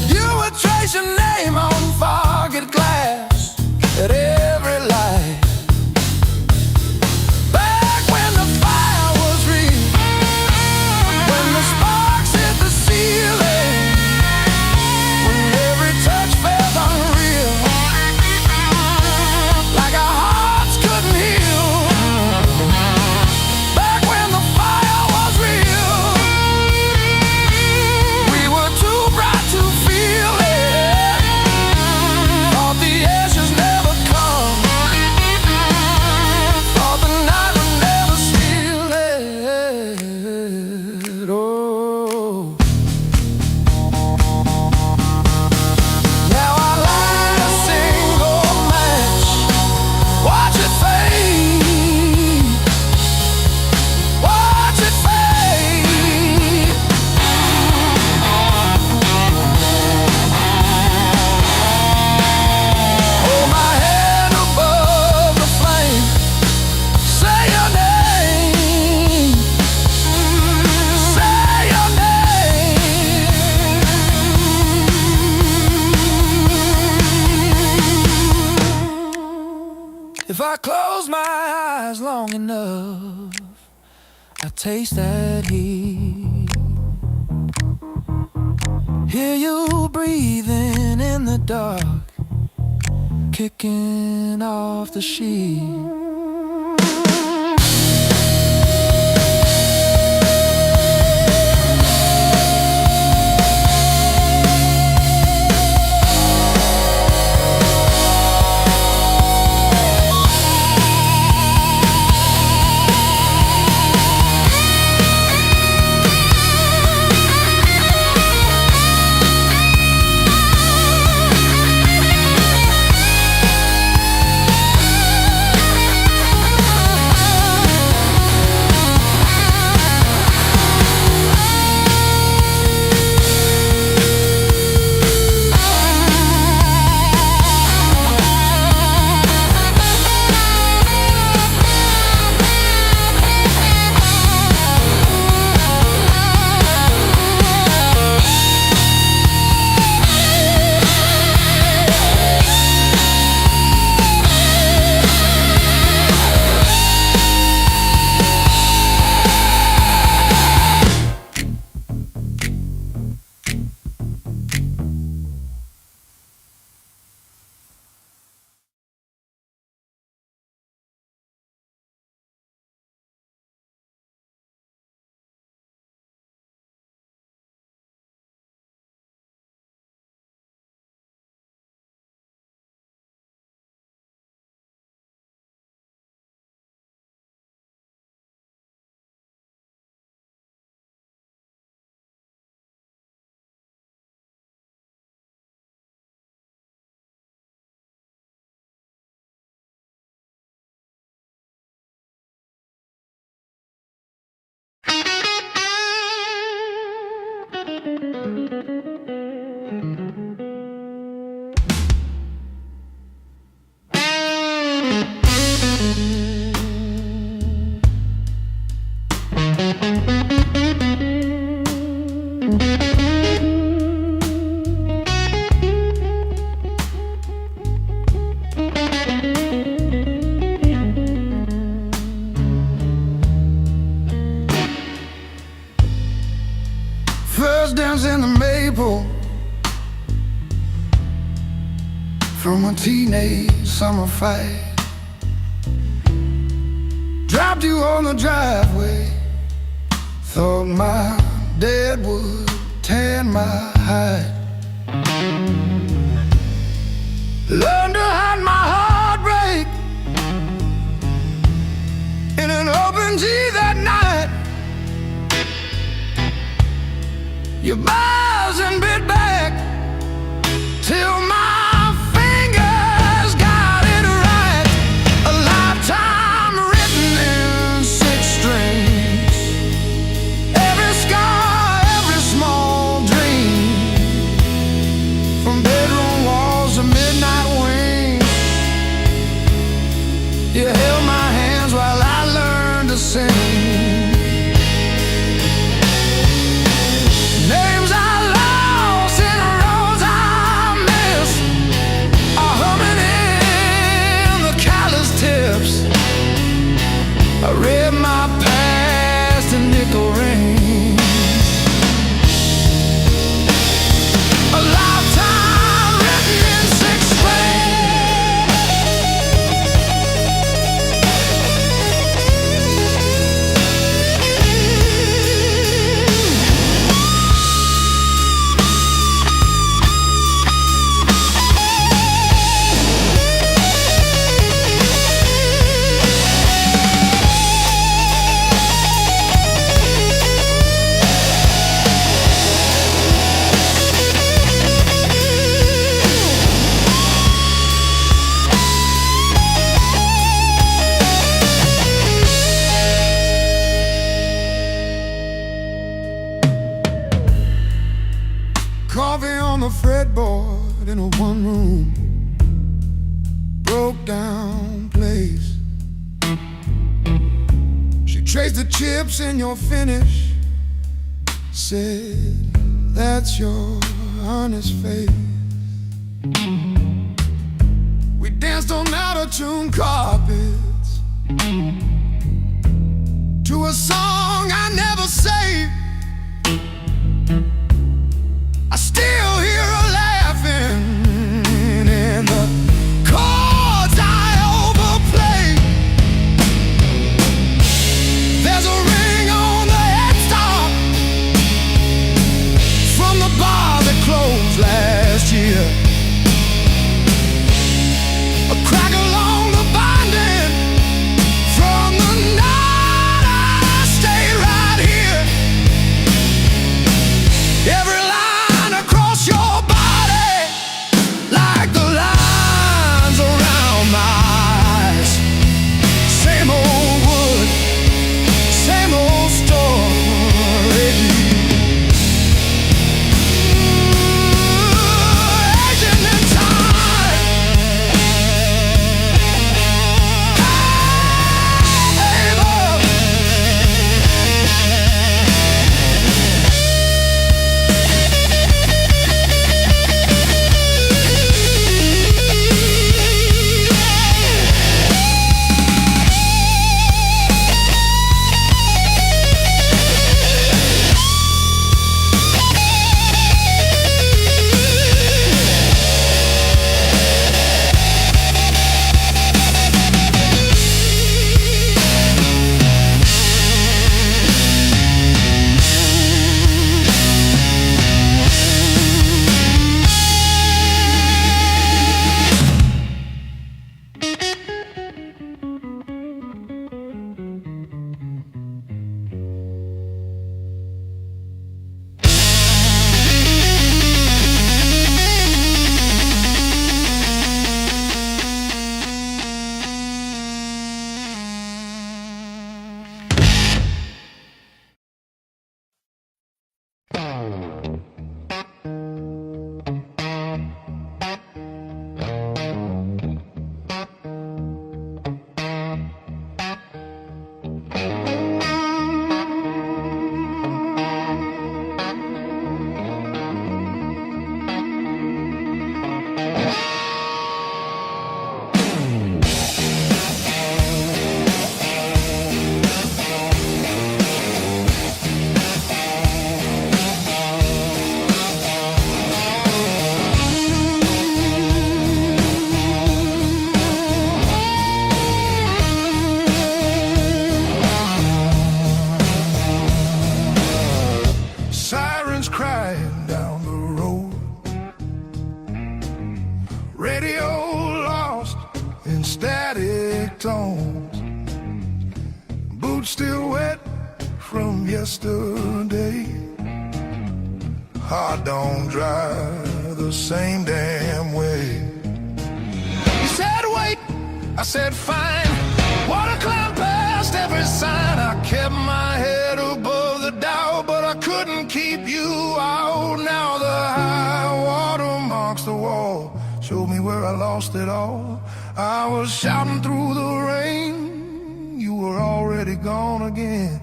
You would trace your name on foggy glass at every light. Back when the fire was real, when the sparks hit the ceiling, when every touch felt unreal, like our hearts couldn't heal. Back when the fire was real, we were too bright to feel it. Thought the ashes never come, thought the night would never steal it. Oh, now I light a single match, watch it fade, watch it fade. Hold my head above the flame, say your name, say your name. If I close my eyes long enough, I taste that heat. Hear you breathing in the dark, kicking off the sheet. First dance in the maple from a teenage summer fight. Dropped you on the driveway. Thought my dad would tan my hide. Learned to hide my heartbreak in an open G that night. You buzz and bit back till my fingers got it right. A lifetime written in 6 strings. Every scar, every small dream, from bedroom walls to midnight wings. You held my hands while I learned to sing. Names I lost and roads I missed are humming in the callous tips. I read my past in nickel rings. A lifetime written in 6 Coffee on the fretboard in a one-room broke down place. She traced the chips in your finish, said, "That's your honest face." We danced on out-of-tune carpets to a song I never saved. I still hear her laughing in the chords I overplay. There's a ring on the headstock from the bar that closed last year. A crack along the binding from the night I stayed tones, boots still wet from yesterday. Heart don't drive the same damn way. You said wait, I said fine. Water climbed past every sign. I kept my head above the Dow, but I couldn't keep you out. Now the high water marks the wall, showed me where I lost it all. I was shouting through the rain, you were already gone again.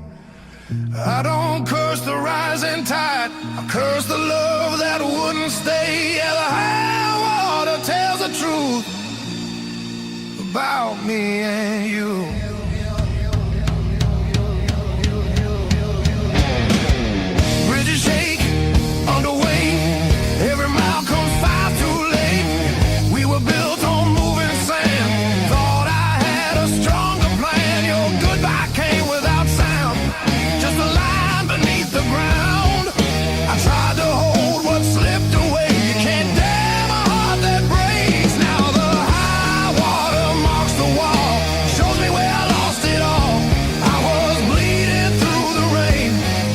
I don't curse the rising tide, I curse the love that wouldn't stay. Yeah, the high water tells the truth about me and you. Bridges shake under weight, every mile comes far too late. We were built on moving sand, thought I had a stronger plan. Your goodbye came without sound, just a line beneath the ground. I tried to hold what slipped away. You can't dam a heart that breaks. Now the high water marks the wall, shows me where I lost it all. I was bleeding through the rain,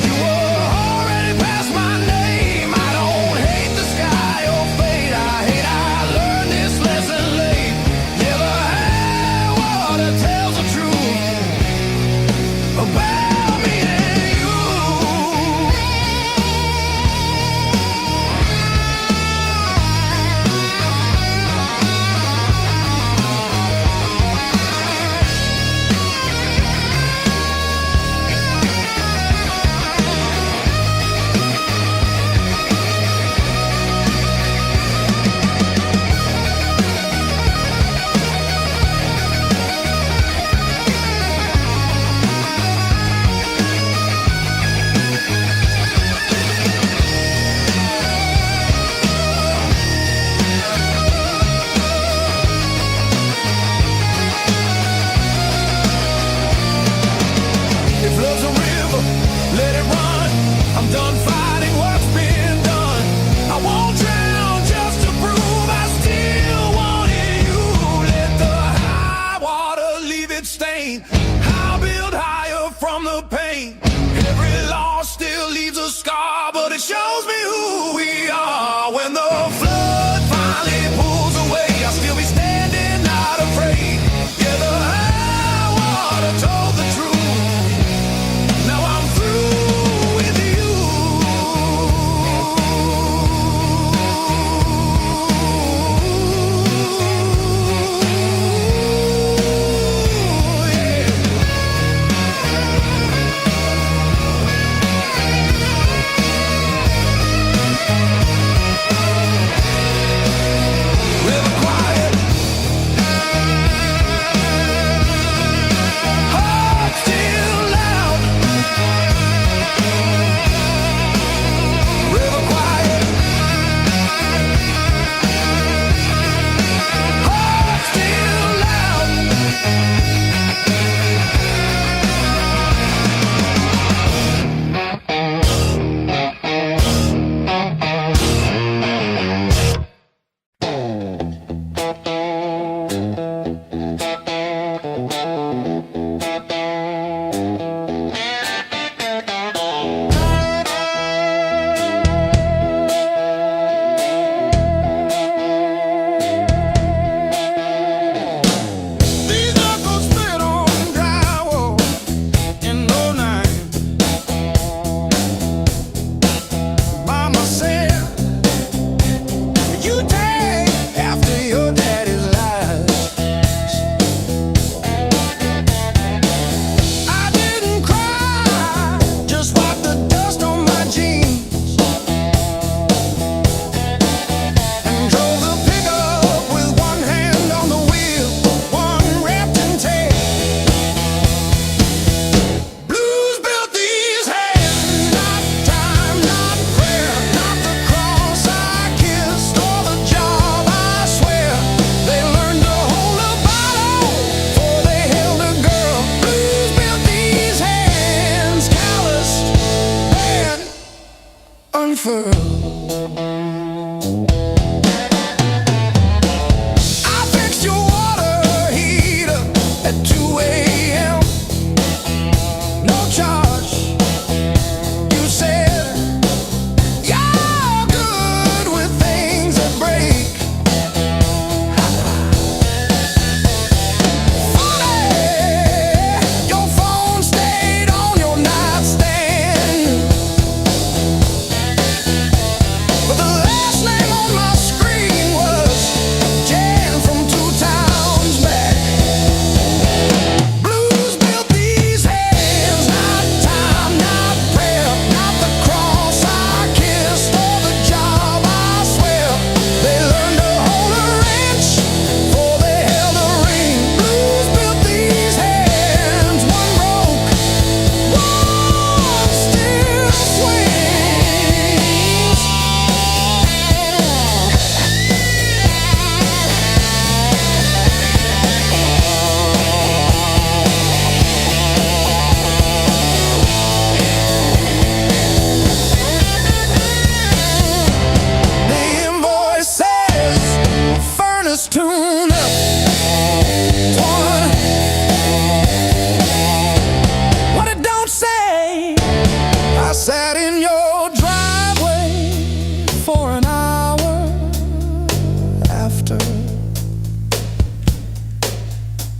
you were already past my name. I don't hate the sky or fate, I hate I learned this lesson late. Yeah, the high water tells the truth about me and you. If love's a river, let it run. I'm done fighting what's been done. I won't drown just to prove I still wanted you. Let the high water leave its stain, I'll build higher from the pain. Every loss still leaves a scar, but it shows me who we are. When the flood finally pulls away, I'll still be standing, not afraid. Yeah, the high water told the truth. Now I'm through with you. Yeah.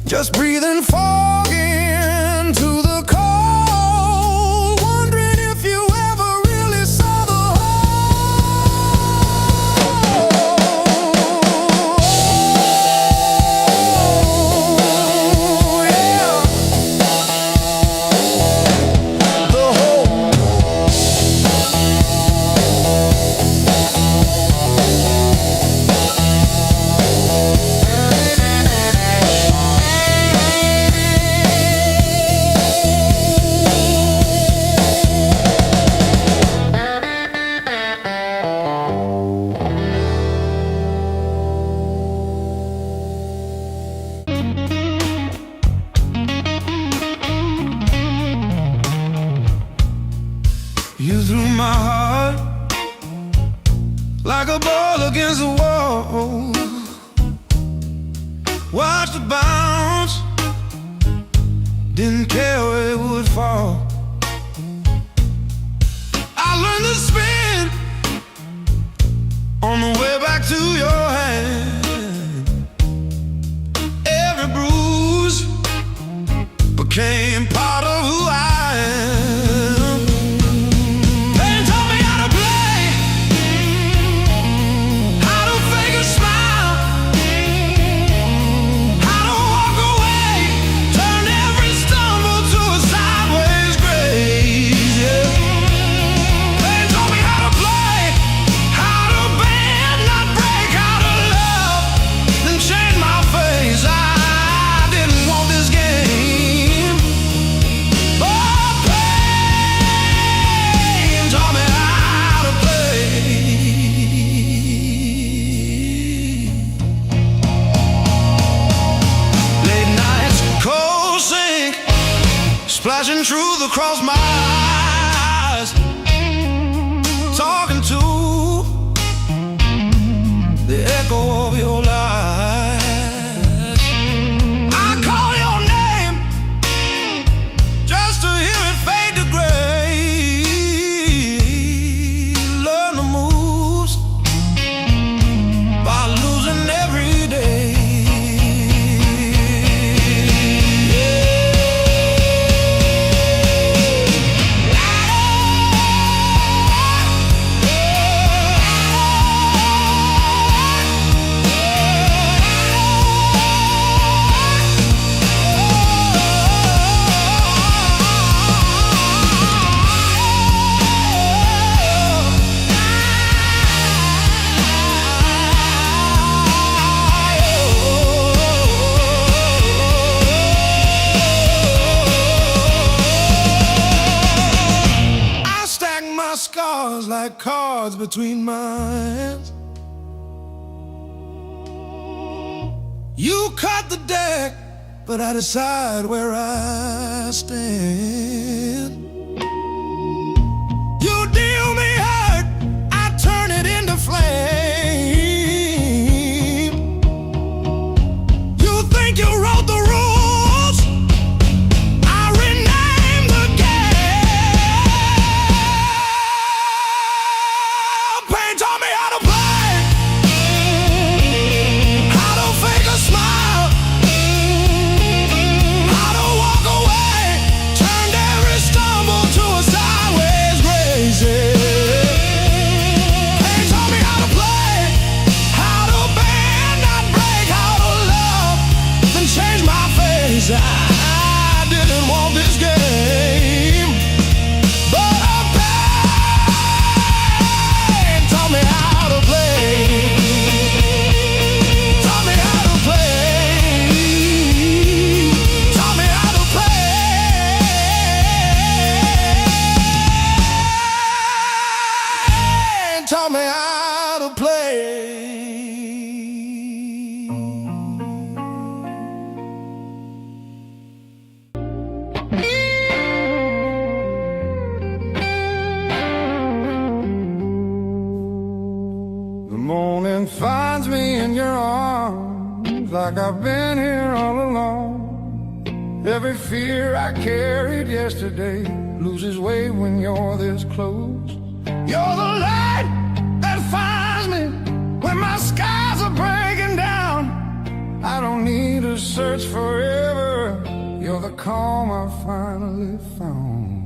just breathing fog into the cold, wondering if you ever really saw the whole. Yeah. The whole. You threw my heart like a ball against the wall. Watched it bounce, didn't care where it would fall. I learned to spin on the way back to your hand. Every bruise became part of who I am. They taught me how to play, how to fake a smile, how to walk away, turn every stumble to a sideways grace. Yeah. They taught me how to play, how to bend, not break, how to love, then change my face. I didn't want this game, but pain taught me how to play. Late nights, cold sink, splashing truth across my eyes, talking to the echo of your lies. I call your name just to hear it fade to gray. Learn the moves by losing every day. I stack my scars like cards between my hands. You cut the deck, but I decide where I stand. You deal me hurt, I turn it into flame. You think you wrote the rules, I rename the game. Pain taught me how to play, how to fake a smile, how to walk away, turned every stumble to a sideways grace. Pain taught me how to play, how to bend, not break, how to love, then change my face. I didn't want this game, but pain taught me how to play. Taught me how to play. Taught me how to play. Taught me how to play. The morning finds me in your arms, like I've been here all along. Every fear I carried yesterday loses weight when you're this close. You're the light that finds me when my skies are breaking down. I don't need to search forever. You're the calm I finally found.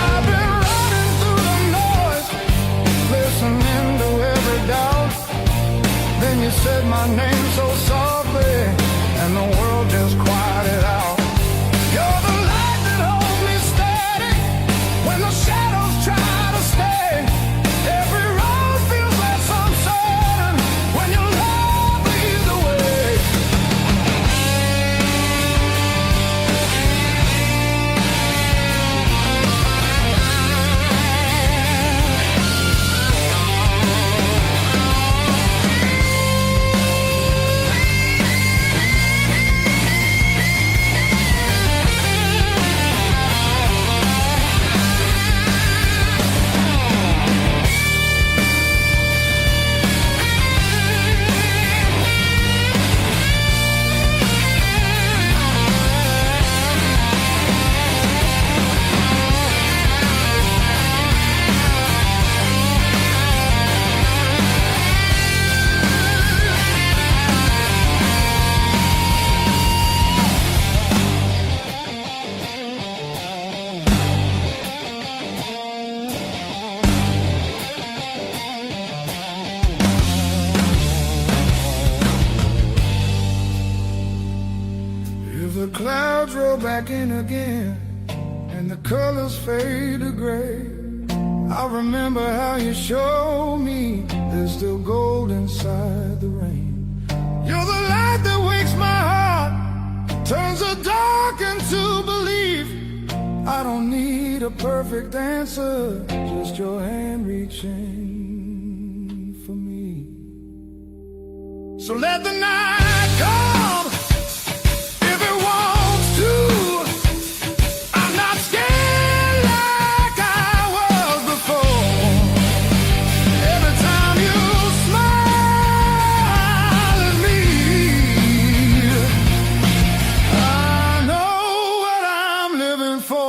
I've been running through the noise, listening to every doubt. Then you said my name so softly, and the world just quieted out. You're the light that holds me steady when the shadows try to stay. Every road feels less uncertain when your love leads the way. If the clouds roll back in again and the colors fade to gray, I remember how you showed me there's still gold inside the rain. You're the light that wakes my heart, turns the dark into belief. I don't need a perfect answer, just your hand reaching for me. So let the night come if it wants to. I'm not scared like I was before. Every time you smile at me, I know what I'm living for.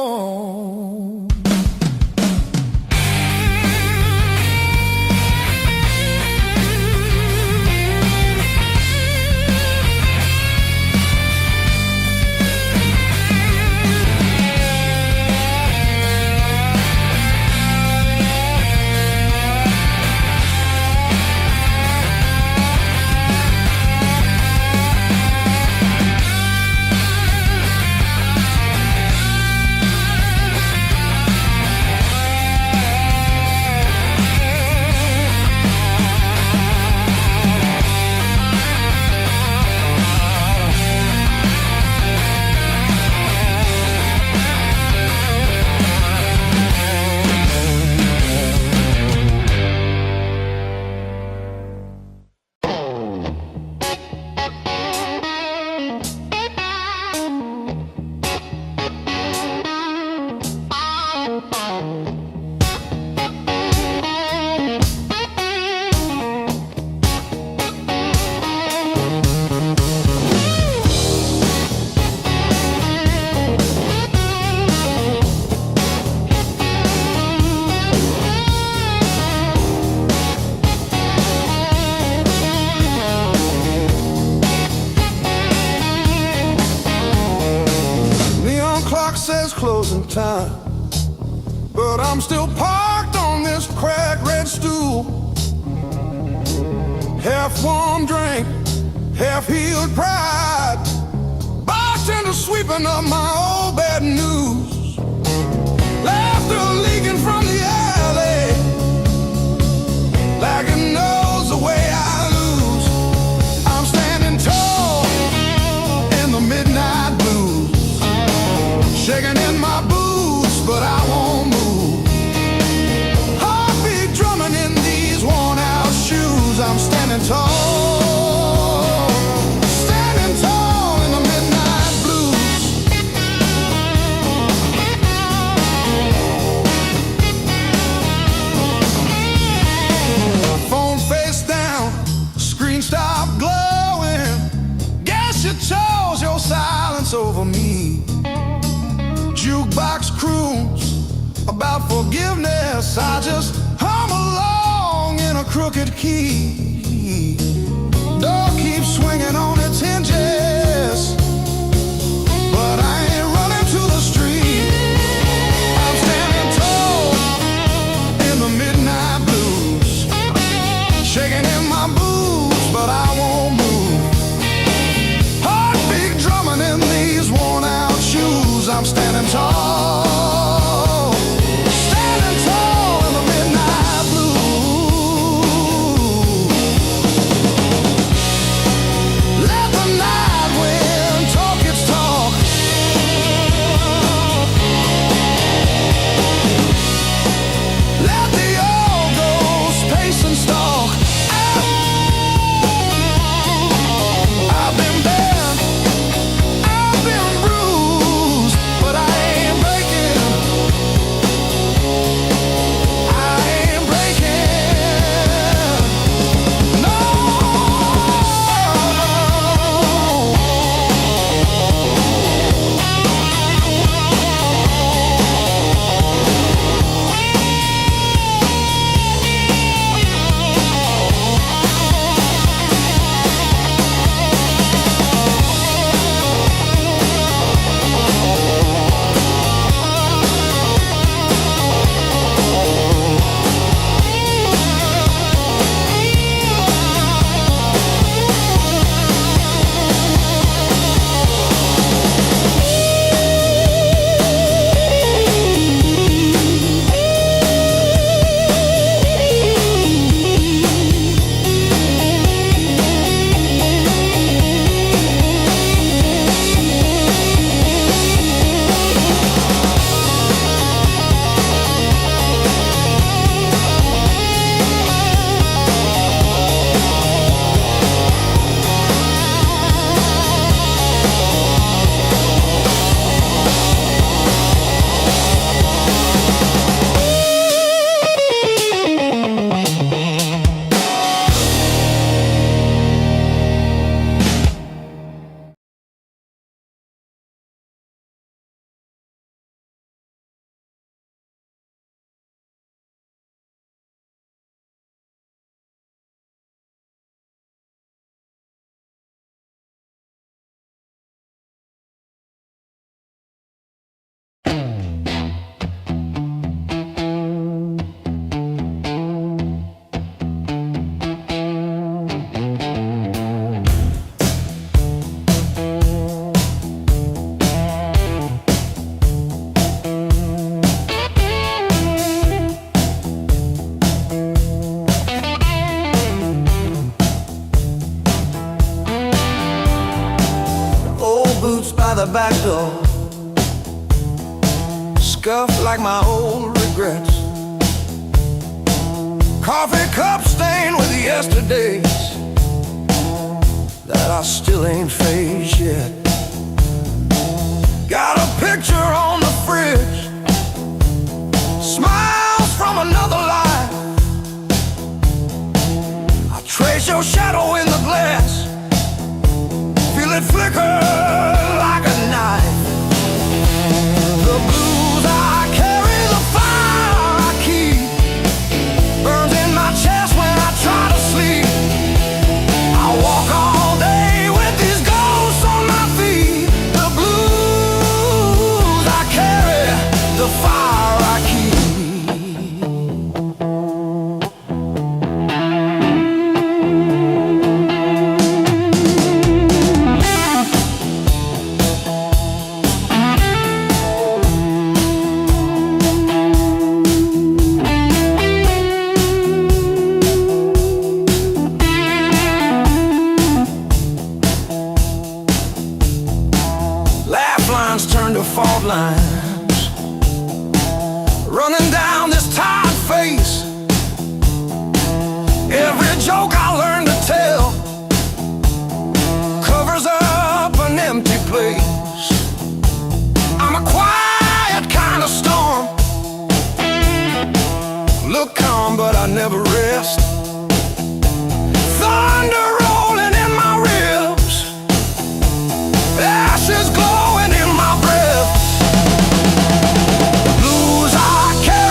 Says closing time, but I'm still parked on this cracked red stool. Half warm drink, half healed pride, bartender sweeping up my old bad news. Laughter leaking from the alley like it knows the way I lose. I'm standing tall in the midnight blues, shaking in my boots, but I won't move. Heartbeat drumming in these worn out shoes. I'm standing tall, standing tall in the midnight blues. about forgiveness. I just hum along in a crooked key. Door keeps swinging on its hinges, but I ain't running to the street. I'm standing tall in the midnight blues, shaking in my boots, but I won't move. Heartbeat drumming in these worn out shoes. I'm standing tall, standing tall in the midnight blue. Let the night wind talk its talk. Let the old ghost pace and stalk. I've been bent, I've been bruised, but I ain't breaking. I ain't breaking. No. Old boots by the back door, scuffed like my old regrets. Coffee cup stained with yesterdays that I still ain't faced yet. Got a picture on the fridge, smiles from another life. I trace your shadow in the glass, feel it flicker like a knife. The blues I carry, the fire I keep, burns in my chest when I try to sleep. I walk all day with these ghosts on my feet. The blues I carry, the fire I keep. Turn to fault lines, running down this tired face. Every joke I learned to tell covers up an empty place. I'm a quiet kind of storm, look calm but I never rest. Thunder rolling in my ribs, ashes glowing in my breath. Blues I carry,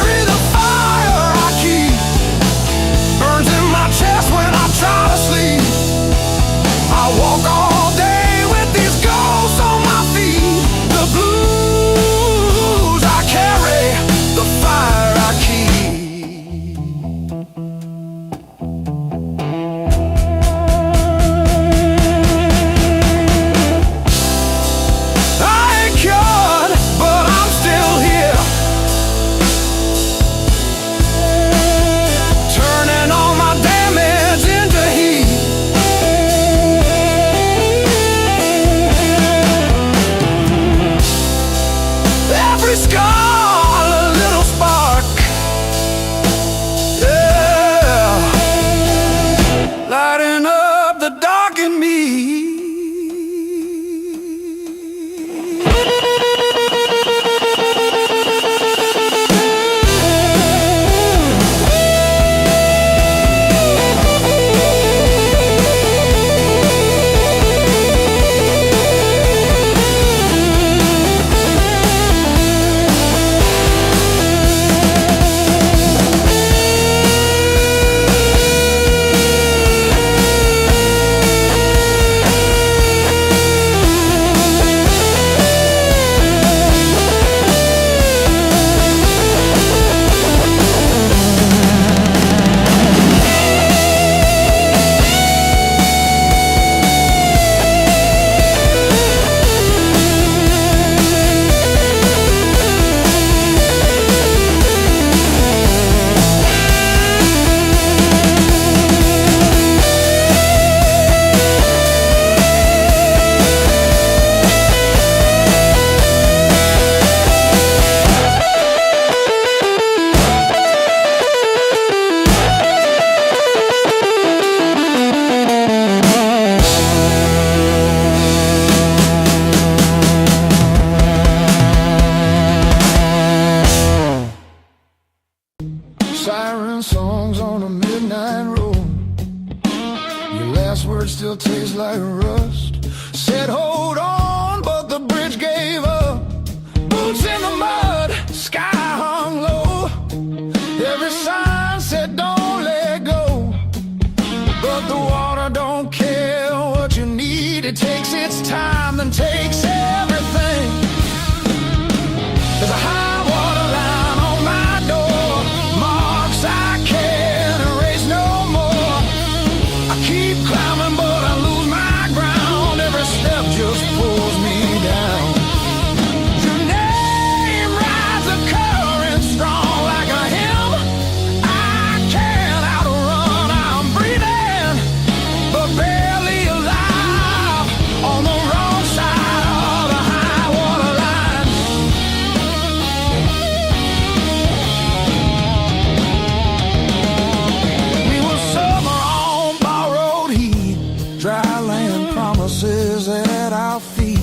Siren songs on a midnight road. Your last word still tastes like rust. Said hold on, but the bridge gave up. Boots in the mud, sky hung low. Every sign said don't let go, but the water don't care what you need. It takes its time, then takes everything. There's a high water line on my door, marks I can't erase no more. I keep climbing but I lose my ground. Every step just pulls me down. Your name rides a current strong like a hymn. I can't outrun, I'm breathing but barely alive on the wrong side of the high water line. We were summer on borrowed heat, dry land promises at our feet.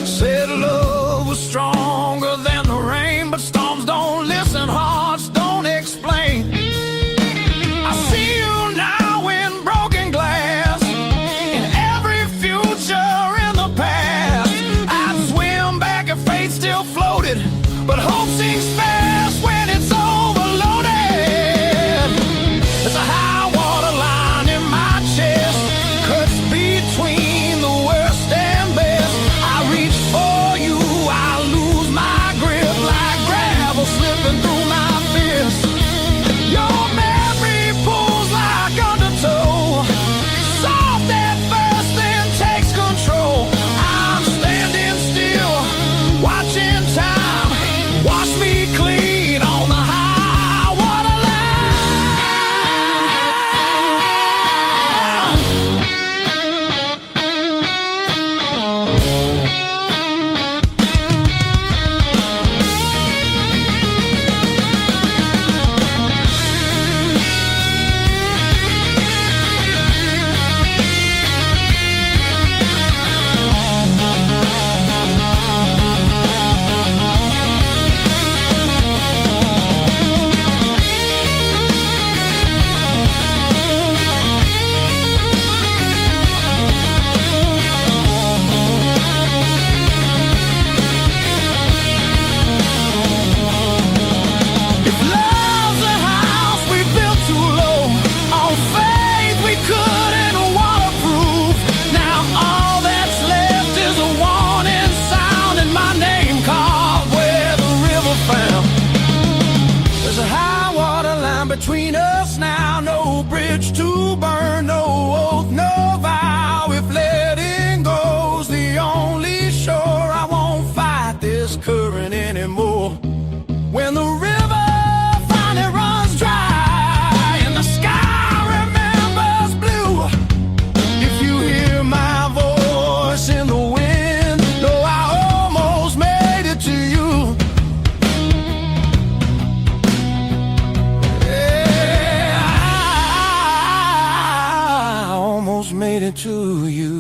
Said love was stronger than the rain, but storms don't listen, hearts don't explain. I see you now in broken glass, in every future in the past. I'd swim back if fate still floated, but hope sinks fast when it's overloaded. There's a high water line in my chest, cuts between the worst and best. I reach for you, I lose my grip like gravel slipping through my fist. Your memory pulls like undertow, soft at first then takes control. I'm standing still, watching time wash me clean on the high water line. If love's a house we built too low, on faith we couldn't waterproof. Now all that's left is a warning sound and my name carved where the river found. There's a high water line between us now, no bridge to burn, no oath, no vow. If letting go's the only shore, I won't fight this current anymore. When the river finally runs dry and the sky remembers blue, if you hear my voice in the wind, know I almost made it to you. Yeah, I almost made it to you.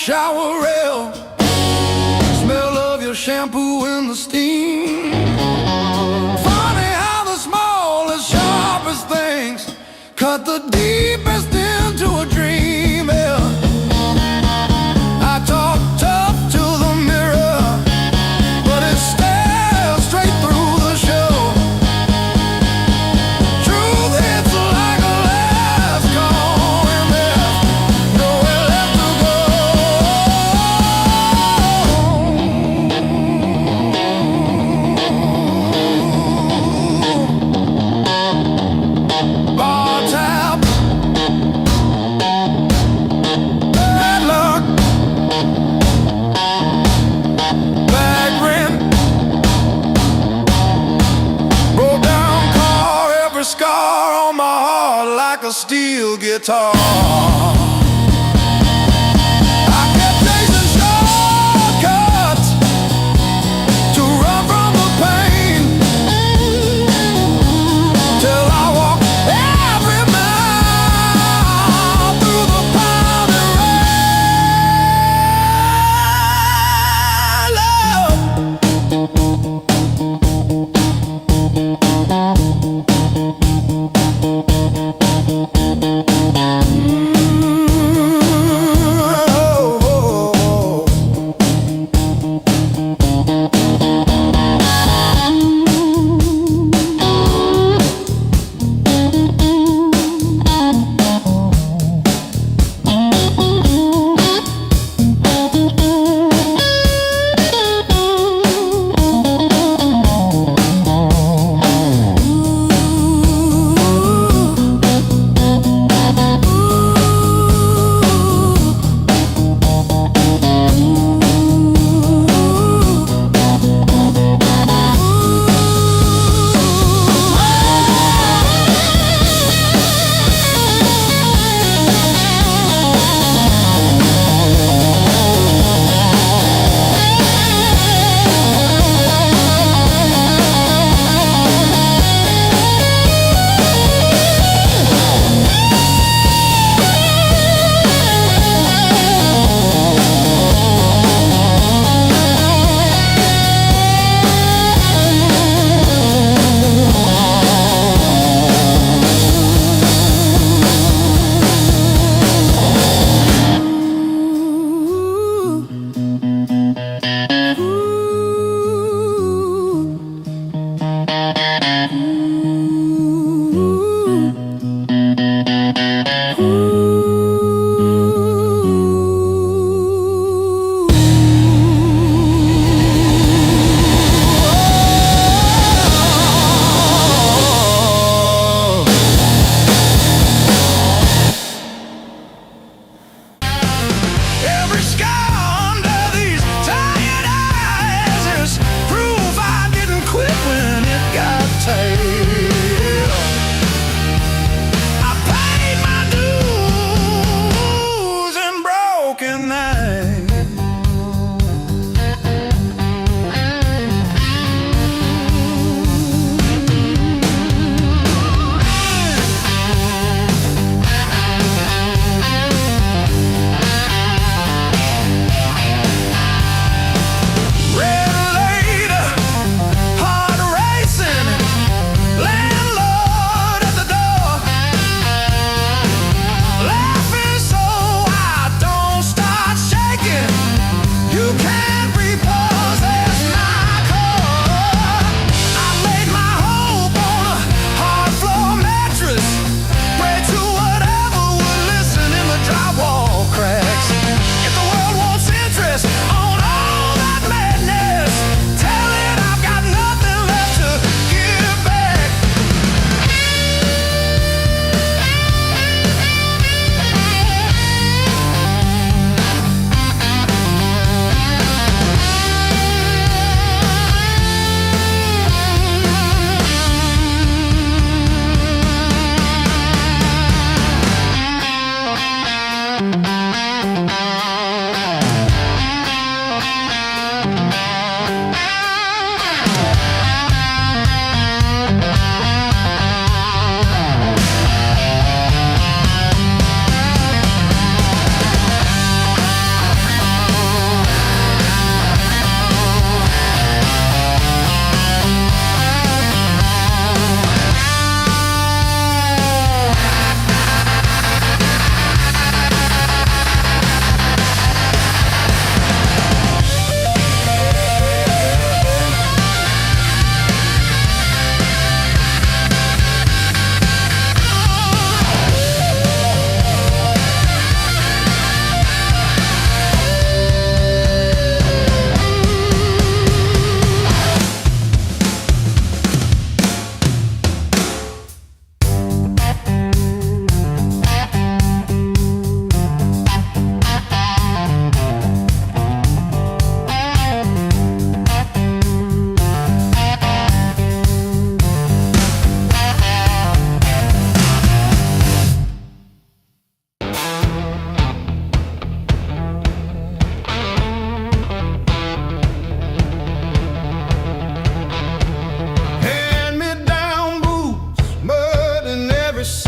shower rail, smell of your shampoo in the steam. Funny how the smallest, sharpest things cut the deepest into a dream. Yeah. I talk tough to the mirror, but it stares straight through the show. Truth hits like a last call, and there's nowhere left to go. Bar tab, bad luck, bad rent, broke down car, every scar on my heart like a steel guitar. I kept chasing shortcuts to run from the pain, till I walked every mile through the pounding rain. Love.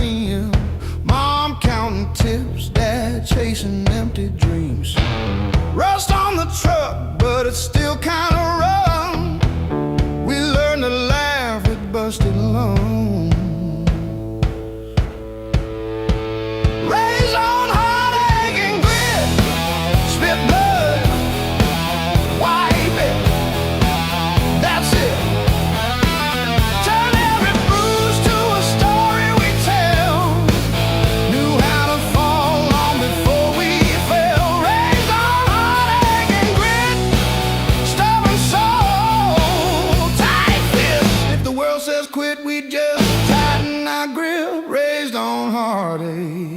dream. Mom counting tips, dad chasing empty dreams. Rust on the truck, but it's still kinda rough. We learned to laugh with busted lungs. Raised on heartache and grit, spit blood, wipe it, that's it. Turn every bruise to a story we tell. Knew how to fall long before we fell. Raised on heartache and grit, stubborn soul, tight fist. If the world says quit, we just tighten our grip. Raised on heartache.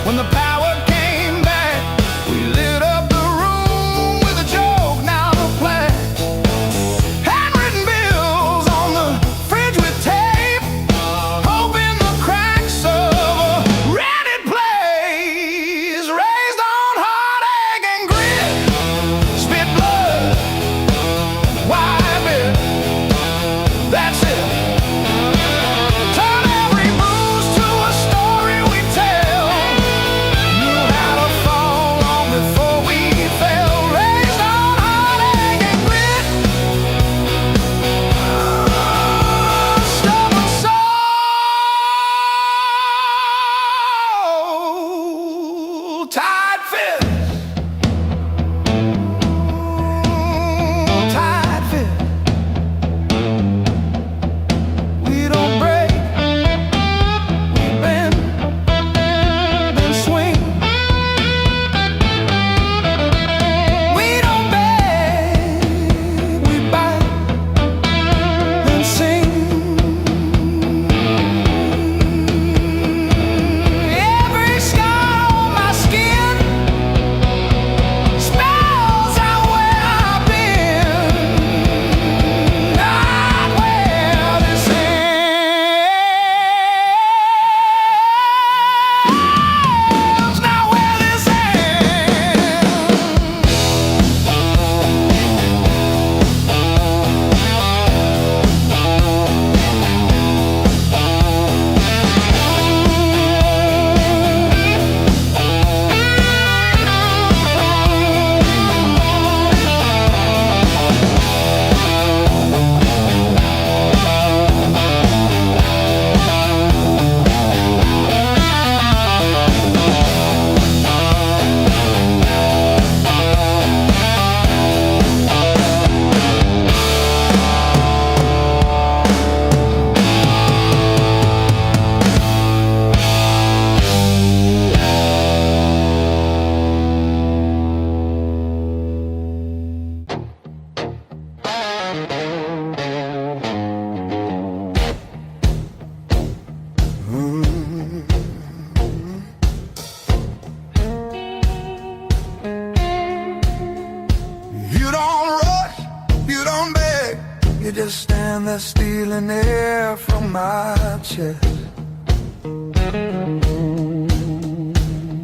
When the power came back, we lit up the room with a joke, now the plaque. Handwritten bills on the fridge with tape, hoping the cracks of a rented place. Raised on heartache and grit, spit blood, wipe it, that's it. Turn every bruise to a story we tell. You just stand there stealing air from my chest.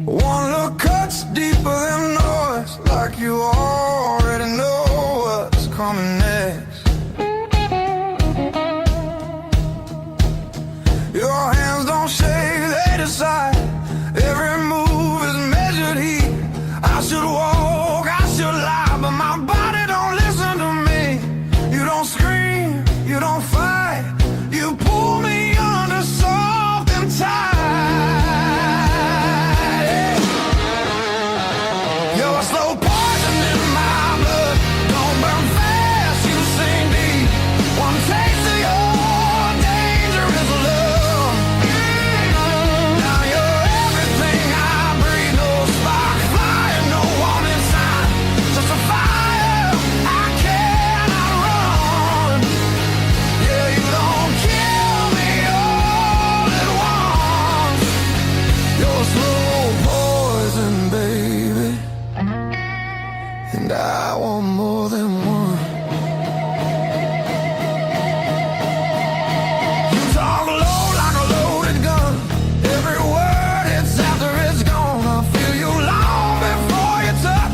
One look cuts deeper than noise, like you already know what's coming next. Your hands don't shake, they decide. Every move is measured heat. I should walk, I should lie, but my body don't listen to me. You don't scream, you don't fight, you pull me under soft and tight. You're a slow poison in my blood, don't burn fast, you sink deep. One taste of your dangerous love. Now you're everything I breathe, no spark flying, no warning sign, just a fire I cannot run. Yeah, you don't kill me all at once. You're slow poison, baby, and I want more than one. You talk low like a loaded gun. Every word hits after it's gone. I feel you long before you touch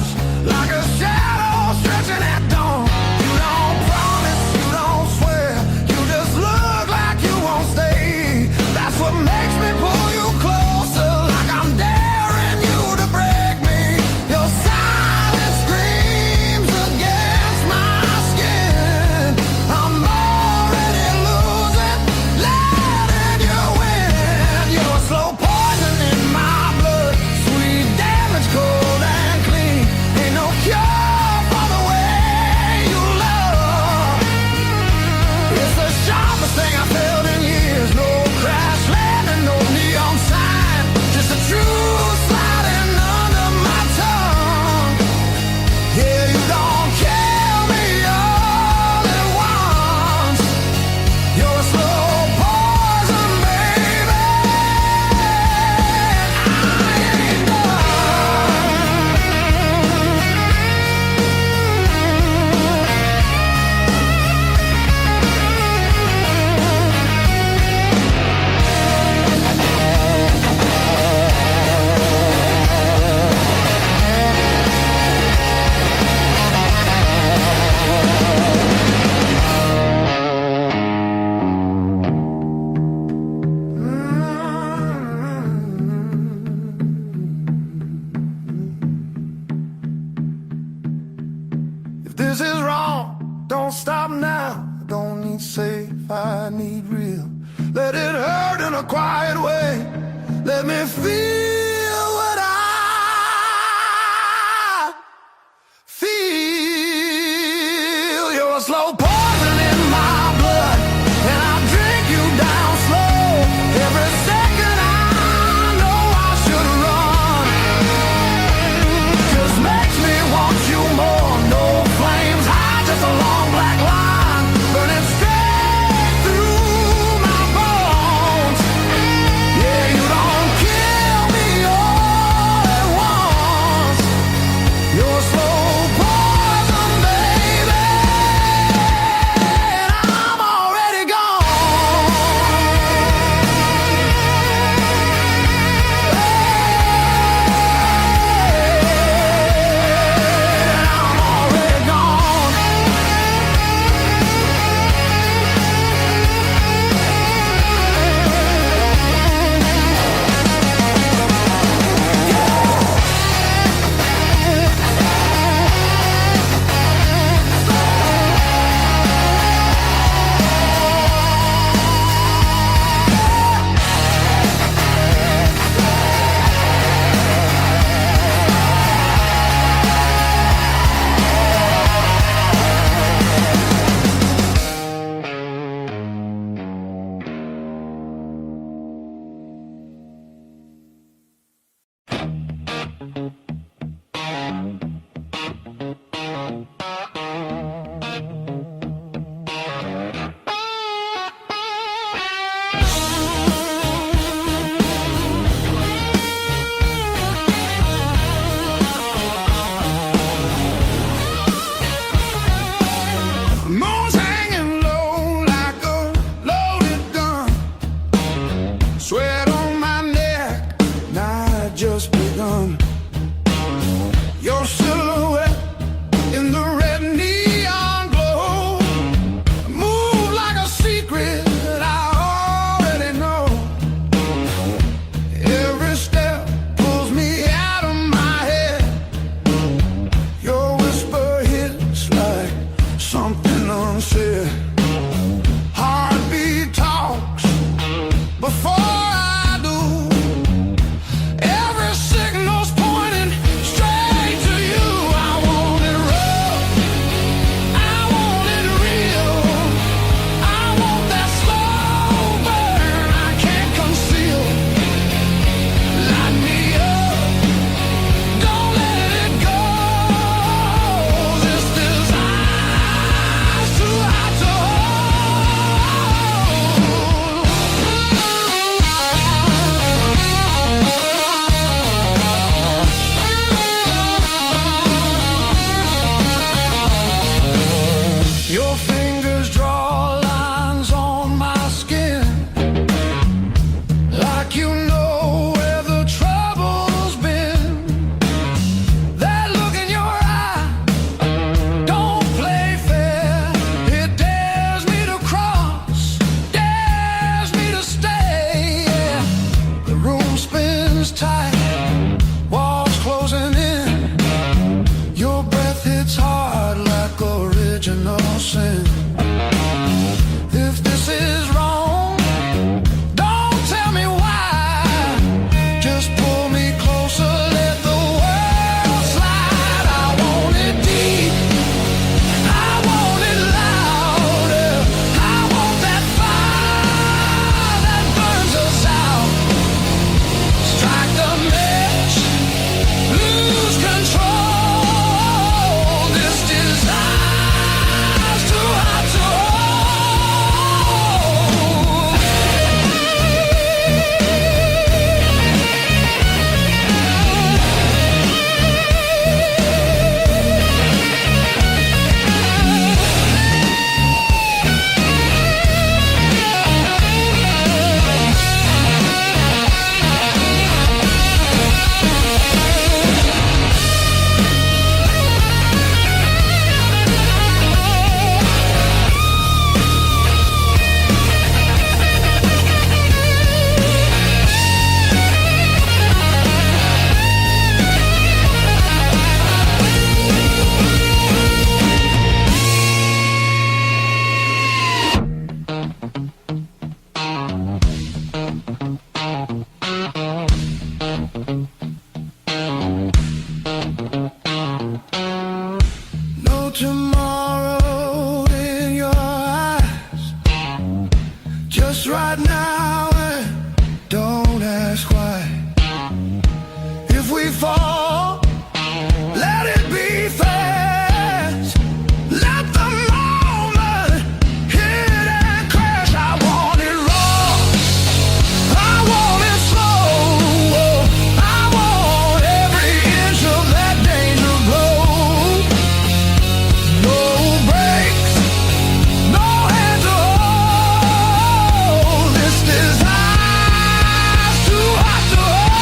If this is wrong, don't stop now. I don't need safe, I need real. Let it hurt in a quiet way. Let me feel what I feel. You're a slow poison in my blood, and I drink you down slow. Every second I know I should run. Just makes me want you more. No flames high, just a long black line burning straight through my bones. Yeah, you don't kill me tomorrow in your eyes. Just right now, and don't ask why. If we fall, let it be fast. Let the moment hit and crash. I want it raw, I want it slow. I want every inch of that danger road. No brakes, no hands to hold. This desire's too hot to hold.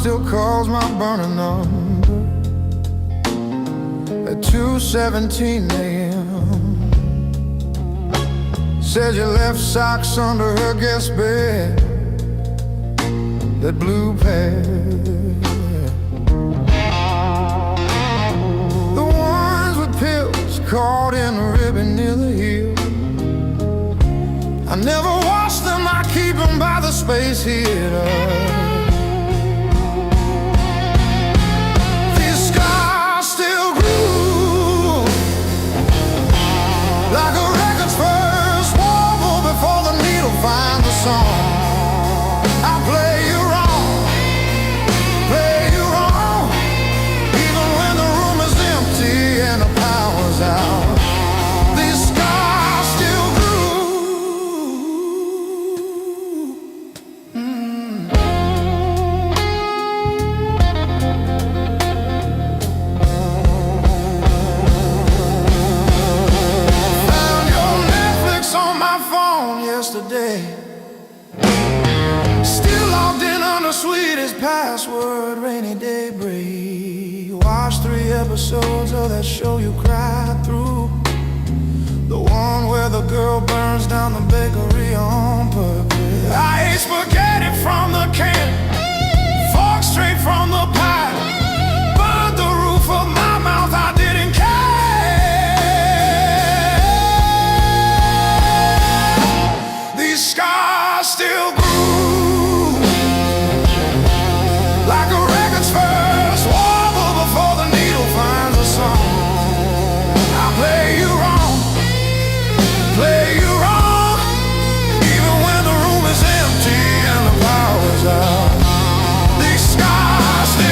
still calls my burning number at 2:17 a.m. Said you left socks under her guest bed, that blue pair, the ones with pills caught in a ribbon near the heel. I never wash them, I keep them by the space heater. These scars still groove like a record's first warble before the needle finds the song. I play you wrong, even when the room is empty and the power's out. These scars still yesterday, still logged in on the sweetest password, rainy day break. Watched 3 episodes of that show you cried through, the one where the girl burns down the bakery on purpose. I ate spaghetti from the can, fork straight from the pie, burned the roof of my mouth, I didn't care. Scars still groove like a record's first warble before the needle finds a song. I play you wrong, even when the room is empty and the power's out. These scars still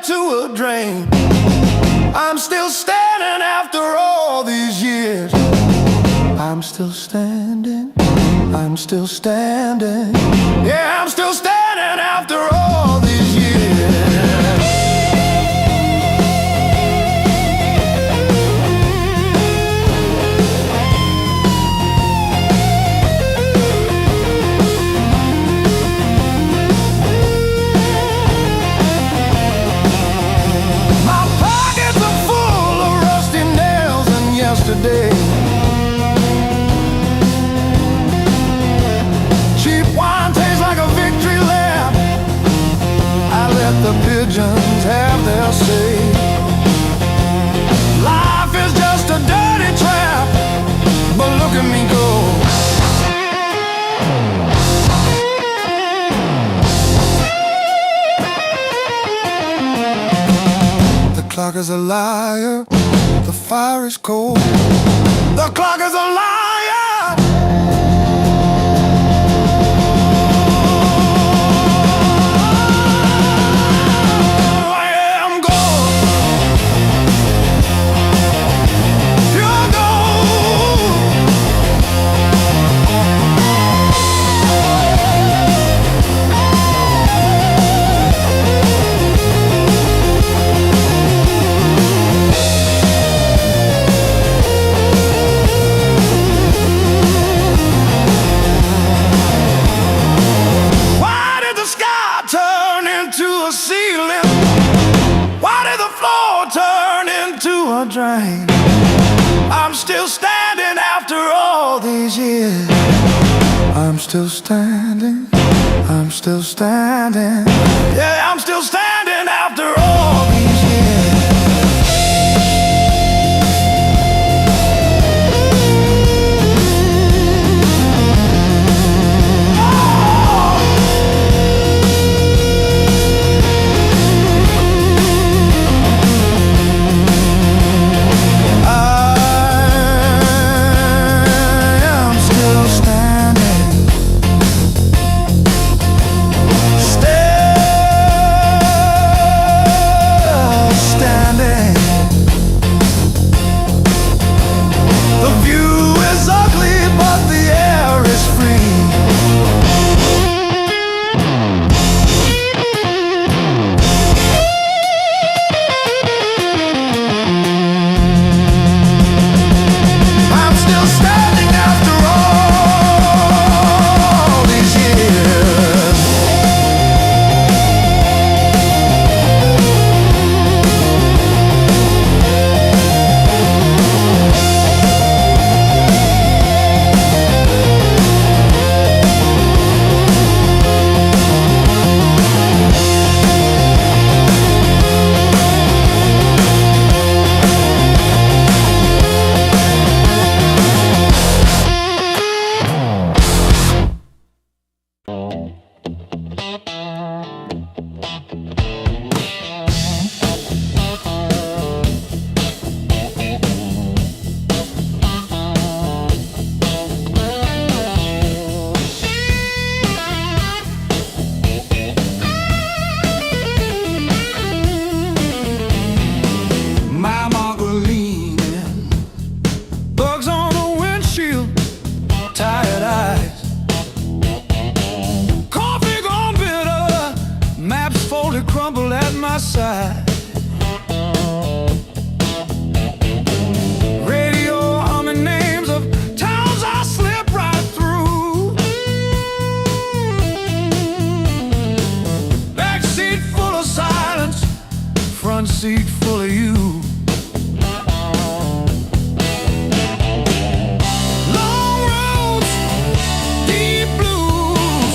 into a drain. I'm still standing after all these years. I'm still standing, I'm still standing. Yeah, I'm still standing after all these years. My pockets are full of rusty nails and yesterday. The pigeons have their say. Life is just a dirty trap, but look at me go. The clock is a liar, the fire is cold. The clock is a liar. Drain. I'm still standing after all these years. I'm still standing, I'm still standing. Yeah, I'm still standing after all these years. Seat full of you. Long roads, deep blues,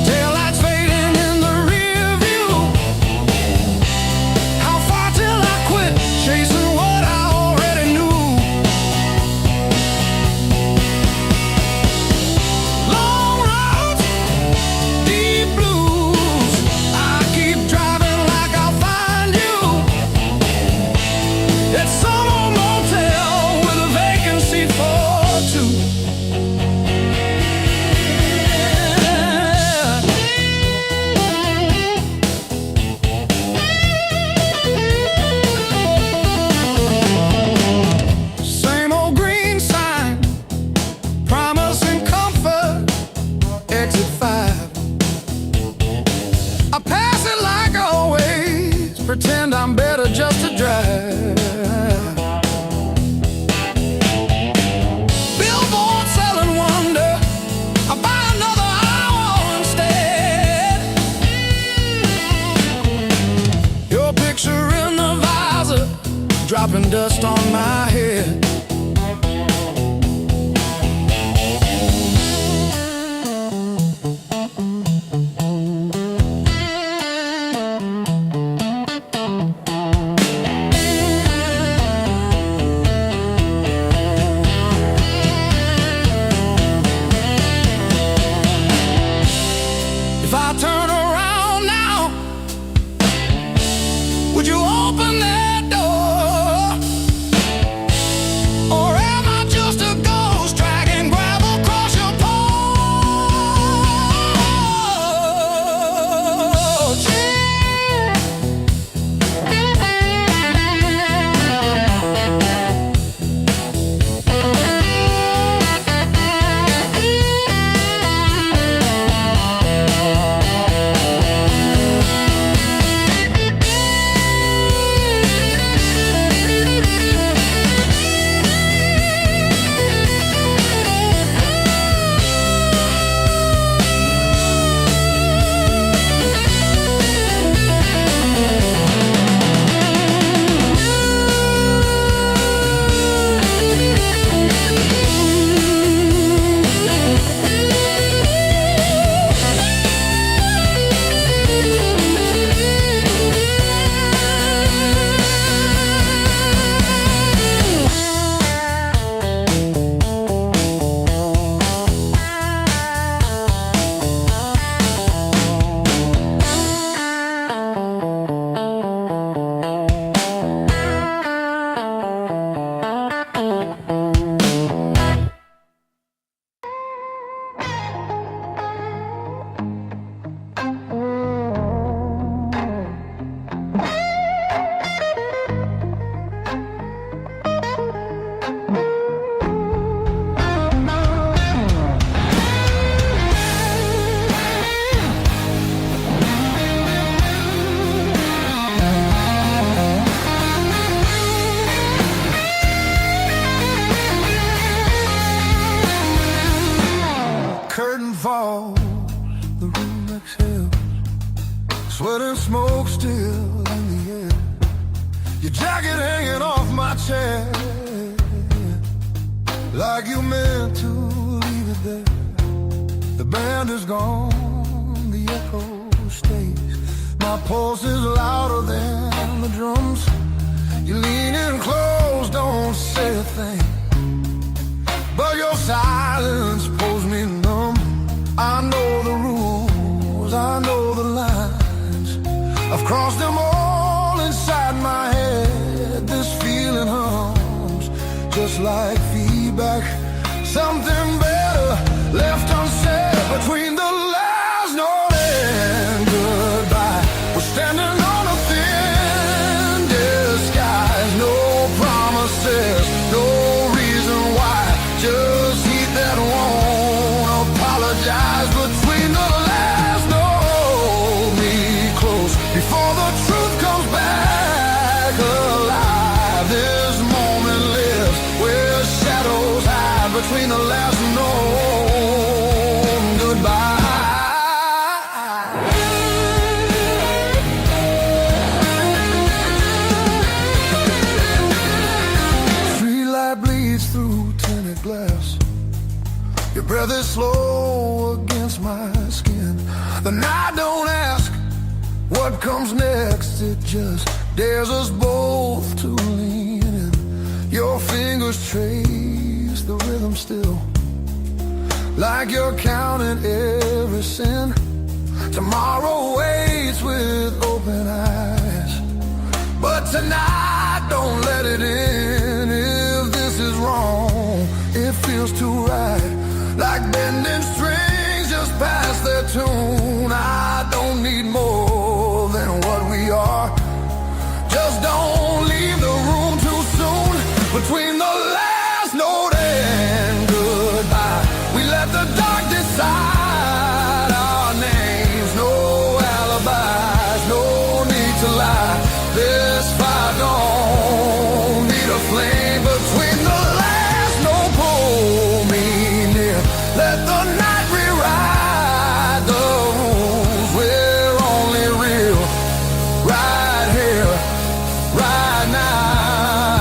taillights fading in the rear view. How far till I quit chasing what I already knew? Long roads, deep blues, I keep driving like I'll find you. dropping dust on my head. If I turn around now, would you open that door? Or am I just a ghost dragging gravel across your porch? Curtain falls, the room exhales, sweat and smoke still in the air. Your jacket hanging off my chair, like you meant to leave it there. The band is gone, the echo stays. My pulse is louder than the drums. You lean in close, don't say a thing, but your silence pulls me numb. I know the rules, I know the lines. I've crossed them all inside my head. This feeling hums, just like feedback. Something better left unsaid between the last note and goodbye. We're standing on a thin disguise. No promises, no reason why. Just heat that won't apologize. Between the last note, me close before the truth comes back alive. This moment lives where shadows hide. Between the last note and goodbye. Street light bleeds through tinted glass. Your breath is slow against my skin. The night don't ask what comes next. It just dares us both to lean in. Your fingers trace the rhythm still, like you're counting every sin. Tomorrow waits with open eyes, but tonight don't let it in. If this is wrong, it feels too right, like bending strings just past their tune. I don't need more than what we are. Just don't leave the room too soon. Between the last note and goodbye, we let the dark decide our names. No alibis, no need to lie. This fire don't need a flame. Between the last note, pull me near. Let the night rewrite the rules. We're only real right here, right now.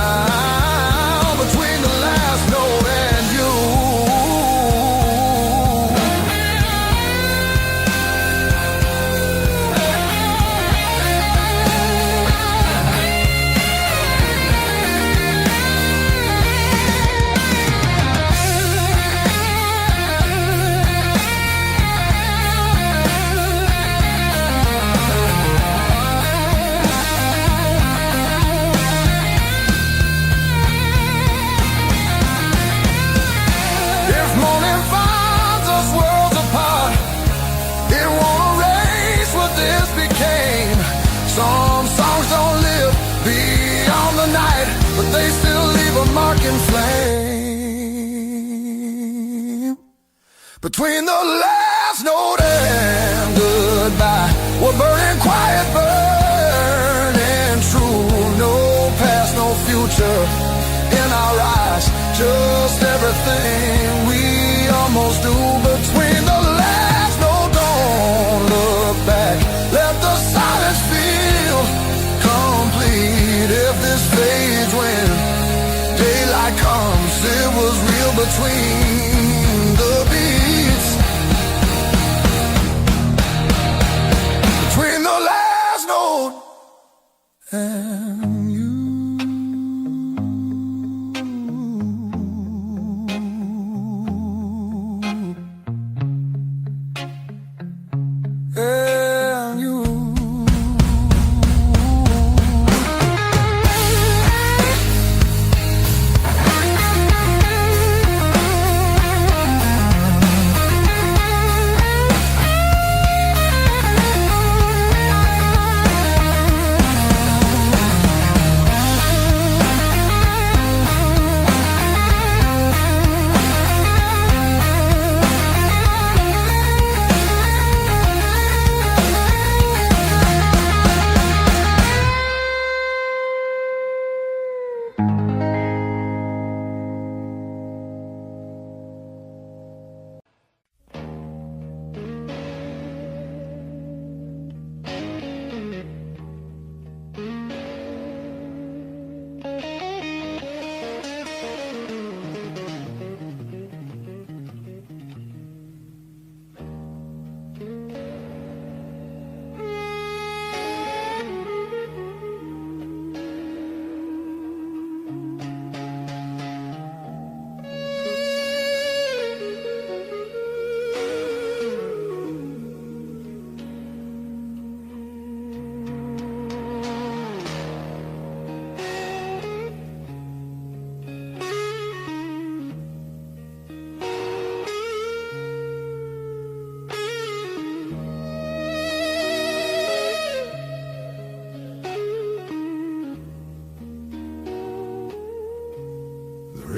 marking flame. Between the last note and goodbye, we're burning quiet, burning true. No past, no future in our eyes, just everything we almost do. Between the last note, don't look back, let the silence feel complete. If this fades when daylight comes, it was real between the beats. Between the last note and you. And you.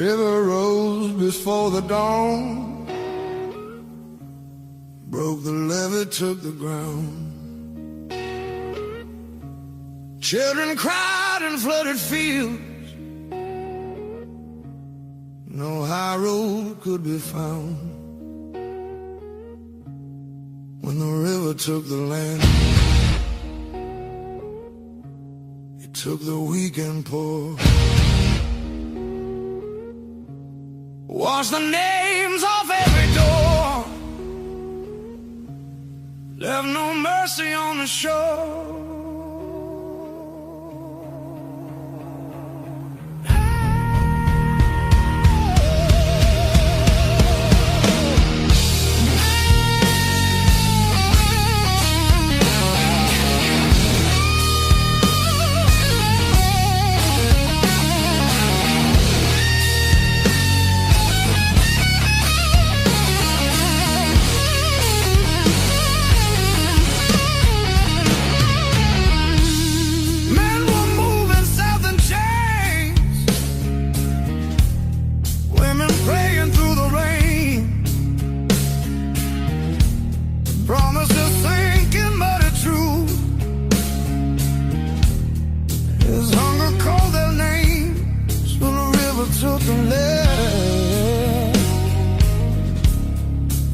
River rose before the dawn, broke the levee, took the ground. Children cried in flooded fields, no high road could be found. When the river took the land, it took the weak and poor. Wash the names off every door, left no mercy on the shore.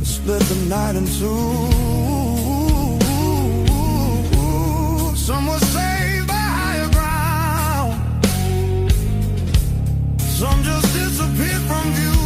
Split the night in two. Some were saved by higher ground, some just disappeared from view.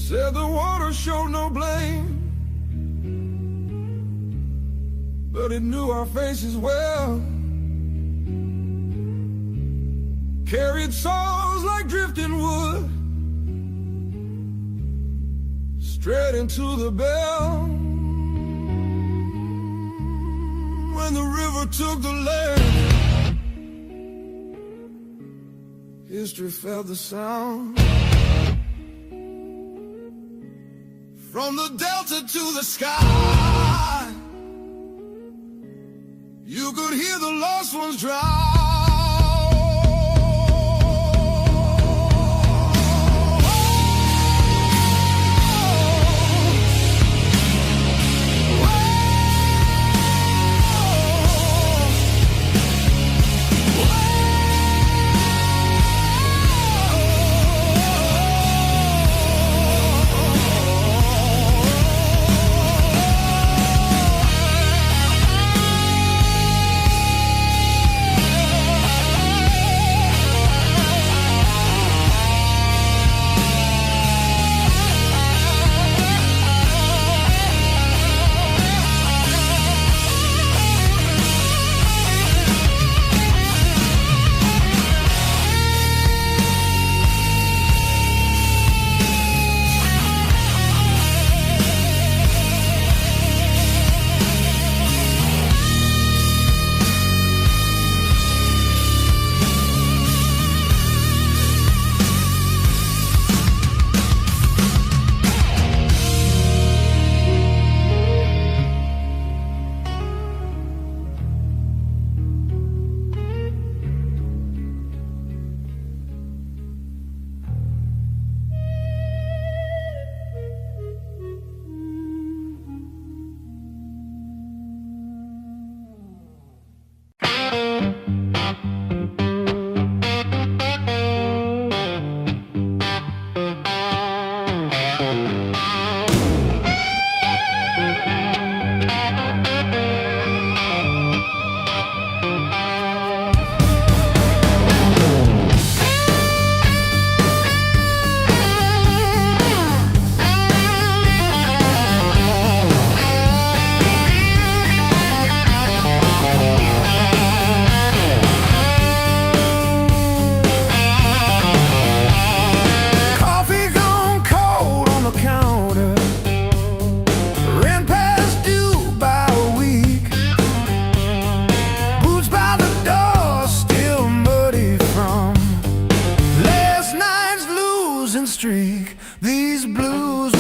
Said the water showed no blame, but it knew our faces well. Carried souls like drifting wood straight into the bell. When the river took the land, history felt the sound. From the delta to the sky, you could hear the lost ones drown. Streak, these blues